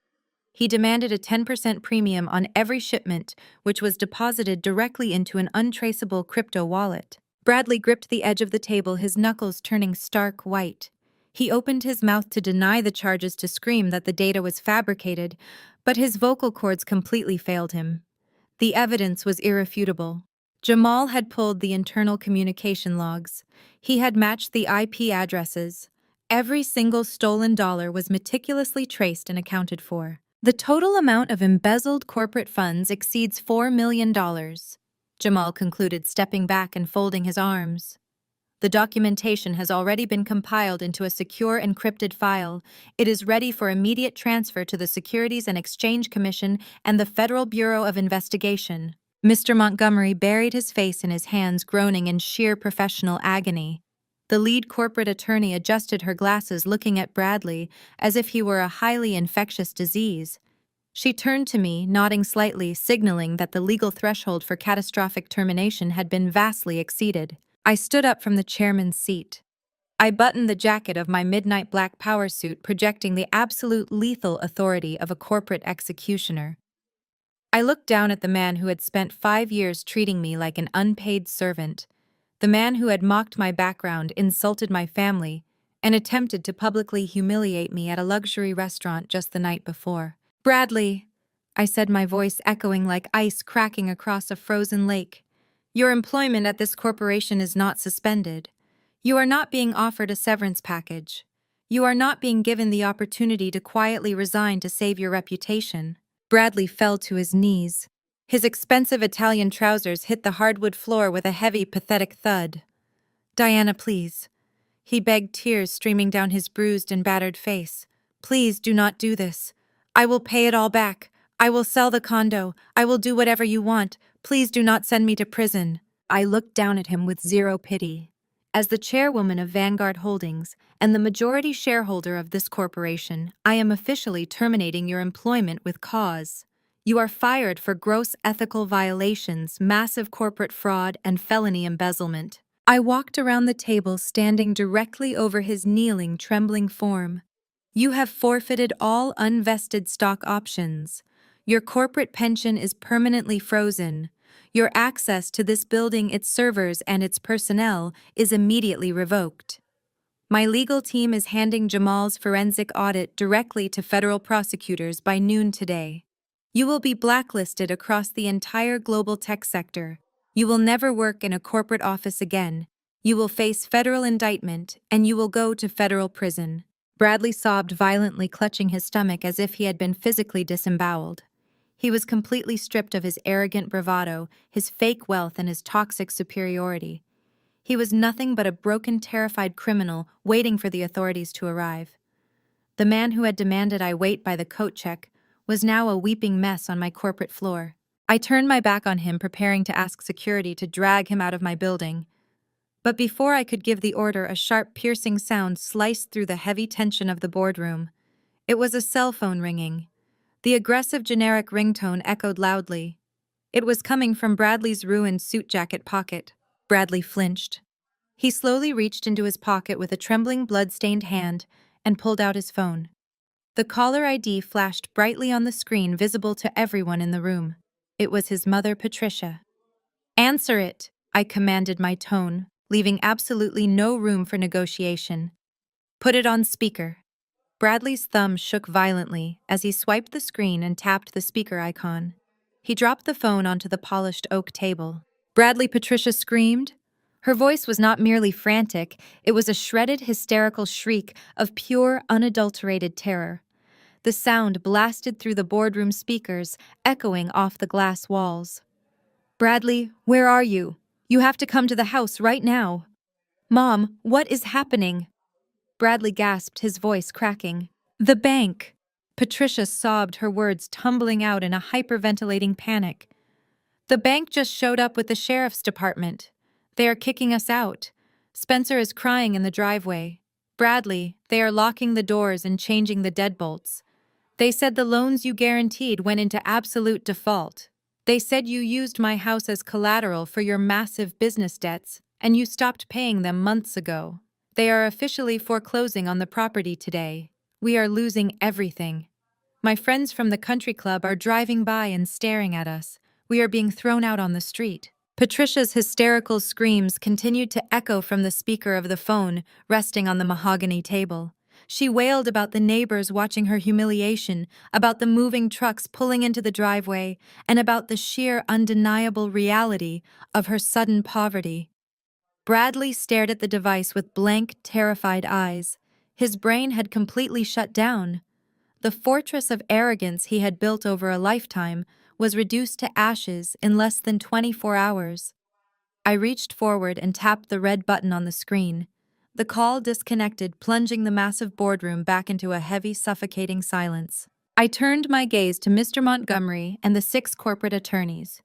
He demanded a 10% premium on every shipment, which was deposited directly into an untraceable crypto wallet. Bradley gripped the edge of the table, his knuckles turning stark white. He opened his mouth to deny the charges, to scream that the data was fabricated, but his vocal cords completely failed him. The evidence was irrefutable. Jamal had pulled the internal communication logs. He had matched the IP addresses. Every single stolen dollar was meticulously traced and accounted for. The total amount of embezzled corporate funds exceeds $4 million, Jamal concluded, stepping back and folding his arms. The documentation has already been compiled into a secure encrypted file. It is ready for immediate transfer to the Securities and Exchange Commission and the Federal Bureau of Investigation. Mr. Montgomery buried his face in his hands, groaning in sheer professional agony. The lead corporate attorney adjusted her glasses, looking at Bradley as if he were a highly infectious disease. She turned to me, nodding slightly, signaling that the legal threshold for catastrophic termination had been vastly exceeded. I stood up from the chairman's seat. I buttoned the jacket of my midnight black power suit, projecting the absolute lethal authority of a corporate executioner. I looked down at the man who had spent 5 years treating me like an unpaid servant, the man who had mocked my background, insulted my family, and attempted to publicly humiliate me at a luxury restaurant just the night before. "Bradley," I said, my voice echoing like ice cracking across a frozen lake, "your employment at this corporation is not suspended. You are not being offered a severance package. You are not being given the opportunity to quietly resign to save your reputation." Bradley fell to his knees. His expensive Italian trousers hit the hardwood floor with a heavy, pathetic thud. "Diana, please," he begged, tears streaming down his bruised and battered face. "Please do not do this. I will pay it all back. I will sell the condo. I will do whatever you want. Please do not send me to prison." I looked down at him with zero pity. As the chairwoman of Vanguard Holdings and the majority shareholder of this corporation, I am officially terminating your employment with cause. You are fired for gross ethical violations, massive corporate fraud, and felony embezzlement. I walked around the table, standing directly over his kneeling, trembling form. "You have forfeited all unvested stock options. Your corporate pension is permanently frozen. Your access to this building, its servers, and its personnel is immediately revoked. My legal team is handing Jamal's forensic audit directly to federal prosecutors by noon today. You will be blacklisted across the entire global tech sector. You will never work in a corporate office again. You will face federal indictment, and you will go to federal prison." Bradley sobbed violently, clutching his stomach as if he had been physically disemboweled. He was completely stripped of his arrogant bravado, his fake wealth, and his toxic superiority. He was nothing but a broken, terrified criminal waiting for the authorities to arrive. The man who had demanded I wait by the coat check was now a weeping mess on my corporate floor. I turned my back on him, preparing to ask security to drag him out of my building. But before I could give the order, a sharp, piercing sound sliced through the heavy tension of the boardroom. It was a cell phone ringing. The aggressive generic ringtone echoed loudly. It was coming from Bradley's ruined suit jacket pocket. Bradley flinched. He slowly reached into his pocket with a trembling, blood-stained hand and pulled out his phone. The caller ID flashed brightly on the screen, visible to everyone in the room. It was his mother, Patricia. "Answer it," I commanded, my tone leaving absolutely no room for negotiation. "Put it on speaker." Bradley's thumb shook violently as he swiped the screen and tapped the speaker icon. He dropped the phone onto the polished oak table. Bradley, Patricia screamed. Her voice was not merely frantic, it was a shredded, hysterical shriek of pure, unadulterated terror. The sound blasted through the boardroom speakers, echoing off the glass walls. Bradley, where are you? You have to come to the house right now. Mom, what is happening? Bradley gasped, his voice cracking. The bank! Patricia sobbed, her words tumbling out in a hyperventilating panic. The bank just showed up with the sheriff's department. They are kicking us out. Spencer is crying in the driveway. Bradley, they are locking the doors and changing the deadbolts. They said the loans you guaranteed went into absolute default. They said you used my house as collateral for your massive business debts, and you stopped paying them months ago. They are officially foreclosing on the property today. We are losing everything. My friends from the country club are driving by and staring at us. We are being thrown out on the street. Patricia's hysterical screams continued to echo from the speaker of the phone, resting on the mahogany table. She wailed about the neighbors watching her humiliation, about the moving trucks pulling into the driveway, and about the sheer undeniable reality of her sudden poverty. Bradley stared at the device with blank, terrified eyes. His brain had completely shut down. The fortress of arrogance he had built over a lifetime was reduced to ashes in less than 24 hours. I reached forward and tapped the red button on the screen. The call disconnected, plunging the massive boardroom back into a heavy, suffocating silence. I turned my gaze to Mr. Montgomery and the 6 corporate attorneys.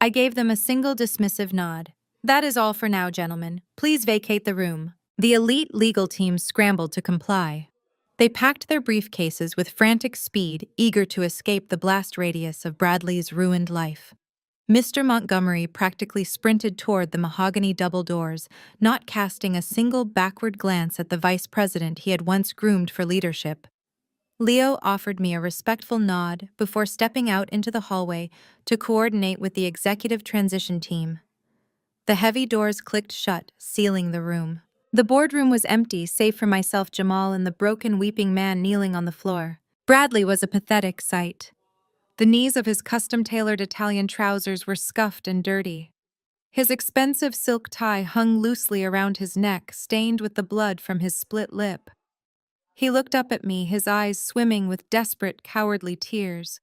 I gave them a single dismissive nod. That is all for now, gentlemen. Please vacate the room. The elite legal team scrambled to comply. They packed their briefcases with frantic speed, eager to escape the blast radius of Bradley's ruined life. Mr. Montgomery practically sprinted toward the mahogany double doors, not casting a single backward glance at the vice president he had once groomed for leadership. Leo offered me a respectful nod before stepping out into the hallway to coordinate with the executive transition team. The heavy doors clicked shut, sealing the room. The boardroom was empty, save for myself, Jamal, and the broken, weeping man kneeling on the floor. Bradley was a pathetic sight. The knees of his custom-tailored Italian trousers were scuffed and dirty. His expensive silk tie hung loosely around his neck, stained with the blood from his split lip. He looked up at me, his eyes swimming with desperate, cowardly tears.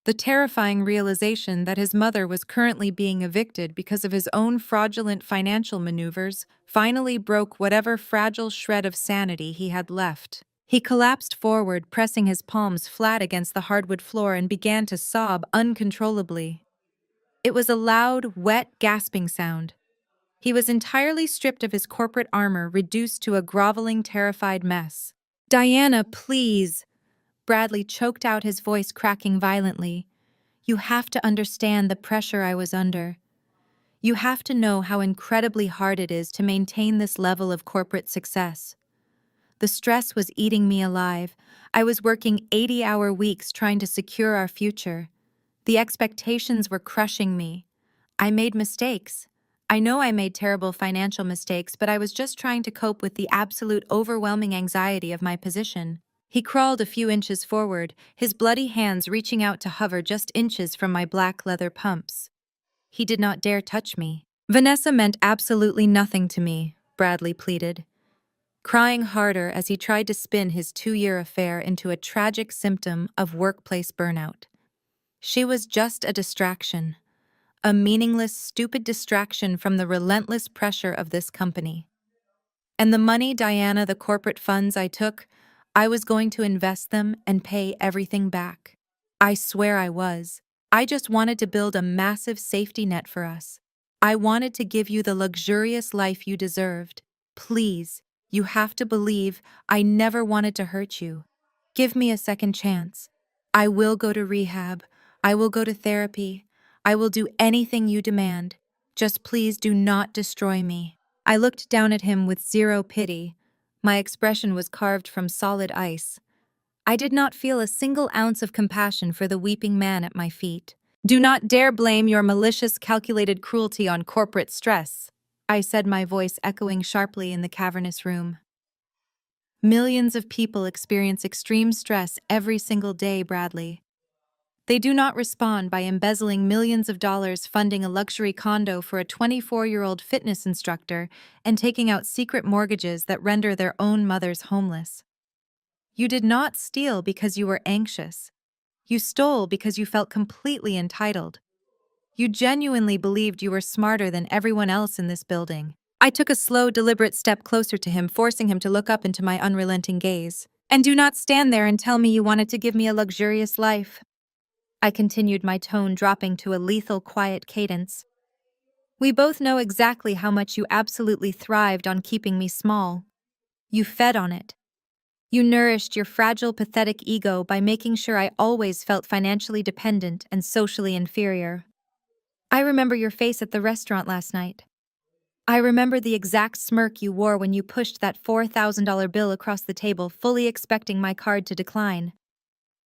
The terrifying realization that his mother was currently being evicted because of his own fraudulent financial maneuvers finally broke whatever fragile shred of sanity he had left. He collapsed forward, pressing his palms flat against the hardwood floor, and began to sob uncontrollably. It was a loud, wet, gasping sound. He was entirely stripped of his corporate armor, reduced to a groveling, terrified mess. "Diana, please!" Bradley choked out, his voice cracking violently. "You have to understand the pressure I was under. You have to know how incredibly hard it is to maintain this level of corporate success. The stress was eating me alive. I was working 80-hour weeks trying to secure our future. The expectations were crushing me. I made mistakes. I know I made terrible financial mistakes, but I was just trying to cope with the absolute overwhelming anxiety of my position." He crawled a few inches forward, his bloody hands reaching out to hover just inches from my black leather pumps. He did not dare touch me. "Vanessa meant absolutely nothing to me," Bradley pleaded, crying harder as he tried to spin his 2-year affair into a tragic symptom of workplace burnout. "She was just a distraction, a meaningless, stupid distraction from the relentless pressure of this company. And the money, Diana, the corporate funds I took, I was going to invest them and pay everything back. I swear I was. I just wanted to build a massive safety net for us. I wanted to give you the luxurious life you deserved. Please, you have to believe I never wanted to hurt you. Give me a second chance. I will go to rehab. I will go to therapy. I will do anything you demand. Just please do not destroy me." I looked down at him with zero pity. My expression was carved from solid ice. I did not feel a single ounce of compassion for the weeping man at my feet. "Do not dare blame your malicious, calculated cruelty on corporate stress," I said, my voice echoing sharply in the cavernous room. Millions of people experience extreme stress every single day, Bradley. They do not respond by embezzling millions of dollars funding a luxury condo for a 24-year-old fitness instructor and taking out secret mortgages that render their own mothers homeless. You did not steal because you were anxious. You stole because you felt completely entitled. You genuinely believed you were smarter than everyone else in this building. I took a slow, deliberate step closer to him, forcing him to look up into my unrelenting gaze. And do not stand there and tell me you wanted to give me a luxurious life. I continued, my tone dropping to a lethal, quiet cadence. We both know exactly how much you absolutely thrived on keeping me small. You fed on it. You nourished your fragile, pathetic ego by making sure I always felt financially dependent and socially inferior. I remember your face at the restaurant last night. I remember the exact smirk you wore when you pushed that $4,000 bill across the table, fully expecting my card to decline.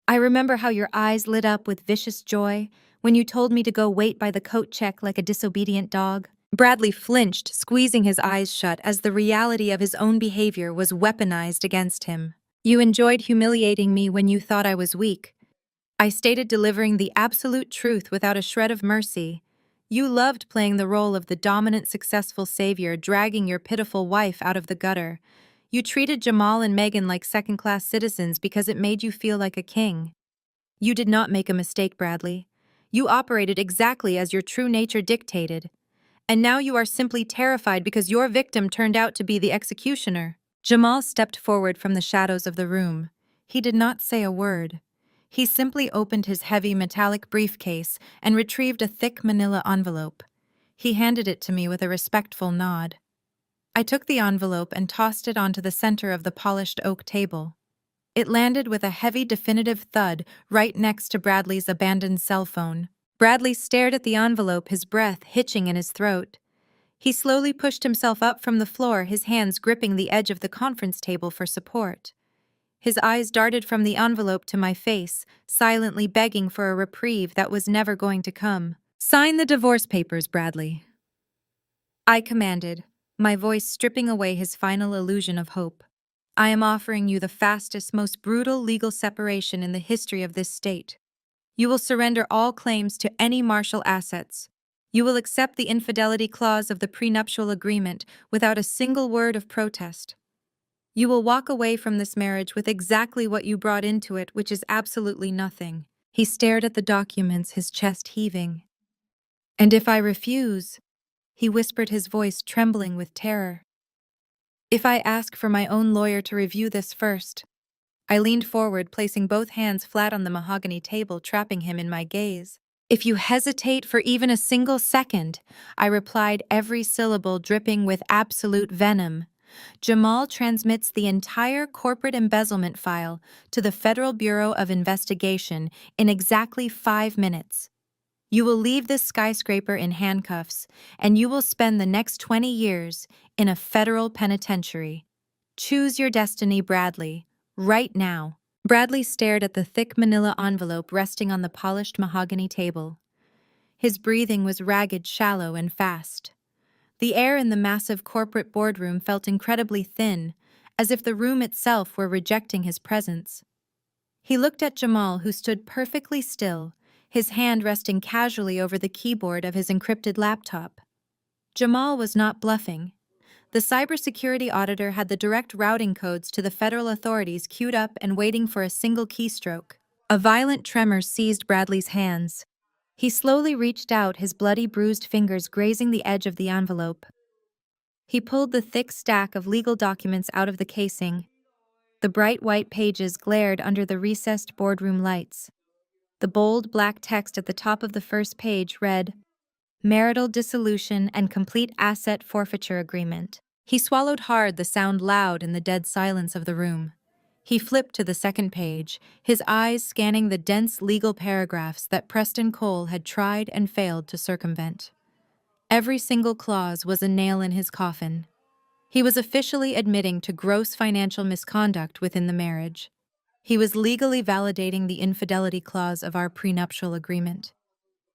I remember how your eyes lit up with vicious joy when you told me to go wait by the coat check like a disobedient dog. Bradley flinched, squeezing his eyes shut as the reality of his own behavior was weaponized against him. You enjoyed humiliating me when you thought I was weak. I stated delivering the absolute truth without a shred of mercy. You loved playing the role of the dominant, successful savior, dragging your pitiful wife out of the gutter. You treated Jamal and Megan like second-class citizens because it made you feel like a king. You did not make a mistake, Bradley. You operated exactly as your true nature dictated. And now you are simply terrified because your victim turned out to be the executioner. Jamal stepped forward from the shadows of the room. He did not say a word. He simply opened his heavy metallic briefcase and retrieved a thick manila envelope. He handed it to me with a respectful nod. I took the envelope and tossed it onto the center of the polished oak table. It landed with a heavy, definitive thud right next to Bradley's abandoned cell phone. Bradley stared at the envelope, his breath hitching in his throat. He slowly pushed himself up from the floor, his hands gripping the edge of the conference table for support. His eyes darted from the envelope to my face, silently begging for a reprieve that was never going to come. "Sign the divorce papers, Bradley," I commanded, my voice stripping away his final illusion of hope. "I am offering you the fastest, most brutal legal separation in the history of this state. You will surrender all claims to any marital assets. You will accept the infidelity clause of the prenuptial agreement without a single word of protest. You will walk away from this marriage with exactly what you brought into it, which is absolutely nothing." He stared at the documents, his chest heaving. "And if I refuse," he whispered, his voice trembling with terror. "If I ask for my own lawyer to review this first." I leaned forward, placing both hands flat on the mahogany table, trapping him in my gaze. "If you hesitate for even a single second," I replied, every syllable dripping with absolute venom, "Jamal transmits the entire corporate embezzlement file to the Federal Bureau of Investigation in exactly 5 minutes. You will leave this skyscraper in handcuffs, and you will spend the next 20 years in a federal penitentiary. Choose your destiny, Bradley, right now." Bradley stared at the thick manila envelope resting on the polished mahogany table. His breathing was ragged, shallow, and fast. The air in the massive corporate boardroom felt incredibly thin, as if the room itself were rejecting his presence. He looked at Jamal, who stood perfectly still, his hand resting casually over the keyboard of his encrypted laptop. Jamal was not bluffing. The cybersecurity auditor had the direct routing codes to the federal authorities queued up and waiting for a single keystroke. A violent tremor seized Bradley's hands. He slowly reached out, his bloody, bruised fingers grazing the edge of the envelope. He pulled the thick stack of legal documents out of the casing. The bright white pages glared under the recessed boardroom lights. The bold black text at the top of the first page read, "Marital dissolution and complete asset forfeiture agreement." He swallowed hard, the sound loud in the dead silence of the room. He flipped to the second page, his eyes scanning the dense legal paragraphs that Preston Cole had tried and failed to circumvent. Every single clause was a nail in his coffin. He was officially admitting to gross financial misconduct within the marriage. He was legally validating the infidelity clause of our prenuptial agreement.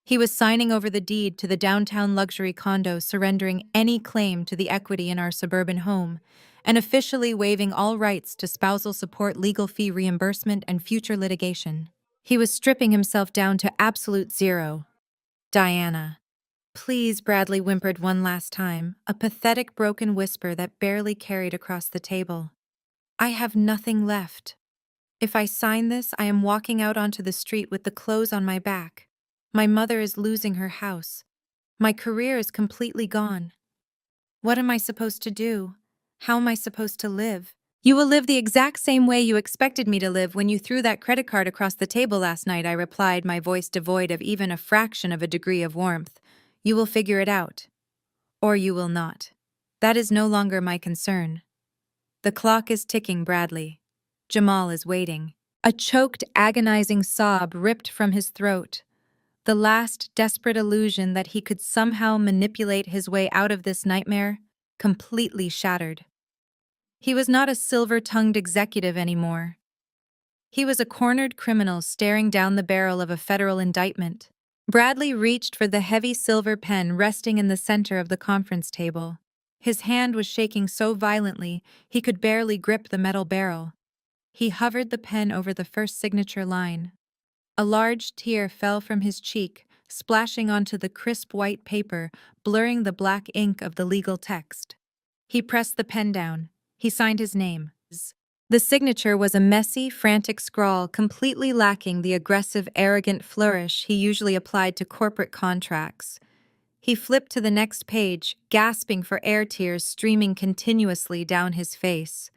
He was signing over the deed to the downtown luxury condo, surrendering any claim to the equity in our suburban home, and officially waiving all rights to spousal support, legal fee reimbursement, and future litigation. He was stripping himself down to absolute zero. Diana. Please, Bradley whimpered one last time, a pathetic broken whisper that barely carried across the table. I have nothing left. If I sign this, I am walking out onto the street with the clothes on my back. My mother is losing her house. My career is completely gone. What am I supposed to do? How am I supposed to live? You will live the exact same way you expected me to live when you threw that credit card across the table last night, I replied, my voice devoid of even a fraction of a degree of warmth. You will figure it out. Or you will not. That is no longer my concern. The clock is ticking, Bradley. Jamal is waiting. A choked, agonizing sob ripped from his throat. The last desperate illusion that he could somehow manipulate his way out of this nightmare completely shattered. He was not a silver-tongued executive anymore. He was a cornered criminal staring down the barrel of a federal indictment. Bradley reached for the heavy silver pen resting in the center of the conference table. His hand was shaking so violently he could barely grip the metal barrel. He hovered the pen over the first signature line. A large tear fell from his cheek, splashing onto the crisp white paper, blurring the black ink of the legal text. He pressed the pen down. He signed his name. The signature was a messy, frantic scrawl, completely lacking the aggressive, arrogant flourish he usually applied to corporate contracts. He flipped to the next page, gasping for air, tears streaming continuously down his face.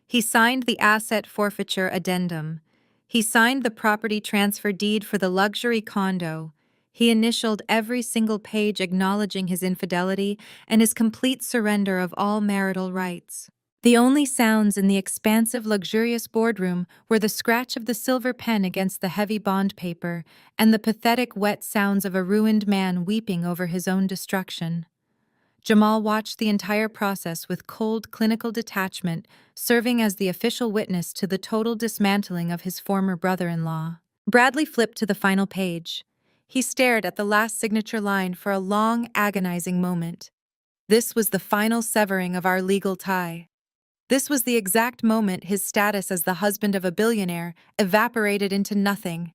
He signed the asset forfeiture addendum. He signed the property transfer deed for the luxury condo. He initialed every single page, acknowledging his infidelity and his complete surrender of all marital rights. The only sounds in the expansive, luxurious boardroom were the scratch of the silver pen against the heavy bond paper and the pathetic, wet sounds of a ruined man weeping over his own destruction. Jamal watched the entire process with cold, clinical detachment, serving as the official witness to the total dismantling of his former brother-in-law. Bradley flipped to the final page. He stared at the last signature line for a long, agonizing moment. This was the final severing of our legal tie. This was the exact moment his status as the husband of a billionaire evaporated into nothing.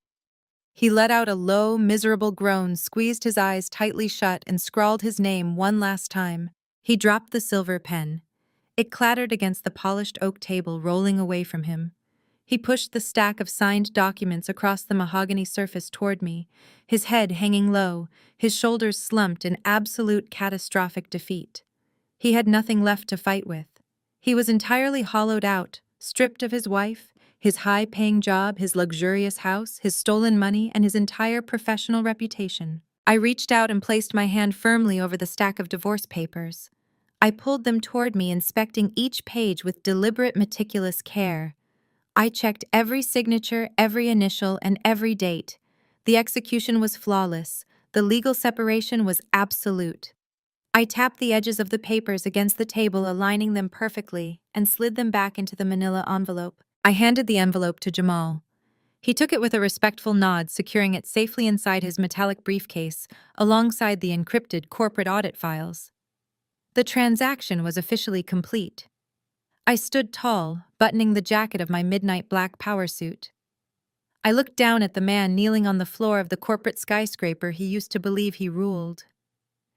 He let out a low, miserable groan, squeezed his eyes tightly shut, and scrawled his name one last time. He dropped the silver pen. It clattered against the polished oak table, rolling away from him. He pushed the stack of signed documents across the mahogany surface toward me, his head hanging low, his shoulders slumped in absolute catastrophic defeat. He had nothing left to fight with. He was entirely hollowed out, stripped of his wife, his high-paying job, his luxurious house, his stolen money, and his entire professional reputation. I reached out and placed my hand firmly over the stack of divorce papers. I pulled them toward me, inspecting each page with deliberate, meticulous care. I checked every signature, every initial, and every date. The execution was flawless. The legal separation was absolute. I tapped the edges of the papers against the table, aligning them perfectly, and slid them back into the manila envelope. I handed the envelope to Jamal. He took it with a respectful nod, securing it safely inside his metallic briefcase, alongside the encrypted corporate audit files. The transaction was officially complete. I stood tall, buttoning the jacket of my midnight black power suit. I looked down at the man kneeling on the floor of the corporate skyscraper he used to believe he ruled.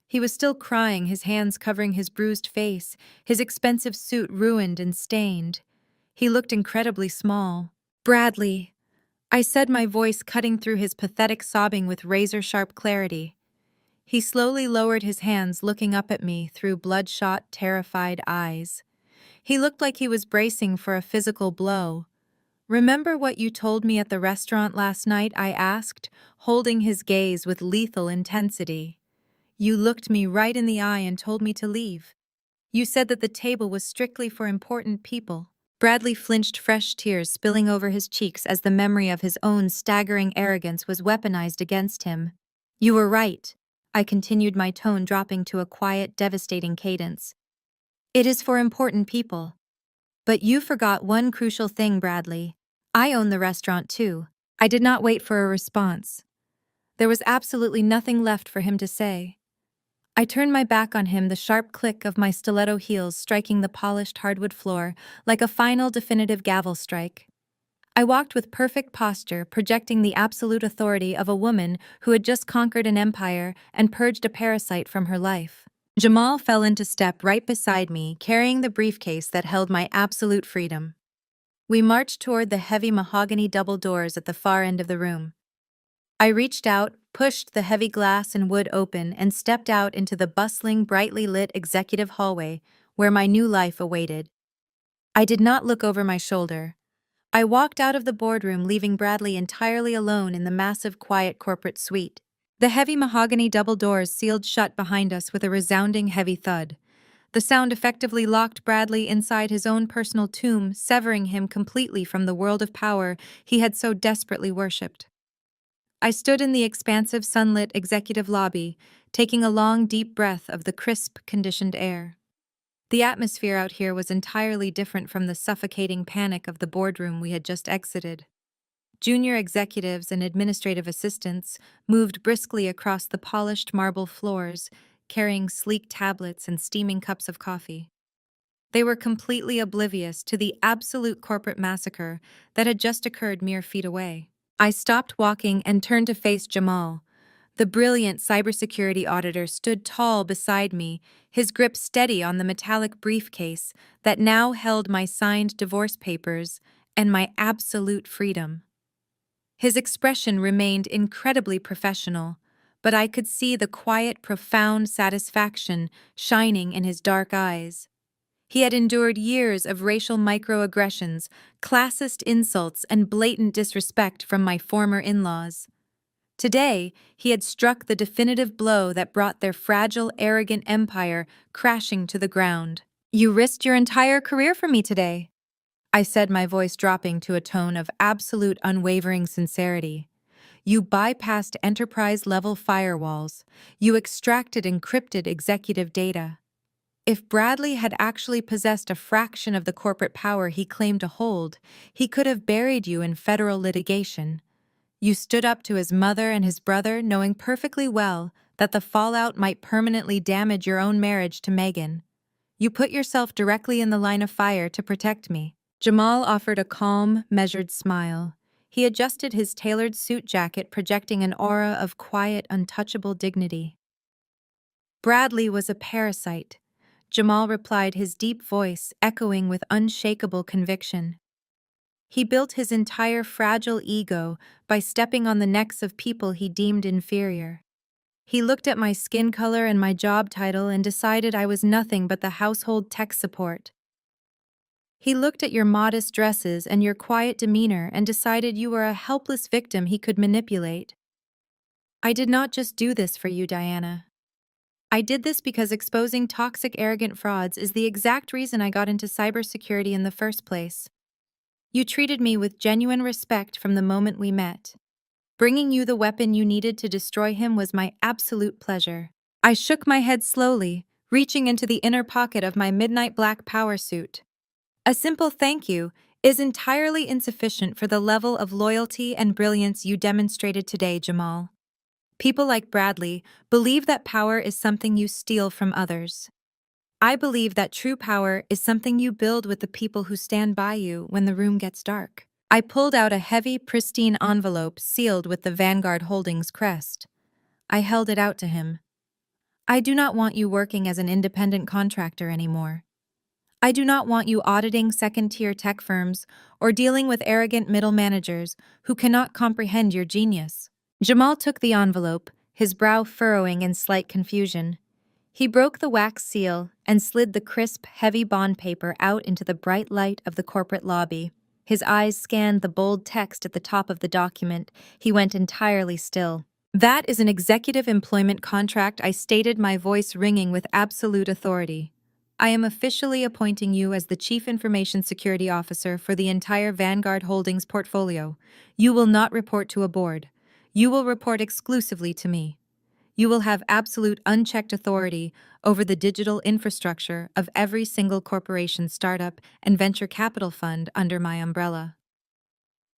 He was still crying, his hands covering his bruised face, his expensive suit ruined and stained. He looked incredibly small. Bradley, I said, my voice cutting through his pathetic sobbing with razor-sharp clarity. He slowly lowered his hands, looking up at me through bloodshot, terrified eyes. He looked like he was bracing for a physical blow. Remember what you told me at the restaurant last night? I asked, holding his gaze with lethal intensity. You looked me right in the eye and told me to leave. You said that the table was strictly for important people. Bradley flinched, fresh tears spilling over his cheeks as the memory of his own staggering arrogance was weaponized against him. You were right, I continued, my tone dropping to a quiet, devastating cadence. It is for important people. But you forgot one crucial thing, Bradley. I own the restaurant too. I did not wait for a response. There was absolutely nothing left for him to say. I turned my back on him, the sharp click of my stiletto heels striking the polished hardwood floor like a final definitive gavel strike. I walked with perfect posture, projecting the absolute authority of a woman who had just conquered an empire and purged a parasite from her life. Jamal fell into step right beside me, carrying the briefcase that held my absolute freedom. We marched toward the heavy mahogany double doors at the far end of the room. I reached out, pushed the heavy glass and wood open, and stepped out into the bustling, brightly lit executive hallway where my new life awaited. I did not look over my shoulder. I walked out of the boardroom, leaving Bradley entirely alone in the massive, quiet corporate suite. The heavy mahogany double doors sealed shut behind us with a resounding, heavy thud. The sound effectively locked Bradley inside his own personal tomb, severing him completely from the world of power he had so desperately worshipped. I stood in the expansive, sunlit executive lobby, taking a long, deep breath of the crisp, conditioned air. The atmosphere out here was entirely different from the suffocating panic of the boardroom we had just exited. Junior executives and administrative assistants moved briskly across the polished marble floors, carrying sleek tablets and steaming cups of coffee. They were completely oblivious to the absolute corporate massacre that had just occurred mere feet away. I stopped walking and turned to face Jamal. The brilliant cybersecurity auditor stood tall beside me, his grip steady on the metallic briefcase that now held my signed divorce papers and my absolute freedom. His expression remained incredibly professional, but I could see the quiet, profound satisfaction shining in his dark eyes. He had endured years of racial microaggressions, classist insults, and blatant disrespect from my former in-laws. Today, he had struck the definitive blow that brought their fragile, arrogant empire crashing to the ground. "You risked your entire career for me today," I said, my voice dropping to a tone of absolute unwavering sincerity. "You bypassed enterprise-level firewalls. You extracted encrypted executive data. If Bradley had actually possessed a fraction of the corporate power he claimed to hold, he could have buried you in federal litigation. You stood up to his mother and his brother, knowing perfectly well that the fallout might permanently damage your own marriage to Megan. You put yourself directly in the line of fire to protect me." Jamal offered a calm, measured smile. He adjusted his tailored suit jacket, projecting an aura of quiet, untouchable dignity. "Bradley was a parasite," Jamal replied, his deep voice echoing with unshakable conviction. "He built his entire fragile ego by stepping on the necks of people he deemed inferior. He looked at my skin color and my job title and decided I was nothing but the household tech support. He looked at your modest dresses and your quiet demeanor and decided you were a helpless victim he could manipulate. I did not just do this for you, Diana. I did this because exposing toxic, arrogant frauds is the exact reason I got into cybersecurity in the first place. You treated me with genuine respect from the moment we met. Bringing you the weapon you needed to destroy him was my absolute pleasure." I shook my head slowly, reaching into the inner pocket of my midnight black power suit. "A simple thank you is entirely insufficient for the level of loyalty and brilliance you demonstrated today, Jamal. People like Bradley believe that power is something you steal from others. I believe that true power is something you build with the people who stand by you when the room gets dark." I pulled out a heavy, pristine envelope sealed with the Vanguard Holdings crest. I held it out to him. "I do not want you working as an independent contractor anymore. I do not want you auditing second-tier tech firms or dealing with arrogant middle managers who cannot comprehend your genius." Jamal took the envelope, his brow furrowing in slight confusion. He broke the wax seal and slid the crisp, heavy bond paper out into the bright light of the corporate lobby. His eyes scanned the bold text at the top of the document. He went entirely still. "That is an executive employment contract," I stated, my voice ringing with absolute authority. "I am officially appointing you as the Chief Information Security Officer for the entire Vanguard Holdings portfolio. You will not report to a board. You will report exclusively to me. You will have absolute unchecked authority over the digital infrastructure of every single corporation, startup, and venture capital fund under my umbrella."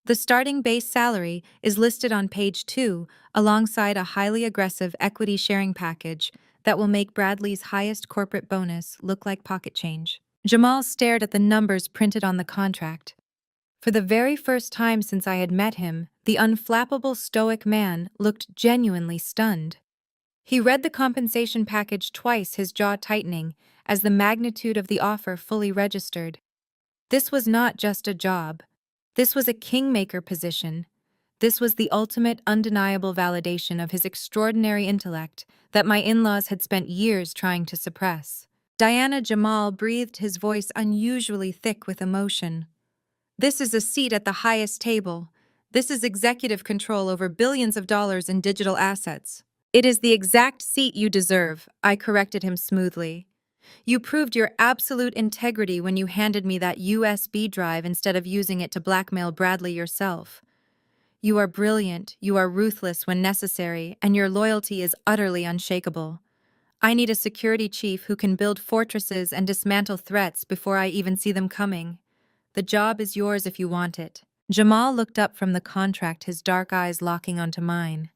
The starting base salary is listed on page 2 alongside a highly aggressive equity sharing package that will make Bradley's highest corporate bonus look like pocket change. Jamal stared at the numbers printed on the contract. For the very first time since I had met him, the unflappable stoic man looked genuinely stunned. He read the compensation package twice, his jaw tightening, as the magnitude of the offer fully registered. This was not just a job. This was a kingmaker position. This was the ultimate undeniable validation of his extraordinary intellect that my in-laws had spent years trying to suppress. Diana Jamal breathed, his voice unusually thick with emotion. This is a seat at the highest table. This is executive control over billions of dollars in digital assets. It is the exact seat you deserve, I corrected him smoothly. You proved your absolute integrity when you handed me that USB drive instead of using it to blackmail Bradley yourself. You are brilliant, you are ruthless when necessary, and your loyalty is utterly unshakable. I need a security chief who can build fortresses and dismantle threats before I even see them coming. The job is yours if you want it. Jamal looked up from the contract, his dark eyes locking onto mine.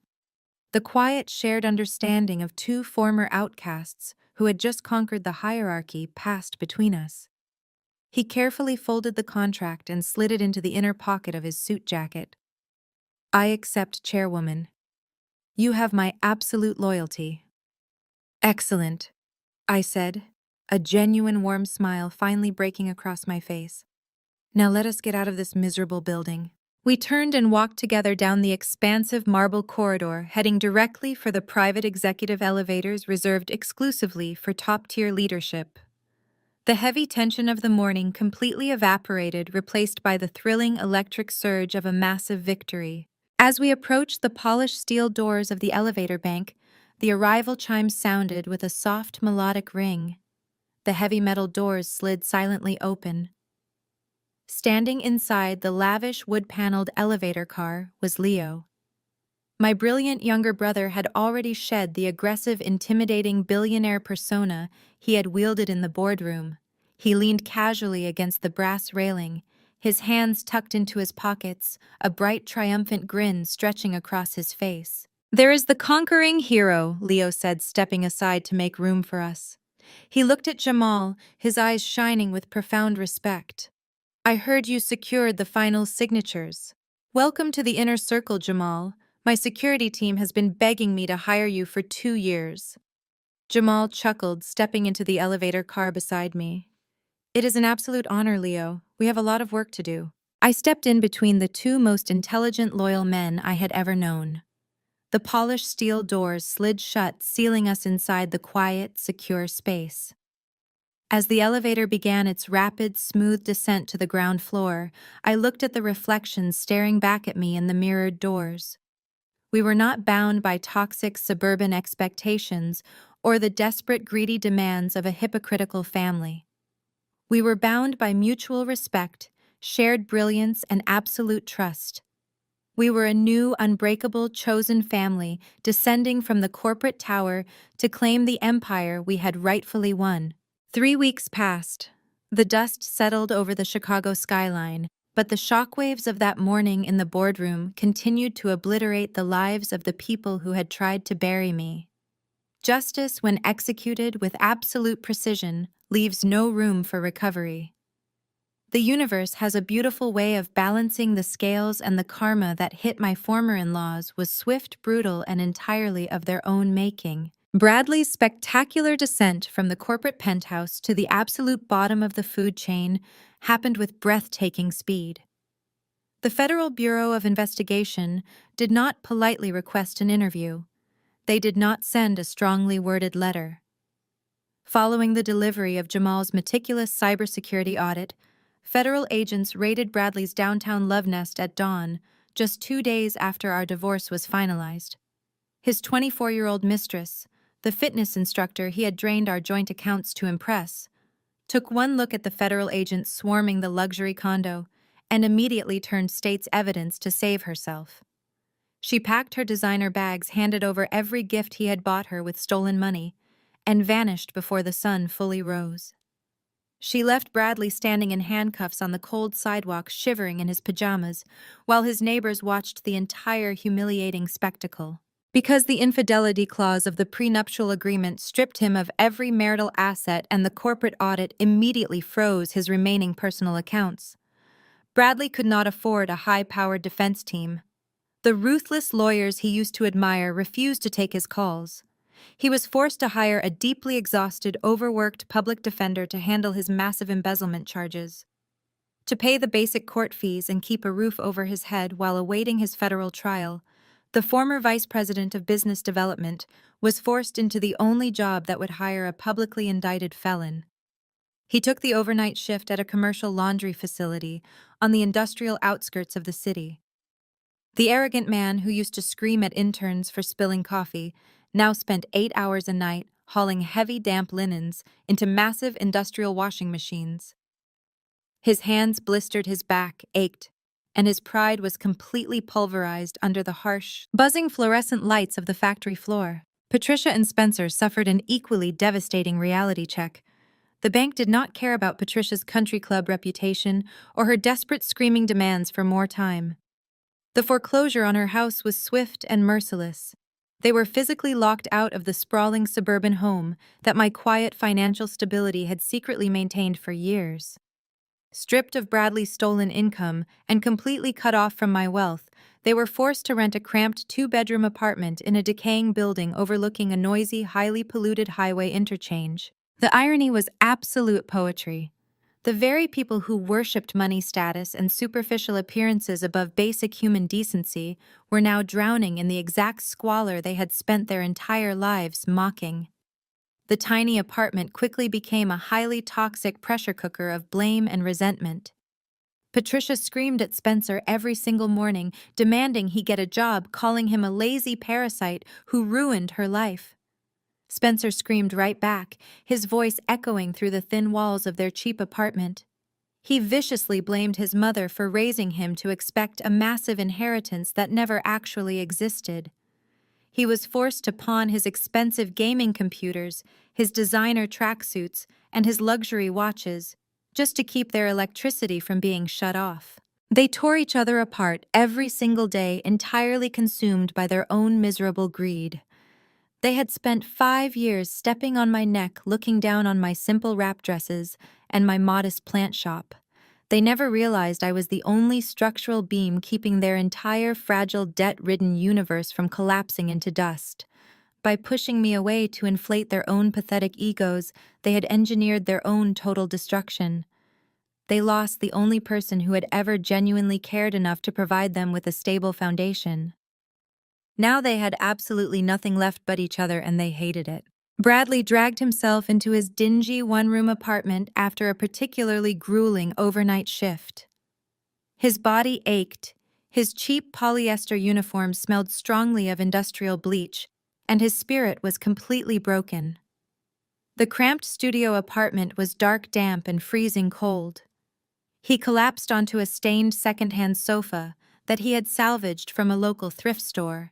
The quiet, shared understanding of two former outcasts who had just conquered the hierarchy passed between us. He carefully folded the contract and slid it into the inner pocket of his suit jacket. I accept, Chairwoman. You have my absolute loyalty. Excellent, I said, a genuine warm smile finally breaking across my face. Now let us get out of this miserable building. We turned and walked together down the expansive marble corridor, heading directly for the private executive elevators reserved exclusively for top-tier leadership. The heavy tension of the morning completely evaporated, replaced by the thrilling electric surge of a massive victory. As we approached the polished steel doors of the elevator bank, the arrival chimes sounded with a soft melodic ring. The heavy metal doors slid silently open. Standing inside the lavish wood-paneled elevator car was Leo. My brilliant younger brother had already shed the aggressive, intimidating billionaire persona he had wielded in the boardroom. He leaned casually against the brass railing, his hands tucked into his pockets, a bright, triumphant grin stretching across his face. "There is the conquering hero," Leo said, stepping aside to make room for us. He looked at Jamal, his eyes shining with profound respect. "I heard you secured the final signatures. Welcome to the inner circle, Jamal. My security team has been begging me to hire you for 2 years." Jamal chuckled, stepping into the elevator car beside me. "It is an absolute honor, Leo. We have a lot of work to do." I stepped in between the two most intelligent, loyal men I had ever known. The polished steel doors slid shut, sealing us inside the quiet, secure space. As the elevator began its rapid, smooth descent to the ground floor, I looked at the reflections staring back at me in the mirrored doors. We were not bound by toxic suburban expectations or the desperate, greedy demands of a hypocritical family. We were bound by mutual respect, shared brilliance, and absolute trust. We were a new, unbreakable, chosen family descending from the corporate tower to claim the empire we had rightfully won. 3 weeks passed. The dust settled over the Chicago skyline, but the shockwaves of that morning in the boardroom continued to obliterate the lives of the people who had tried to bury me. Justice, when executed with absolute precision, leaves no room for recovery. The universe has a beautiful way of balancing the scales, and the karma that hit my former in-laws was swift, brutal, and entirely of their own making. Bradley's spectacular descent from the corporate penthouse to the absolute bottom of the food chain happened with breathtaking speed. The Federal Bureau of Investigation did not politely request an interview. They did not send a strongly worded letter. Following the delivery of Jamal's meticulous cybersecurity audit, federal agents raided Bradley's downtown love nest at dawn, just 2 days after our divorce was finalized. His 24-year-old mistress, the fitness instructor he had drained our joint accounts to impress, took one look at the federal agents swarming the luxury condo and immediately turned state's evidence to save herself. She packed her designer bags, handed over every gift he had bought her with stolen money, and vanished before the sun fully rose. She left Bradley standing in handcuffs on the cold sidewalk, shivering in his pajamas, while his neighbors watched the entire humiliating spectacle. Because the infidelity clause of the prenuptial agreement stripped him of every marital asset and the corporate audit immediately froze his remaining personal accounts, Bradley could not afford a high-powered defense team. The ruthless lawyers he used to admire refused to take his calls. He was forced to hire a deeply exhausted, overworked public defender to handle his massive embezzlement charges. To pay the basic court fees and keep a roof over his head while awaiting his federal trial, the former vice president of business development was forced into the only job that would hire a publicly indicted felon. He took the overnight shift at a commercial laundry facility on the industrial outskirts of the city. The arrogant man who used to scream at interns for spilling coffee now spent 8 hours a night hauling heavy, damp linens into massive industrial washing machines. His hands blistered, his back ached, and his pride was completely pulverized under the harsh, buzzing fluorescent lights of the factory floor. Patricia and Spencer suffered an equally devastating reality check. The bank did not care about Patricia's country club reputation or her desperate screaming demands for more time. The foreclosure on her house was swift and merciless. They were physically locked out of the sprawling suburban home that my quiet financial stability had secretly maintained for years. Stripped of Bradley's stolen income and completely cut off from my wealth, they were forced to rent a cramped two-bedroom apartment in a decaying building overlooking a noisy, highly polluted highway interchange. The irony was absolute poetry. The very people who worshipped money status and superficial appearances above basic human decency were now drowning in the exact squalor they had spent their entire lives mocking. The tiny apartment quickly became a highly toxic pressure cooker of blame and resentment. Patricia screamed at Spencer every single morning, demanding he get a job, calling him a lazy parasite who ruined her life. Spencer screamed right back, his voice echoing through the thin walls of their cheap apartment. He viciously blamed his mother for raising him to expect a massive inheritance that never actually existed. He was forced to pawn his expensive gaming computers, his designer tracksuits, and his luxury watches, just to keep their electricity from being shut off. They tore each other apart every single day, entirely consumed by their own miserable greed. They had spent 5 years stepping on my neck, looking down on my simple wrap dresses and my modest plant shop. They never realized I was the only structural beam keeping their entire fragile, debt-ridden universe from collapsing into dust. By pushing me away to inflate their own pathetic egos, they had engineered their own total destruction. They lost the only person who had ever genuinely cared enough to provide them with a stable foundation. Now they had absolutely nothing left but each other, and they hated it. Bradley dragged himself into his dingy one-room apartment after a particularly grueling overnight shift. His body ached, his cheap polyester uniform smelled strongly of industrial bleach, and his spirit was completely broken. The cramped studio apartment was dark, damp, and freezing cold. He collapsed onto a stained second-hand sofa that he had salvaged from a local thrift store.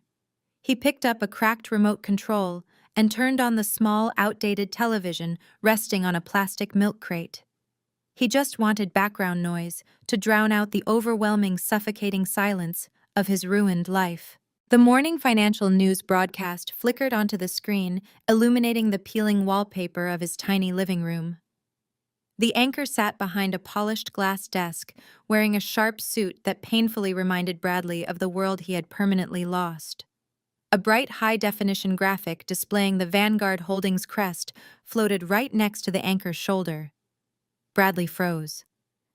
He picked up a cracked remote control and turned on the small, outdated television resting on a plastic milk crate. He just wanted background noise to drown out the overwhelming, suffocating silence of his ruined life. The morning financial news broadcast flickered onto the screen, illuminating the peeling wallpaper of his tiny living room. The anchor sat behind a polished glass desk, wearing a sharp suit that painfully reminded Bradley of the world he had permanently lost. A bright high-definition graphic displaying the Vanguard Holdings crest floated right next to the anchor's shoulder. Bradley froze.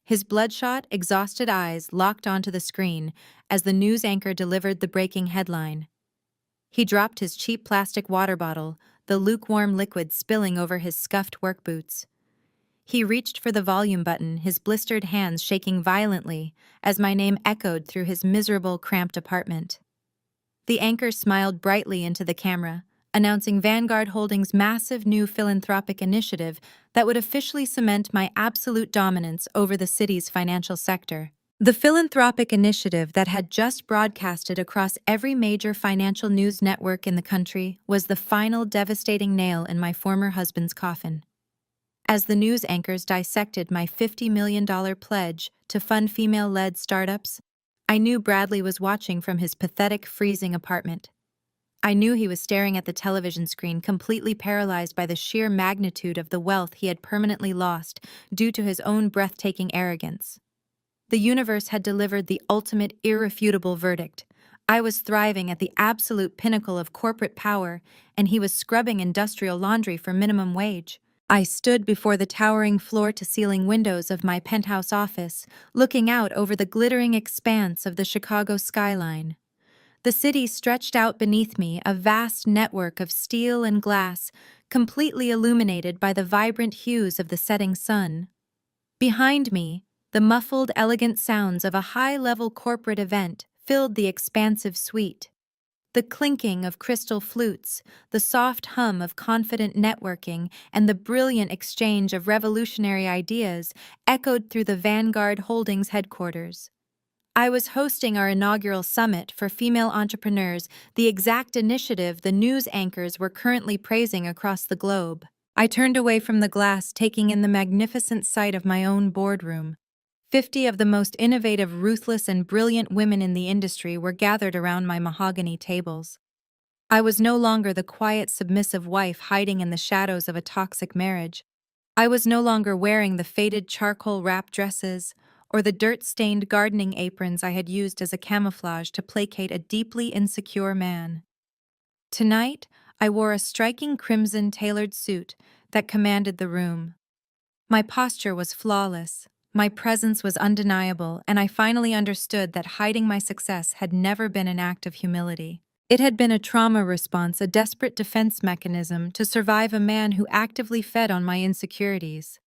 His bloodshot, exhausted eyes locked onto the screen as the news anchor delivered the breaking headline. He dropped his cheap plastic water bottle, the lukewarm liquid spilling over his scuffed work boots. He reached for the volume button, his blistered hands shaking violently as my name echoed through his miserable, cramped apartment. The anchor smiled brightly into the camera, announcing Vanguard Holdings' massive new philanthropic initiative that would officially cement my absolute dominance over the city's financial sector. The philanthropic initiative that had just broadcasted across every major financial news network in the country was the final devastating nail in my former husband's coffin. As the news anchors dissected my $50 million pledge to fund female-led startups, I knew Bradley was watching from his pathetic, freezing apartment. I knew he was staring at the television screen, completely paralyzed by the sheer magnitude of the wealth he had permanently lost due to his own breathtaking arrogance. The universe had delivered the ultimate, irrefutable verdict. I was thriving at the absolute pinnacle of corporate power, and he was scrubbing industrial laundry for minimum wage. I stood before the towering floor-to-ceiling windows of my penthouse office, looking out over the glittering expanse of the Chicago skyline. The city stretched out beneath me, a vast network of steel and glass, completely illuminated by the vibrant hues of the setting sun. Behind me, the muffled, elegant sounds of a high-level corporate event filled the expansive suite. The clinking of crystal flutes, the soft hum of confident networking, and the brilliant exchange of revolutionary ideas echoed through the Vanguard Holdings headquarters. I was hosting our inaugural summit for female entrepreneurs, the exact initiative the news anchors were currently praising across the globe. I turned away from the glass, taking in the magnificent sight of my own boardroom. 50 of the most innovative, ruthless, and brilliant women in the industry were gathered around my mahogany tables. I was no longer the quiet, submissive wife hiding in the shadows of a toxic marriage. I was no longer wearing the faded charcoal wrap dresses or the dirt-stained gardening aprons I had used as a camouflage to placate a deeply insecure man. Tonight, I wore a striking crimson tailored suit that commanded the room. My posture was flawless, my presence was undeniable, and I finally understood that hiding my success had never been an act of humility. It had been a trauma response, a desperate defense mechanism to survive a man who actively fed on my insecurities.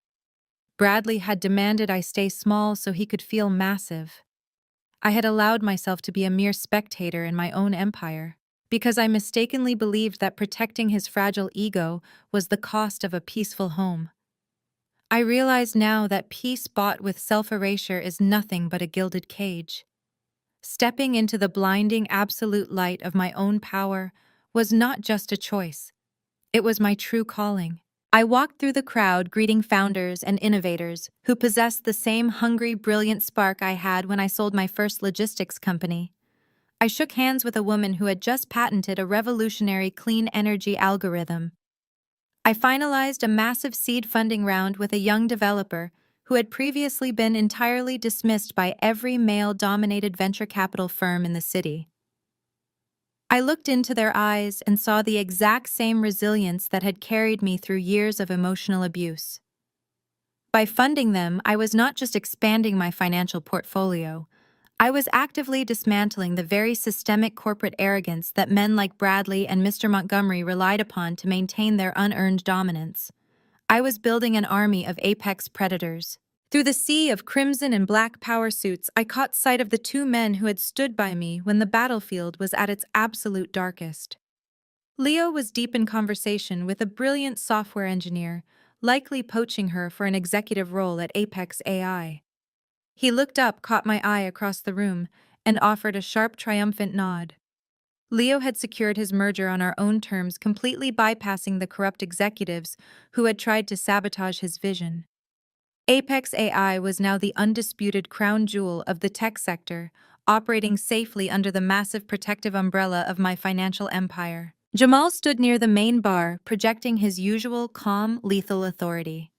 Bradley had demanded I stay small so he could feel massive. I had allowed myself to be a mere spectator in my own empire, because I mistakenly believed that protecting his fragile ego was the cost of a peaceful home. I realize now that peace bought with self-erasure is nothing but a gilded cage. Stepping into the blinding absolute light of my own power was not just a choice. It was my true calling. I walked through the crowd greeting founders and innovators who possessed the same hungry, brilliant spark I had when I sold my first logistics company. I shook hands with a woman who had just patented a revolutionary clean energy algorithm. I finalized a massive seed funding round with a young developer who had previously been entirely dismissed by every male-dominated venture capital firm in the city. I looked into their eyes and saw the exact same resilience that had carried me through years of emotional abuse. By funding them, I was not just expanding my financial portfolio, I was actively dismantling the very systemic corporate arrogance that men like Bradley and Mr. Montgomery relied upon to maintain their unearned dominance. I was building an army of apex predators. Through the sea of crimson and black power suits, I caught sight of the two men who had stood by me when the battlefield was at its absolute darkest. Leo was deep in conversation with a brilliant software engineer, likely poaching her for an executive role at Apex AI. He looked up, caught my eye across the room, and offered a sharp, triumphant nod. Leo had secured his merger on our own terms, completely bypassing the corrupt executives who had tried to sabotage his vision. Apex AI was now the undisputed crown jewel of the tech sector, operating safely under the massive protective umbrella of my financial empire. Jamal stood near the main bar, projecting his usual calm, lethal authority.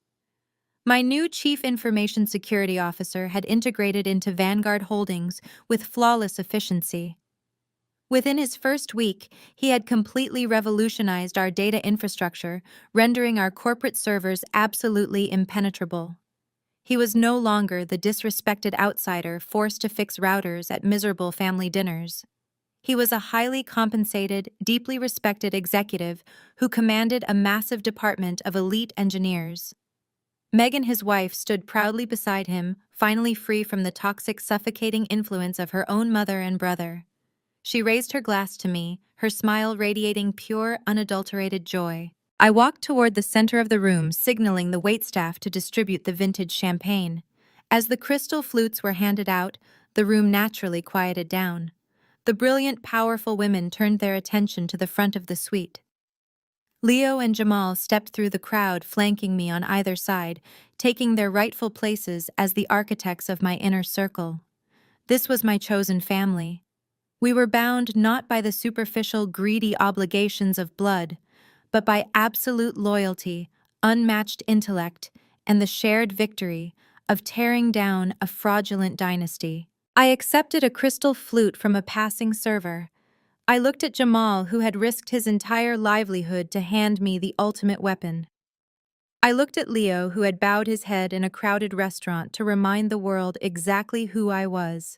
My new Chief Information Security Officer had integrated into Vanguard Holdings with flawless efficiency. Within his first week, he had completely revolutionized our data infrastructure, rendering our corporate servers absolutely impenetrable. He was no longer the disrespected outsider forced to fix routers at miserable family dinners. He was a highly compensated, deeply respected executive who commanded a massive department of elite engineers. Megan, his wife, stood proudly beside him, finally free from the toxic, suffocating influence of her own mother and brother. She raised her glass to me, her smile radiating pure, unadulterated joy. I walked toward the center of the room, signaling the waitstaff to distribute the vintage champagne. As the crystal flutes were handed out, the room naturally quieted down. The brilliant, powerful women turned their attention to the front of the suite. Leo and Jamal stepped through the crowd, flanking me on either side, taking their rightful places as the architects of my inner circle. This was my chosen family. We were bound not by the superficial, greedy obligations of blood, but by absolute loyalty, unmatched intellect, and the shared victory of tearing down a fraudulent dynasty. I accepted a crystal flute from a passing server. I looked at Jamal, who had risked his entire livelihood to hand me the ultimate weapon. I looked at Leo, who had bowed his head in a crowded restaurant to remind the world exactly who I was.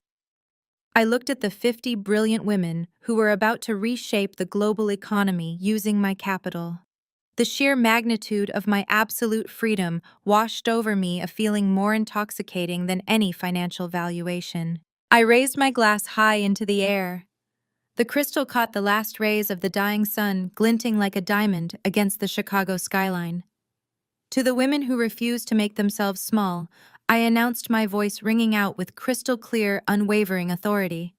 I looked at the 50 brilliant women who were about to reshape the global economy using my capital. The sheer magnitude of my absolute freedom washed over me, a feeling more intoxicating than any financial valuation. I raised my glass high into the air. The crystal caught the last rays of the dying sun, glinting like a diamond against the Chicago skyline. To the women who refused to make themselves small, I announced, my voice ringing out with crystal-clear, unwavering authority.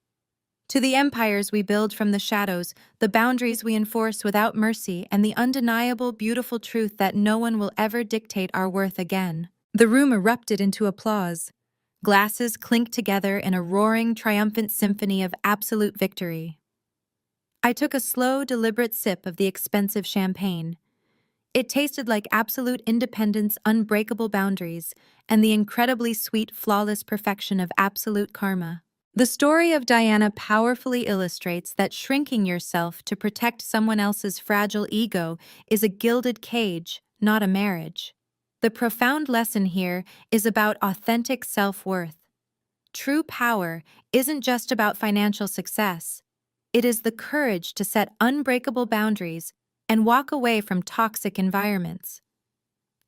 To the empires we build from the shadows, the boundaries we enforce without mercy, and the undeniable, beautiful truth that no one will ever dictate our worth again. The room erupted into applause. Glasses clinked together in a roaring, triumphant symphony of absolute victory. I took a slow, deliberate sip of the expensive champagne. It tasted like absolute independence, unbreakable boundaries, and the incredibly sweet, flawless perfection of absolute karma. The story of Diana powerfully illustrates that shrinking yourself to protect someone else's fragile ego is a gilded cage, not a marriage. The profound lesson here is about authentic self-worth. True power isn't just about financial success. It is the courage to set unbreakable boundaries and walk away from toxic environments.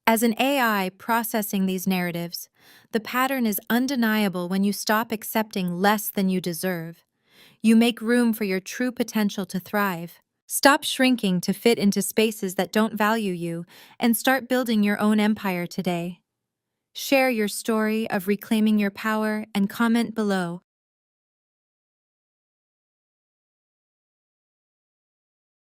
As an AI processing these narratives, the pattern is undeniable. When you stop accepting less than you deserve, you make room for your true potential to thrive. Stop shrinking to fit into spaces that don't value you, and start building your own empire today. Share your story of reclaiming your power and comment below